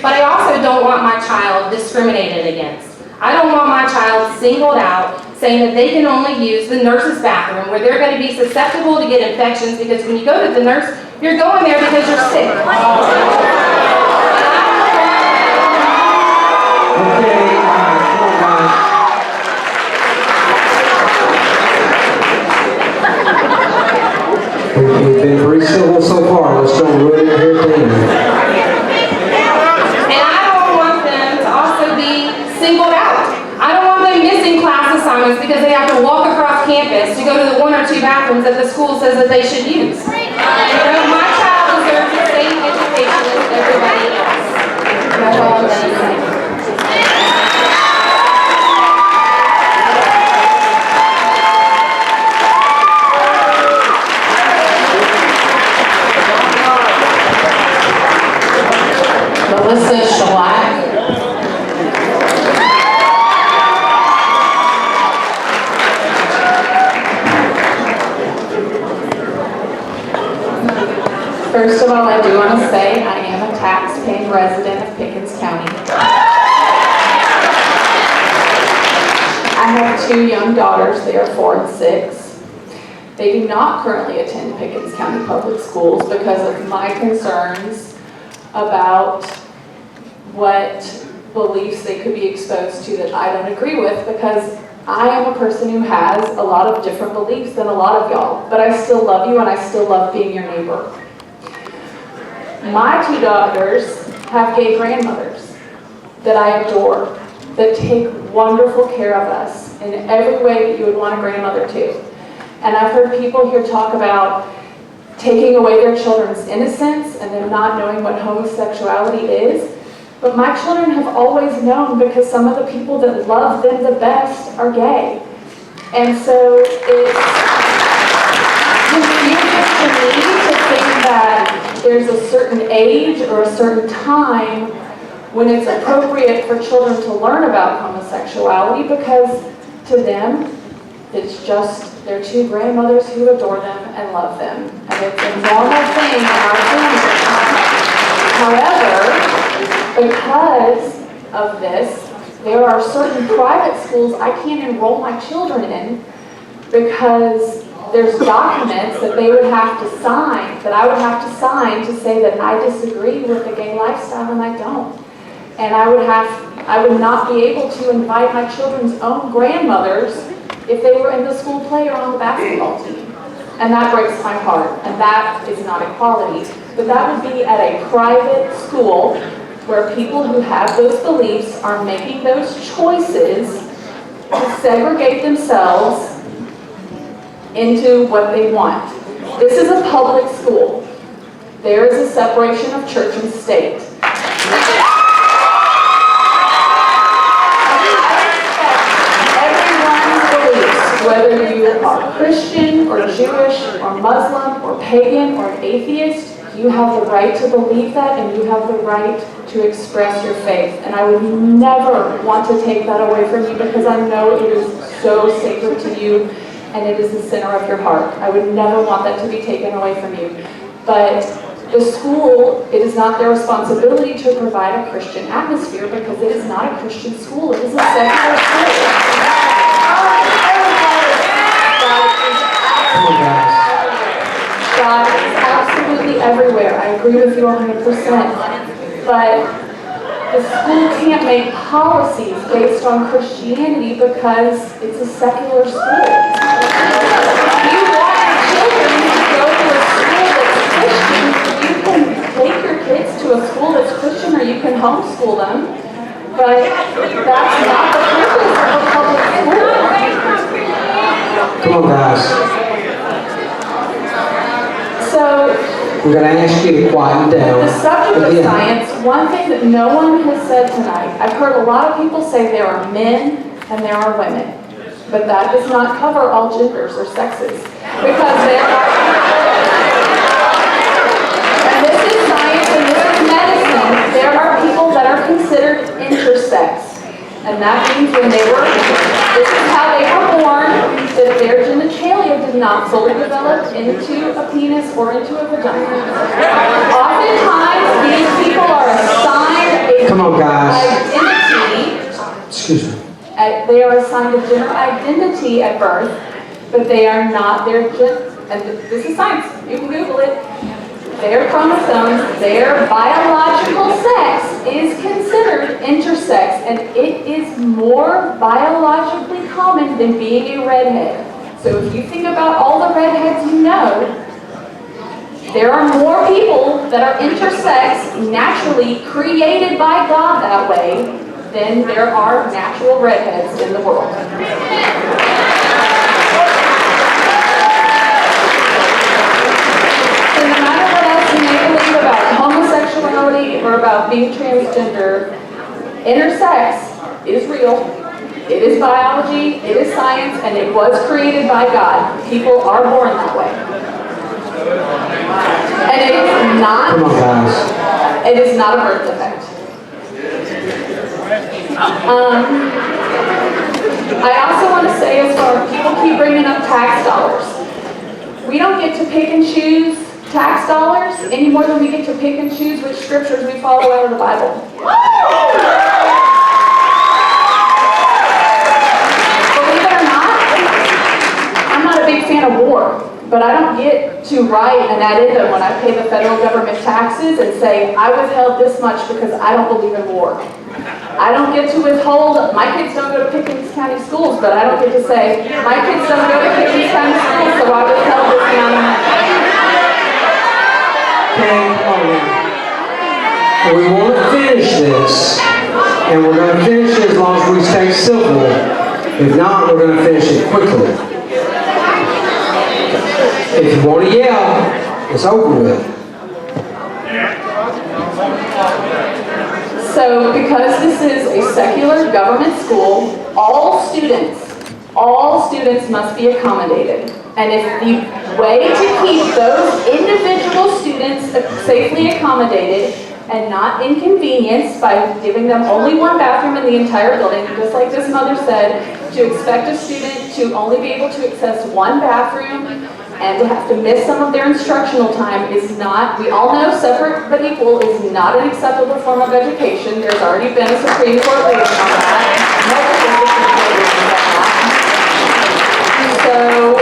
But I also don't want my child discriminated against. I don't want my child singled out, saying that they can only use the nurse's bathroom where they're going to be susceptible to get infections, because when you go to the nurse, you're going there because you're sick. We've been pretty civil so far. Let's don't ruin it here again. And I don't want them to also be singled out. I don't want them missing class assignments because they have to walk across campus to go to the 1 or 2 bathrooms that the school says that they should use. You know, my child deserves the same education as everybody else. That's all I'm going to say. Melissa Shellac. First of all, I do want to say I am a tax-paying resident of Pickens County. I have 2 young daughters. They are 4 and 6. They do not currently attend Pickens County Public Schools because of my concerns about what beliefs they could be exposed to that I don't agree with, because I am a person who has a lot of different beliefs than a lot of y'all, but I still love you and I still love being your neighbor. My 2 daughters have gay grandmothers that I adore, that take wonderful care of us in every way that you would want a grandmother to. And I've heard people here talk about taking away their children's innocence and them not knowing what homosexuality is. But my children have always known, because some of the people that love them the best are gay. And so it's confusing to me to think that there's a certain age or a certain time when it's appropriate for children to learn about homosexuality, because to them, it's just their 2 grandmothers who adore them and love them. And it's a normal thing in our family. However, because of this, there are certain private schools I can't enroll my children in because there's documents that they would have to sign, that I would have to sign to say that I disagree with the gay lifestyle, and I don't. And I would not be able to invite my children's own grandmothers if they were in the school play or on the basketball team. And that breaks my heart, and that is not equality. But that would be at a private school where people who have those beliefs are making those choices to segregate themselves into what they want. This is a public school. There is a separation of church and state. Everyone's beliefs, whether you are Christian or Jewish or Muslim or pagan or an atheist, you have the right to believe that, and you have the right to express your faith. And I would never want to take that away from you, because I know it is so sacred to you and it is the center of your heart. I would never want that to be taken away from you. But the school, it is not their responsibility to provide a Christian atmosphere, because it is not a Christian school. It is a secular school. God is absolutely everywhere. I agree with you 100%. But the school can't make policies based on Christianity, because it's a secular school. If you want your children to go to a school that's Christian, you can take your kids to a school that's Christian, or you can homeschool them. But that's not the purpose of a public school. Come on, guys. So, we're going to ask you to quieten down. the subject of science, one thing that no one has said tonight, I've heard a lot of people say there are men and there are women, but that does not cover all genders or sexes, because there are, and this is science and this is medicine, there are people that are considered intersex, and that means when they were, this is how they were born, that their genitalia did not fully develop into a penis or into a vagina. Oftentimes, these people are assigned a Come on, guys. identity. Excuse me. They are assigned a gender identity at birth, but they are not their and this is science. You can Google it. Their chromosomes, their biological sex is considered intersex, and it is more biologically common than being a redhead. So if you think about all the redheads you know, there are more people that are intersex, naturally created by God that way, than there are natural redheads in the world. So no matter what else you may believe about homosexuality or about being transgender, intersex is real. It is biology, it is science, and it was created by God. People are born that way. And it is not, Come on, guys. it is not a birth defect. I also want to say, as far as people keep bringing up tax dollars, we don't get to pick and choose tax dollars any more than we get to pick and choose which scriptures we follow out of the Bible. Believe it or not, I'm not a big fan of war, but I don't get to write an addendum when I pay the federal government taxes and say, I withheld this much because I don't believe in war. I don't get to withhold, my kids don't go to Pickens County Schools, but I don't get to say, my kids don't go to Pickens County Schools, so I withheld this amount of money. Okay, come on now. We want to finish this, and we're going to finish it as long as we stay civil. If not, we're going to finish it quickly. If you want to yell, it's over with. So because this is a secular government school, all students must be accommodated. And if the way to keep those individual students safely accommodated and not inconvenienced by giving them only one bathroom in the entire building, just like this mother said, to expect a student to only be able to access one bathroom and to have to miss some of their instructional time is not, we all know separate but equal is not an acceptable form of education. There's already been a Supreme Court ruling on that. So,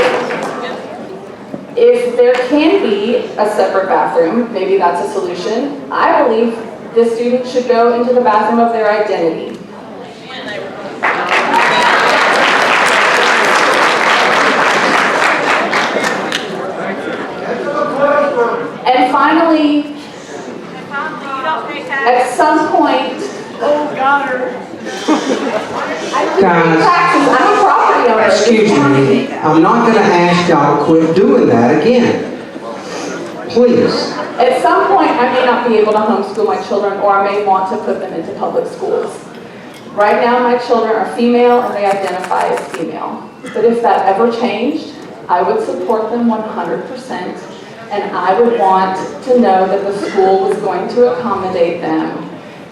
if there can be a separate bathroom, maybe that's a solution. I believe the student should go into the bathroom of their identity. family, at some point, oh, got her. Guys, Taxes, I'm a property owner. excuse me, I'm not gonna ask y'all to quit doing that again. Please. At some point, I may not be able to homeschool my children, or I may want to put them into public schools. Right now, my children are female and they identify as female. But if that ever changed, I would support them 100%, and I would want to know that the school was going to accommodate them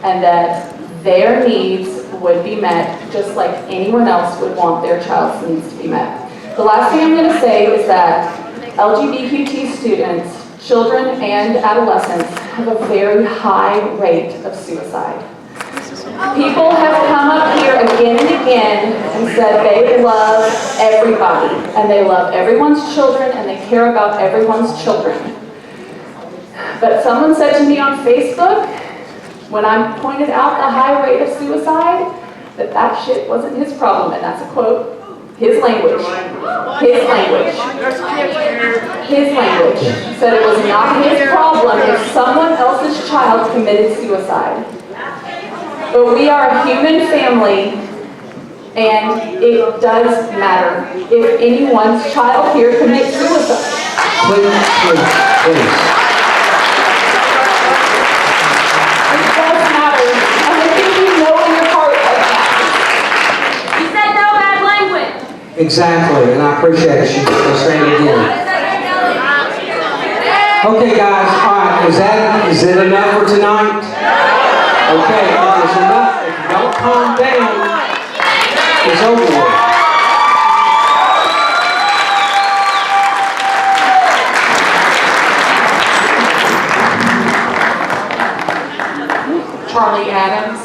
and that their needs would be met just like anyone else would want their child's needs to be met. The last thing I'm going to say is that LGBTQ students, children and adolescents, have a very high rate of suicide. People have come up here again and again and said they love everybody, and they love everyone's children, and they care about everyone's children. But someone said to me on Facebook, when I pointed out the high rate of suicide, that shit wasn't his problem, and that's a quote. His language. His language. His language. Said it was not his problem if someone else's child committed suicide. But we are a human family, and it does matter if anyone's child here commits suicide. Please. It does matter. And I think you know in your heart that matters. You said no bad language. Exactly, and I appreciate it. She's gonna say it again. Okay, guys, all right, is it enough for tonight? Okay, if it's enough, if you don't calm down, it's over with. Charlie Adams.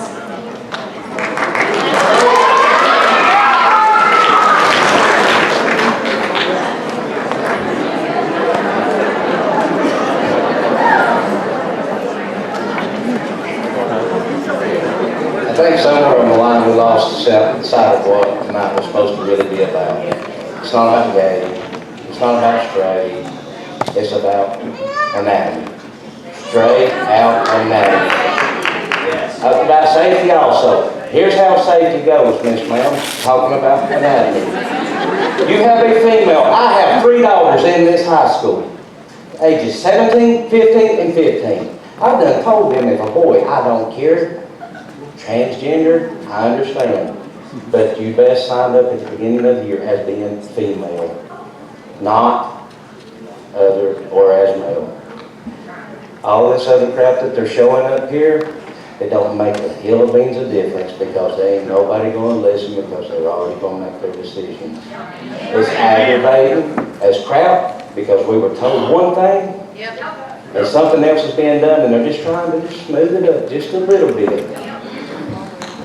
I think somewhere on the line we lost sight of what tonight was supposed to really be about. It's not about gay, it's not about straight, it's about anatomy. Straight out anatomy. About safety also. Here's how safety goes, Miss Ma'am, talking about anatomy. You have a female, I have 3 daughters in this high school, ages 17, 15, and 15. I've done told them if a boy, I don't care. Transgender, I understand. But you best signed up at the beginning of the year as being female, not other or as male. All this other crap that they're showing up here, it don't make a hill of beans of difference because they ain't nobody going to listen because they're already going to make their decisions. It's aggravating as crap because we were told one thing and something else is being done, and they're just trying to just smooth it up just a little bit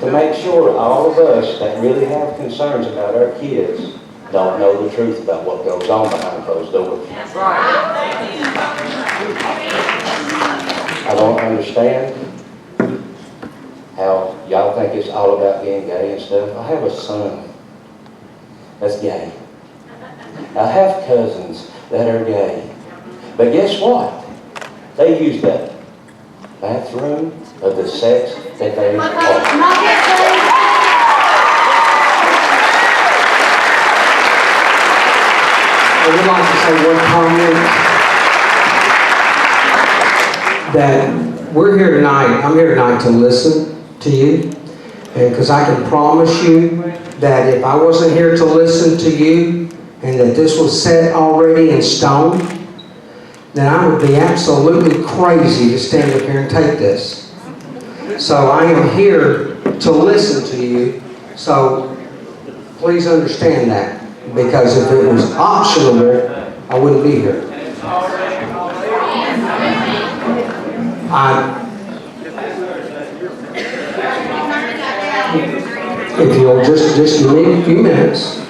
to make sure all of us that really have concerns about our kids don't know the truth about what goes on behind closed doors. I don't understand how y'all think it's all about being gay and stuff. I have a son that's gay. I have cousins that are gay. But guess what? They use that bathroom of the sex that they are. I would like to say one comment, that we're here tonight, I'm here tonight to listen to you, and because I can promise you that if I wasn't here to listen to you, and that this was set already in stone, then I would be absolutely crazy to stand up here and take this. So I am here to listen to you, so please understand that, because if it was optional, I wouldn't be here. If you'll just give me a few minutes,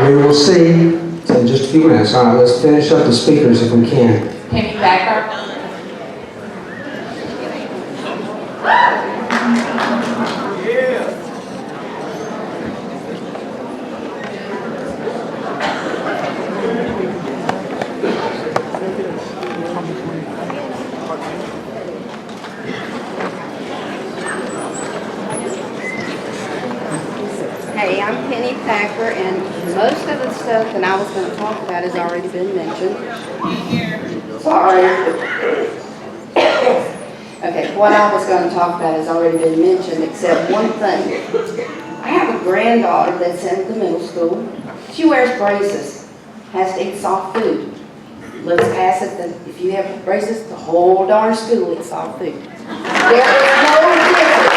we will see in just a few minutes. All right, let's finish up the speakers if we can. Penny Becker. Jenny Packer, and most of the stuff that I was going to talk about has already been mentioned. Sorry. Okay, what I was going to talk about has already been mentioned, except one thing. I have a granddaughter that's in the middle school. She wears braces, has to eat soft food. Looks past it that if you have braces, the whole darn school eats soft food. There is no difference.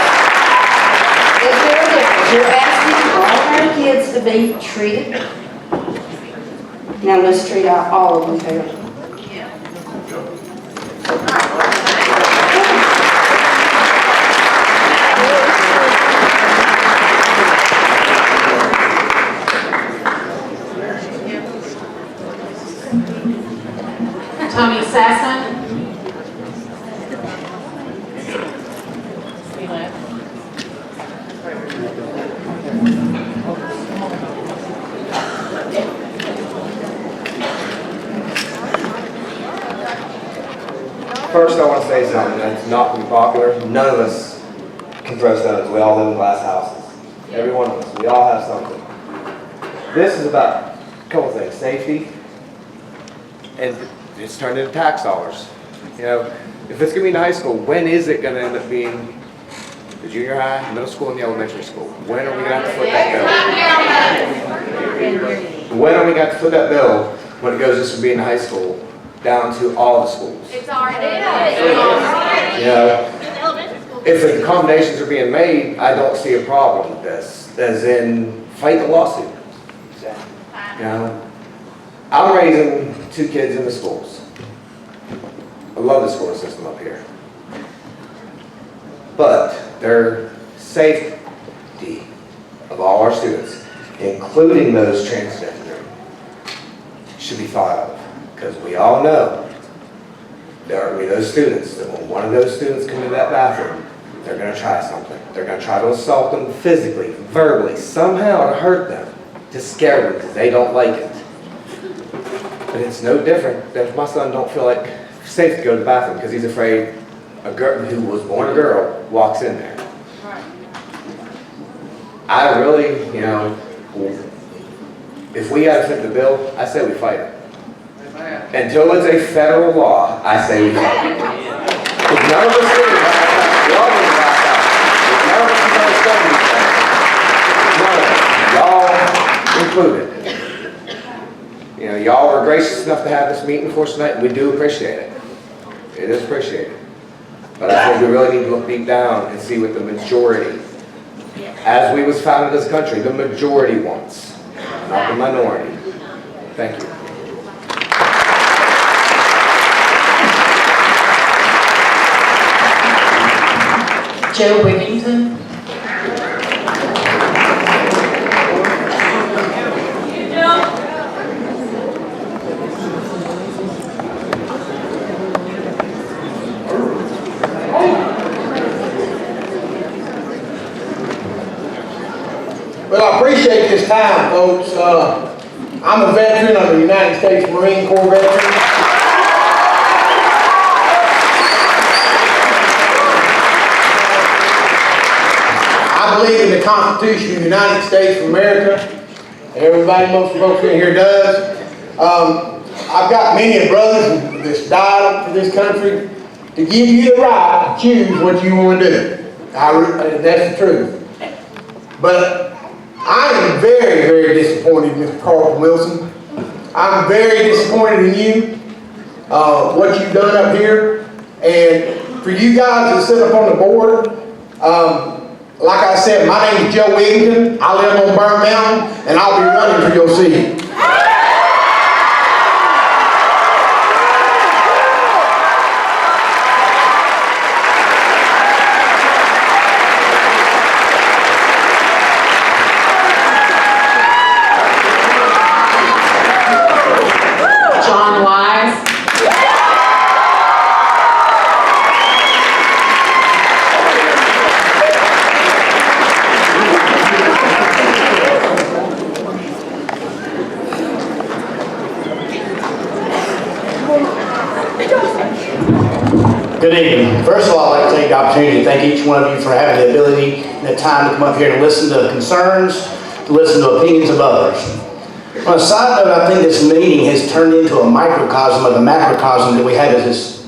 Is there a difference? You're asking all our kids to be treated. Now let's treat all of them fairly. Tony Sasson. First, I want to say something that's not going to be popular. None of us can throw stones. We all live in glass houses. Every one of us. We all have something. This is about a couple of things. Safety, and it's turned into tax dollars. You know, if it's going to be in high school, when is it going to end up being the junior high, middle school, and the elementary school? When are we going to have to foot that bill? When are we going to have to foot that bill when it goes just from being in high school down to all the schools? It's already. You know, if the accommodations are being made, I don't see a problem with this, as in fight the lawsuit. You know, I'm raising 2 kids in the schools. I love the school system up here. But their safety of all our students, including those transgender, should be thought of. Because we all know there are going to be those students that when one of those students come into that bathroom, they're going to try something. They're going to try to assault them physically, verbally, somehow to hurt them, to scare them because they don't like it. But it's no different than if my son don't feel like safe to go to the bathroom because he's afraid a girl who was born a girl walks in there. I really, you know, if we got to fit the bill, I say we fight it. Until it's a federal law, I say we fight it. If none of us do, we all need to back out. If none of us are going to study, y'all included. You know, y'all were gracious enough to have this meeting for us tonight, and we do appreciate it. It is appreciated. But I think we really need to look deep down and see what the majority, as we was founded as a country, the majority wants, not the minority. Thank you. Joe Wigington. Well, I appreciate this time, folks. I'm a veteran. I'm a United States Marine Corps veteran. I believe in the Constitution of the United States of America. Everybody, most folks in here does. I've got many brothers that's died for this country to give you the right to choose what you want to do. That's the truth. But I am very, very disappointed, Mr. Carlton Wilson. I'm very disappointed in you, what you've done up here. And for you guys that sit up on the board, like I said, my name is Joe Wigington. I live on Burn Mountain, and I'll be running for your seat. John Wise. Good evening. First of all, I'd like to take the opportunity to thank each one of you for having the ability and the time to come up here and listen to the concerns to listen to opinions of others. On a side note, I think this meeting has turned into a microcosm of the macrocosm that we have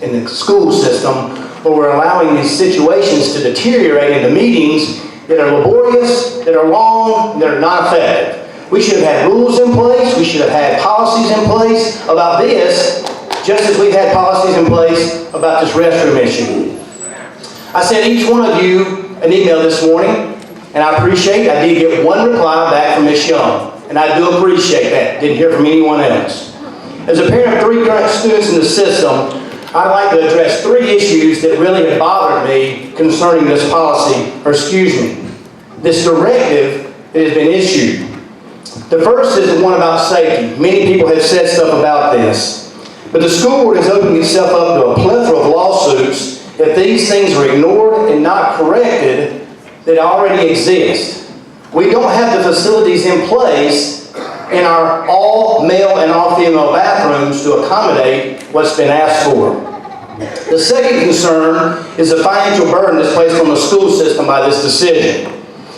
in the school system, where we're allowing these situations to deteriorate into meetings that are laborious, that are long, that are not effective. We should have had rules in place, we should have had policies in place about this, just as we've had policies in place about this restroom issue. I sent each one of you an email this morning, and I did get one reply back from Ms. Young, and I do appreciate that. Didn't hear from anyone else. As a parent of 3 current students in the system, I'd like to address 3 issues that really have bothered me concerning this policy, this directive that has been issued. The first is the one about safety. Many people have said stuff about this. But the school board has opened itself up to a plethora of lawsuits if these things are ignored and not corrected that already exist. We don't have the facilities in place in our all-male and all-female bathrooms to accommodate what's been asked for. The second concern is the financial burden that's placed on the school system by this decision.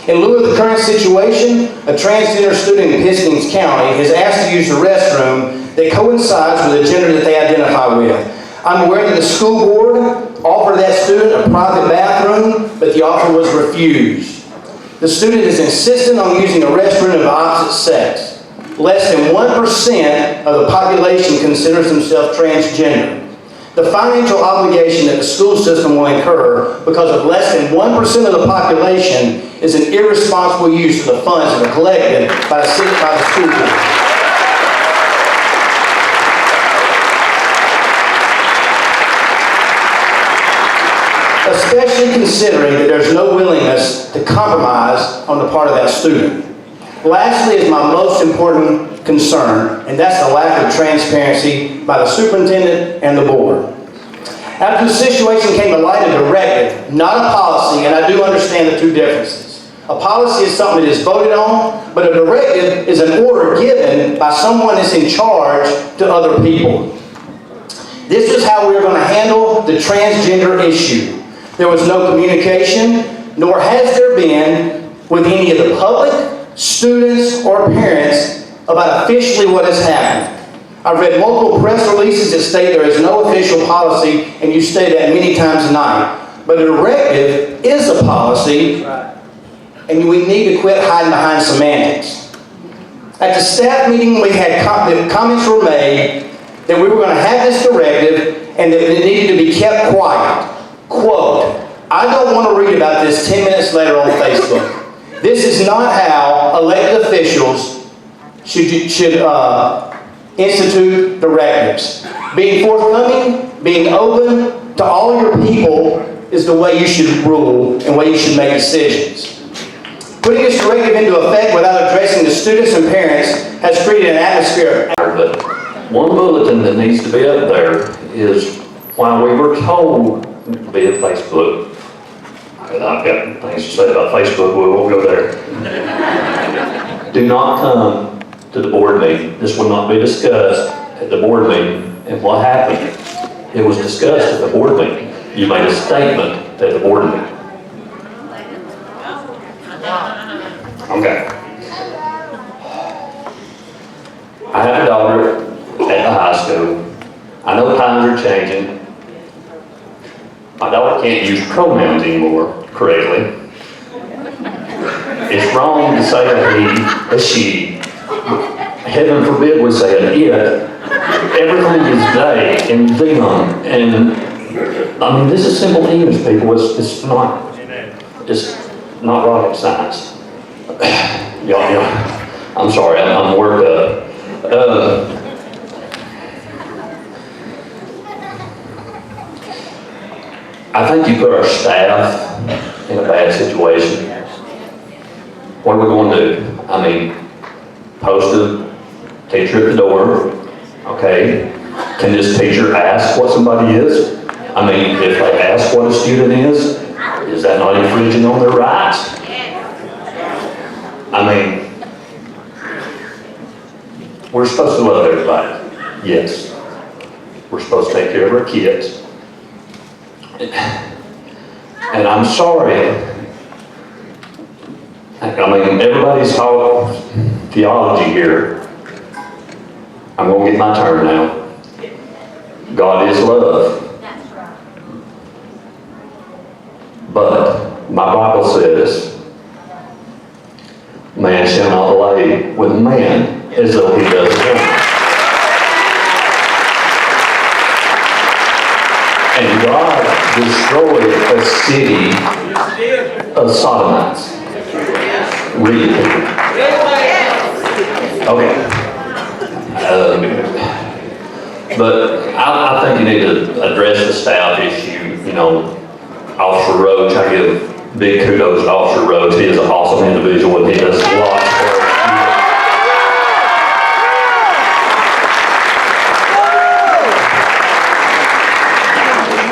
In lieu of the current situation, a transgender student in Pickens County has asked to use the restroom that coincides with the gender that they identify with. I'm aware that the school board offered that student a private bathroom, but the offer was refused. The student is insistent on using a restroom of the opposite sex. Less than 1% of the population considers themselves transgender. The financial obligation that the school system will incur because of less than 1% of the population is an irresponsible use of the funds that are collected by the school board. Especially considering that there's no willingness to compromise on the part of that student. Lastly is my most important concern, and that's the lack of transparency by the superintendent and the board. After the situation came to light, a directive, not a policy, and I do understand the 2 differences. A policy is something that is voted on, but a directive is an order given by someone that's in charge to other people. This is how we are going to handle the transgender issue. There was no communication, nor has there been with any of the public, students, or parents about officially what has happened. I've read multiple press releases that state there is no official policy, and you stated that many times tonight. But a directive is a policy, and we need to quit hiding behind semantics. At the staff meeting, we had comments were made that we were going to have this directive and that it needed to be kept quiet. Quote, I don't want to read about this 10 minutes later on Facebook. This is not how elected officials should institute directives. Being forthcoming, being open to all your people is the way you should rule and way you should make decisions. Putting this directive into effect without addressing the students and parents has created an atmosphere. But one bulletin that needs to be up there is while we were told via Facebook, and I've got things to say about Facebook, we won't go there. Do not come to the board meeting. This will not be discussed at the board meeting. And what happened? It was discussed at the board meeting. You made a statement at the board meeting. Okay. I have a daughter at the high school. I know times are changing. My daughter can't use pronouns anymore correctly. It's wrong to say a he, a she. Heaven forbid we say an it. Everything is they and them. And I mean, this is simple English, people. It's not rocket science. Yeah. I'm sorry, I'm worked up. I think you put our staff in a bad situation. What are we going to do? I mean, post a teacher at the door. Okay. Can this teacher ask what somebody is? I mean, if they ask what a student is that not infringing on their rights? I mean, we're supposed to love everybody. Yes. We're supposed to take care of our kids. And I'm sorry, I mean, everybody's taught theology here. I'm gonna get my turn now. God is love. But my Bible says, man shall not lay with man as though he does him. And God destroyed a city of sodomites. Read it. Okay. But I think you need to address the staff issue. You know, Officer Roach, I give big kudos to Officer Roach. He is an awesome individual and he does lots of work.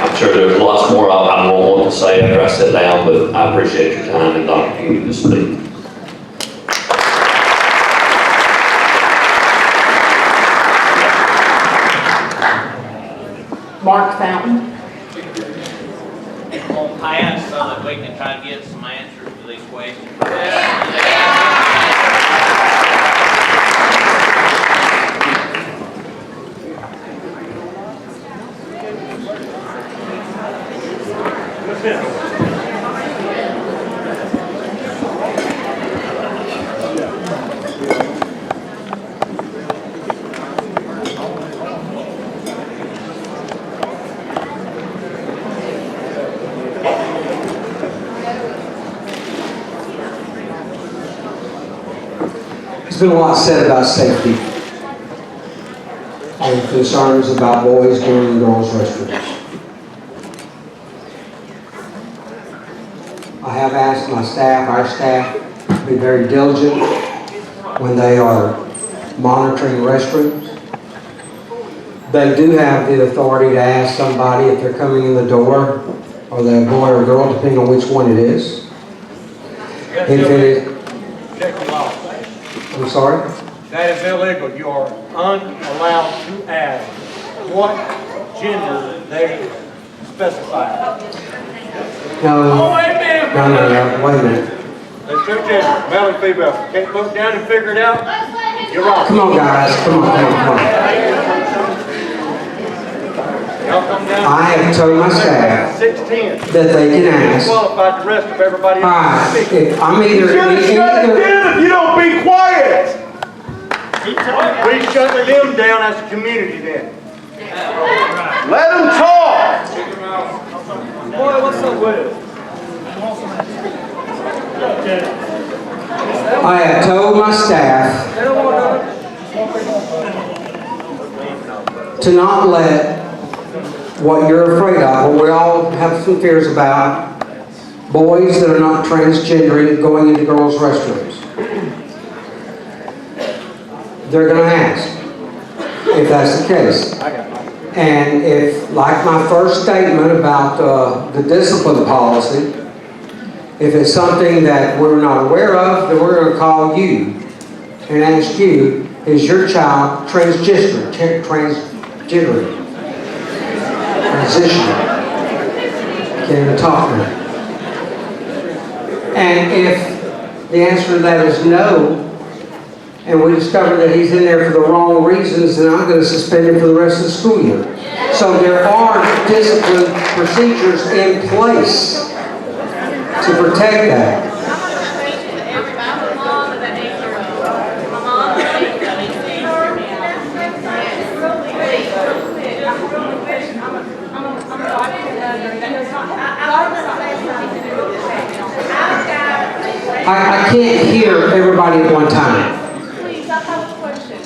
I'm sure there's lots more I won't want to say after I sit down, but I appreciate your time and the opportunity to speak. Mark Fountain. I asked so that we can try to get some answers to these questions. There's been a lot said about safety and concerns about boys going in girls' restrooms. I have asked my staff, our staff, to be very diligent when they are monitoring restrooms. They do have the authority to ask somebody if they're coming in the door, or they're a boy or a girl, depending on which one it is. If it is, I'm sorry? That is illegal. You are unallowed to ask what gender they specify. No. Oh, wait a minute. No, wait a minute. It's two genders, male and female. Can't look down and figure it out? You're wrong. Come on, guys. Come on. I have told my staff 6'10" that they can ask. Qualified the rest of everybody else. Alright, if I'm either. You shut it down if you don't be quiet. We shut them down as a community then. Let them talk. Boy, what's up with it? I have told my staff to not let what you're afraid of, what we all have some fears about, boys that are not transgendering going into girls' restrooms. They're going to ask if that's the case. And if, like my first statement about the discipline policy, if it's something that we're not aware of, then we're going to call you and ask you, is your child transgendering? Transitioning? Can't even talk now. And if the answer to that is no, and we discover that he's in there for the wrong reasons, then I'm going to suspend him for the rest of the school year. So there are discipline procedures in place to protect that. I can't hear everybody at one time. Please, I have a question.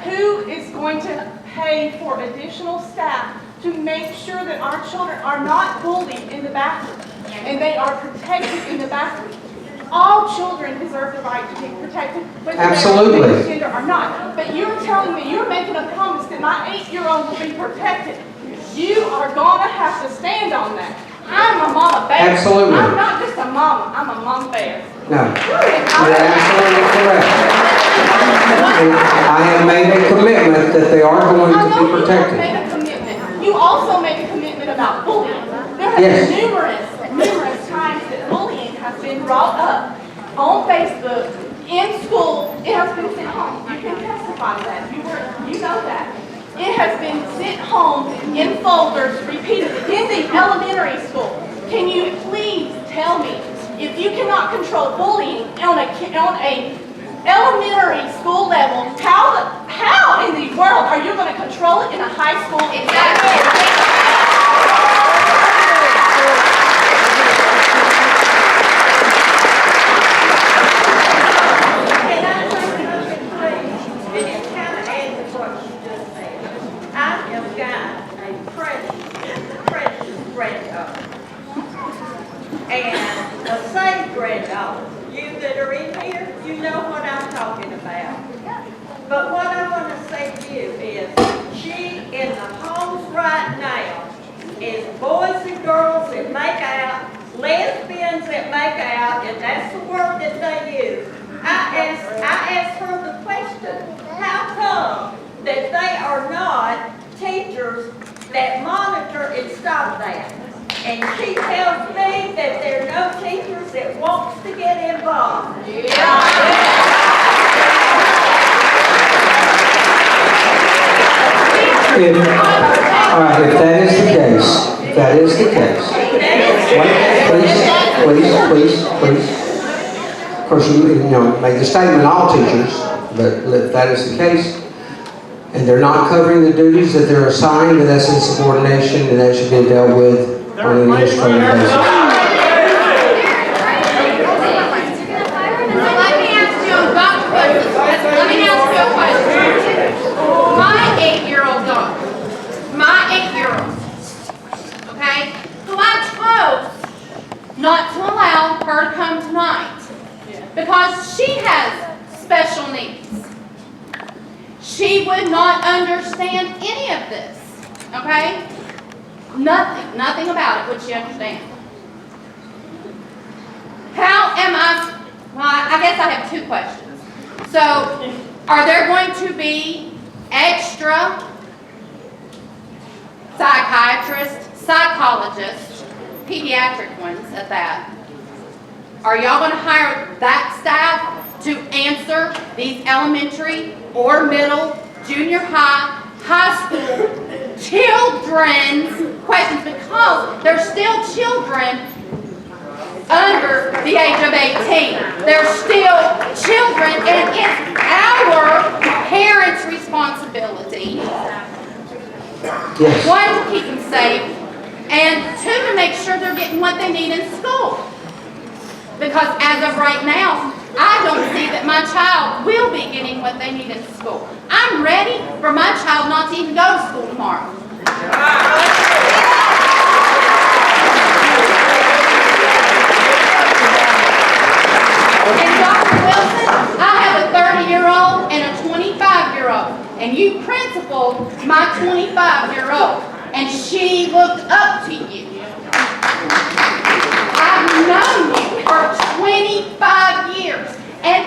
Who is going to pay for additional staff to make sure that our children are not bullied in the bathroom and they are protected in the bathroom? All children deserve the right to be protected, whether Absolutely. they are transgender or not. But you're telling me, you're making a promise that my 8-year-old will be protected. You are going to have to stand on that. I'm a mama bear. Absolutely. I'm not just a mama, I'm a mama bear. No, you're absolutely correct. And I have made a commitment that they are going to be protected. You made a commitment. You also made a commitment about bullying. There have Yes. been numerous times that bullying has been brought up on Facebook, in school, it has been sent home. You can testify to that. You know that. It has been sent home in folders repeatedly in the elementary school. Can you please tell me, if you cannot control bullying on a elementary school level, how in the world are you going to control it in a high school? Exactly. And a safe granddaughter. You that are in here, you know what I'm talking about. But what I want to say to you is, she in the homes right now is boys and girls that make out, lesbians that make out, and that's the word that they use. I asked her the question, how come that they are not teachers that monitor and stop that? And she tells me that there are no teachers that wants to get involved. If that is the case, please. Of course, you make the statement, all teachers, but if that is the case, and they're not covering the duties that they're assigned, then that's insubordination, and that should be dealt with on an administrative basis. Let me ask you a question. My 8-year-old daughter, okay, who I chose not to allow her to come tonight because she has special needs. She would not understand any of this, okay? Nothing about it would she understand. How am I guess I have two questions. So, are there going to be extra psychiatrists, psychologists, pediatric ones at that? Are y'all going to hire that staff to answer these elementary or middle, junior high, high school children's questions, because they're still children under the age of 18. They're still children, and it's our parents' responsibility, one, to keep them safe, and two, to make sure they're getting what they need in school. Because as of right now, I don't see that my child will be getting what they need in school. I'm ready for my child not to even go to school tomorrow. And Dr. Wilson, I have a 30-year-old and a 25-year-old. And you principled my 25-year-old. And she looked up to you. I've known you for 25 years. And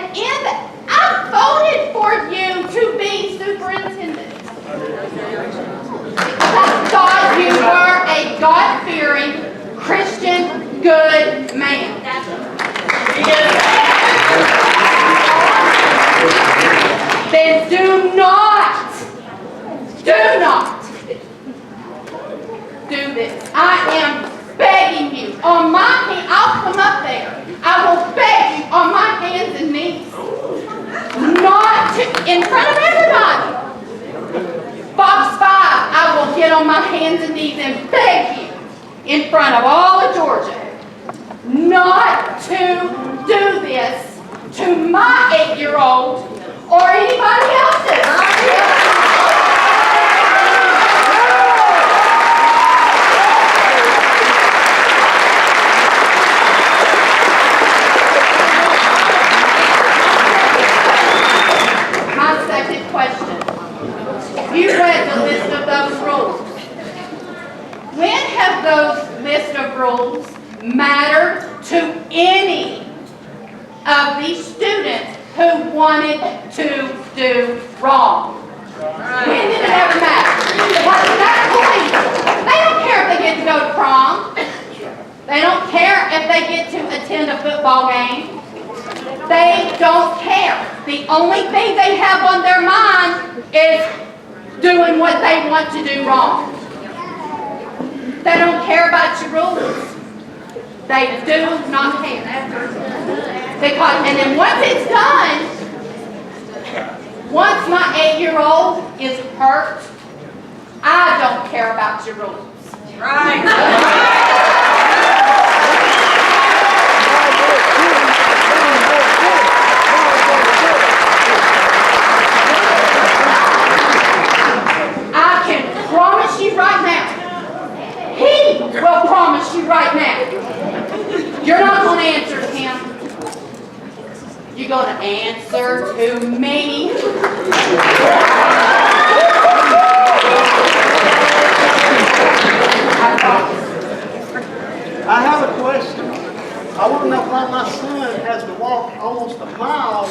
I voted for you to be superintendent. I thought you were a God-fearing, Christian, good man. Then do not do this. I am begging you on my hand. I'll come up there. I will beg you on my hands and knees. Not to, in front of everybody. Box 5, I will get on my hands and knees and beg you in front of all of Georgia not to do this to my 8-year-old or anybody else's. My second question. You read the list of those rules. When have those list of rules mattered to any of these students who wanted to do wrong? When did it ever matter? Because at that point, they don't care if they get to go to prom. They don't care if they get to attend a football game. They don't care. The only thing they have on their mind is doing what they want to do wrong. They don't care about your rules. They do not care. Because, and then once it's done, once my 8-year-old is hurt, I don't care about your rules. Right. I can promise you right now, he will promise you right now, you're not going to answer to him. You're going to answer to me. I have a question. I want to know why my son has to walk almost a mile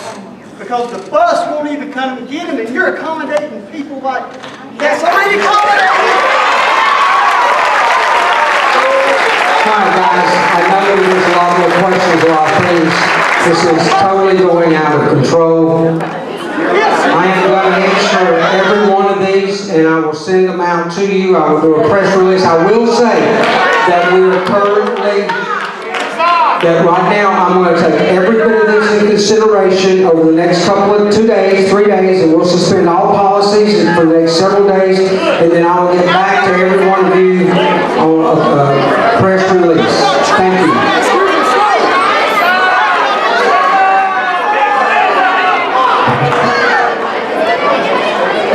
because the bus won't even come and get him, and you're accommodating people like that's already accommodated. All right, guys, I know there's a lot more questions, a lot of things. This is totally going out of control. I am going to answer every one of these, and I will send them out to you. I will do a press release. I will say that we are currently, that right now, I'm going to take every bit of this into consideration over the next couple of 2 days, 3 days, and we'll suspend all policies for the next several days, and then I will get back to every one of you on a press release. Thank you.